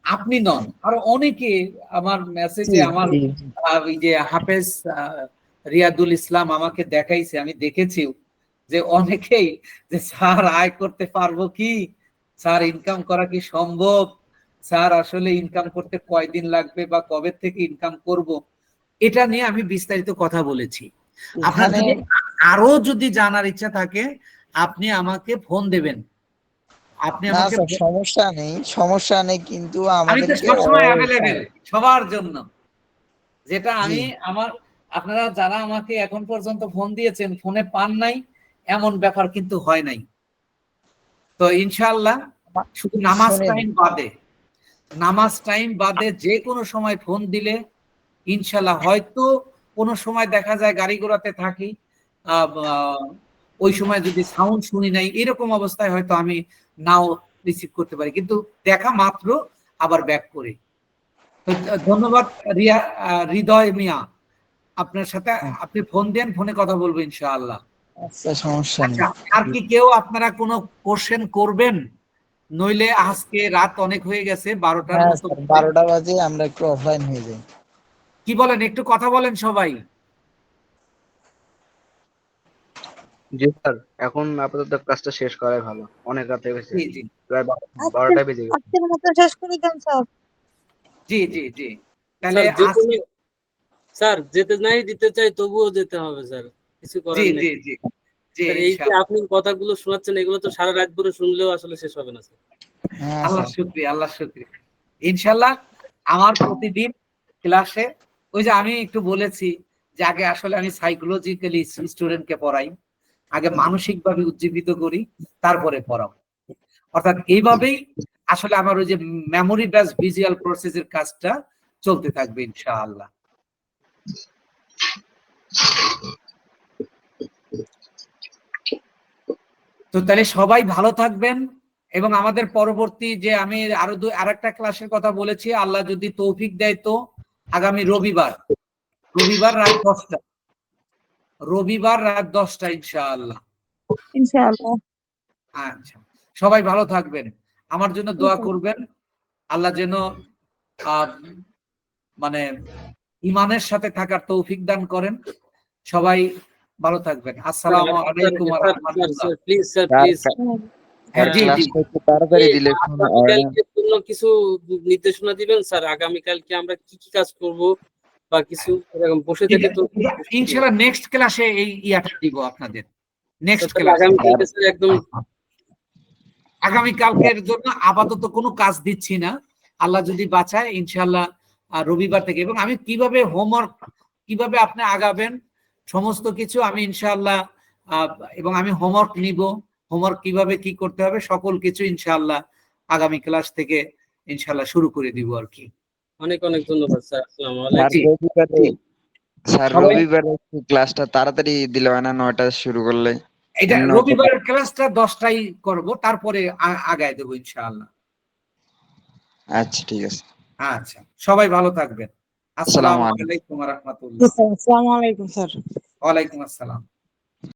আপনি নন, আরো অনেকে আমার জি মেসেজে, আমার জি ওই যে হাফেজ রিয়াদুল ইসলাম আমাকে দেখাইছে, আমি দেখেছি যে অনেকেই, যে স্যার আয় করতে পারবো কি, স্যার ইনকাম করা কি সম্ভব, স্যার আসলে ইনকাম করতে কয়দিন লাগবে বা কবে থেকে ইনকাম করব, এটা নিয়ে আমি বিস্তারিত কথা বলেছি। আপনার এখানে যদি আরো যদি জানার ইচ্ছা থাকে, আপনি আমাকে ফোন দেবেন। আপনি না আমাকে, স্যার, সমস্যা নেই, কিন্তু আমি তো আমাদেরকে সবসময় অ্যাভেলেবেল সবার জন্য। যেটা জি আমি আমার, আপনারা যারা আমাকে এখন পর্যন্ত ফোন দিয়েছেন, ফোনে পান নাই এমন ব্যাপার কিন্তু হয় নাই। তো ইনশাআল্লাহ, শুধু শোনেন, নামাজ টাইম বাদে যে কোনো সময় ফোন দিলে ইনশাআল্লাহ, হয়তো কোনো সময় দেখা যায় গাড়ি ঘোড়াতে থাকি, ওই সময় যদি সাউন্ড শুনি নাই, এরকম অবস্থায় হয়তো আমি নাও রিসিভ করতে পারি, কিন্তু দেখা মাত্র আবার ব্যাক করি। তো ধন্যবাদ হৃদয় মিয়া, আপনার সাথে আপনি ফোন দেন, ফোনে কথা বলবো ইনশাআল্লাহ। আচ্ছা, সমস্যা নেই। আচ্ছা, আর কি কেউ আপনারা কোনো কোশ্চেন করবেন? নইলে আজকে রাত অনেক হয়ে গেছে, 12টার হ্যাঁ মতো। স্যার, 12টা বাজে, আমরা একটু অফলাইন হয়ে যাই। কি বলেন, একটু কথা বলেন সবাই। জি স্যার, এখন আপাতত ক্লাসটা শেষ করাই ভালো, অনেক রাত হয়ে গেছে, জি জি প্রায় 12টা বেজে গেছে। আজকের মতো শেষ করে দেন স্যার। জি জি জি তাহলে স্যার যে কোনো আজকে স্যার যেতে নাই দিতে চাই তবুও যেতে হবে স্যার, কিছু জি করার নেই জি জি জি স্যার। এই যে ইনশাআল্লাহ। আপনি কথাগুলো শোনাচ্ছেন এগুলো তো সারা রাত ধরে শুনলেও আসলে শেষ হবে না স্যার। হ্যাঁ আল্লাহ স্যার। শুকরিয়া, আল্লাহ শুকরিয়া। ইনশাল্লাহ আমার প্রতিদিন ক্লাসে, ওই যে আমি একটু বলেছি যে আগে আসলে আমি সাইকোলজিক্যালি স্টুডেন্টকে পড়াই, আগে মানসিকভাবে উজ্জীবিত করি, তারপরে পড়াবো। অর্থাৎ এইভাবেই আসলে আমার ওই যে মেমোরি বেস ভিজুয়াল প্রসেসের কাজটা চলতে থাকবে ইনশাআল্লাহ। তো তাহলে সবাই ভালো থাকবেন, এবং আমাদের পরবর্তী যে আমি আরেকটা ক্লাসের কথা বলেছি, আল্লাহ যদি তৌফিক দেয় তো আগামী রবিবার রাত 10টা, রবিবার রাত 10টা ইনশাআল্লাহ। ইনশাআল্লাহ। আচ্ছা, সবাই ভালো থাকবেন, আমার জন্য দোয়া করবেন, আল্লাহ যেন মানে ইমানের সাথে থাকার তৌফিক দান করেন। সবাই ভালো থাকবেন। আসসালামু আলাইকুম ওয়া রাহমাতুল্লাহ। প্লিজ স্যার, স্যার প্লিজ হ্যাঁ জি জি ক্লাসটা একটু তাড়াতাড়ি দিলে আগামীকালকের জন্য কিছু নির্দেশনা দিবেন স্যার। আগামীকালকে আমরা কি কি কাজ করব বা কিছু এরকম বসে থেকে তো ইনশাআল্লাহ নেক্সট ক্লাসে এই ইয়াটা দিব আপনাদের, নেক্সট স্যার, ক্লাসে। আগামীকালকে স্যার একদম আগামীকালকের জন্য আপাতত কোনো কাজ দিচ্ছি না, আল্লাহ যদি বাঁচায় ইনশাআল্লাহ রবিবার থেকে। এবং আমি কিভাবে আপনি আগাবেন সমস্ত কিছু আমি ইনশাআল্লাহ, এবং আমি হোমওয়ার্ক নিব, হোমওয়ার্ক কিভাবে কি করতে হবে সকল কিছু ইনশাআল্লাহ আগামী ক্লাস থেকে ইনশাআল্লাহ শুরু করে দিব আর কি। অনেক অনেক ধন্যবাদ স্যার। আসসালামু স্যার আলাইকুম। সবাই- রবিবারে একটু ক্লাসটা তাড়াতাড়ি দিলে হয় না, 9টা শুরু করলে? এটা অন্য রবিবারের ক্লাসটা 10টায় করব, তারপরে আগায় দেবো ইনশাআল্লাহ। আচ্ছা ঠিক আছে। আচ্ছা, সবাই ভালো থাকবেন। আসসালামু আসসালামু আলাইকুম। আলাইকুম ওয়া রাহমাতুল্লাহ। আসসালামু আলাইকুম স্যার। ওয়ালাইকুম আসসালাম।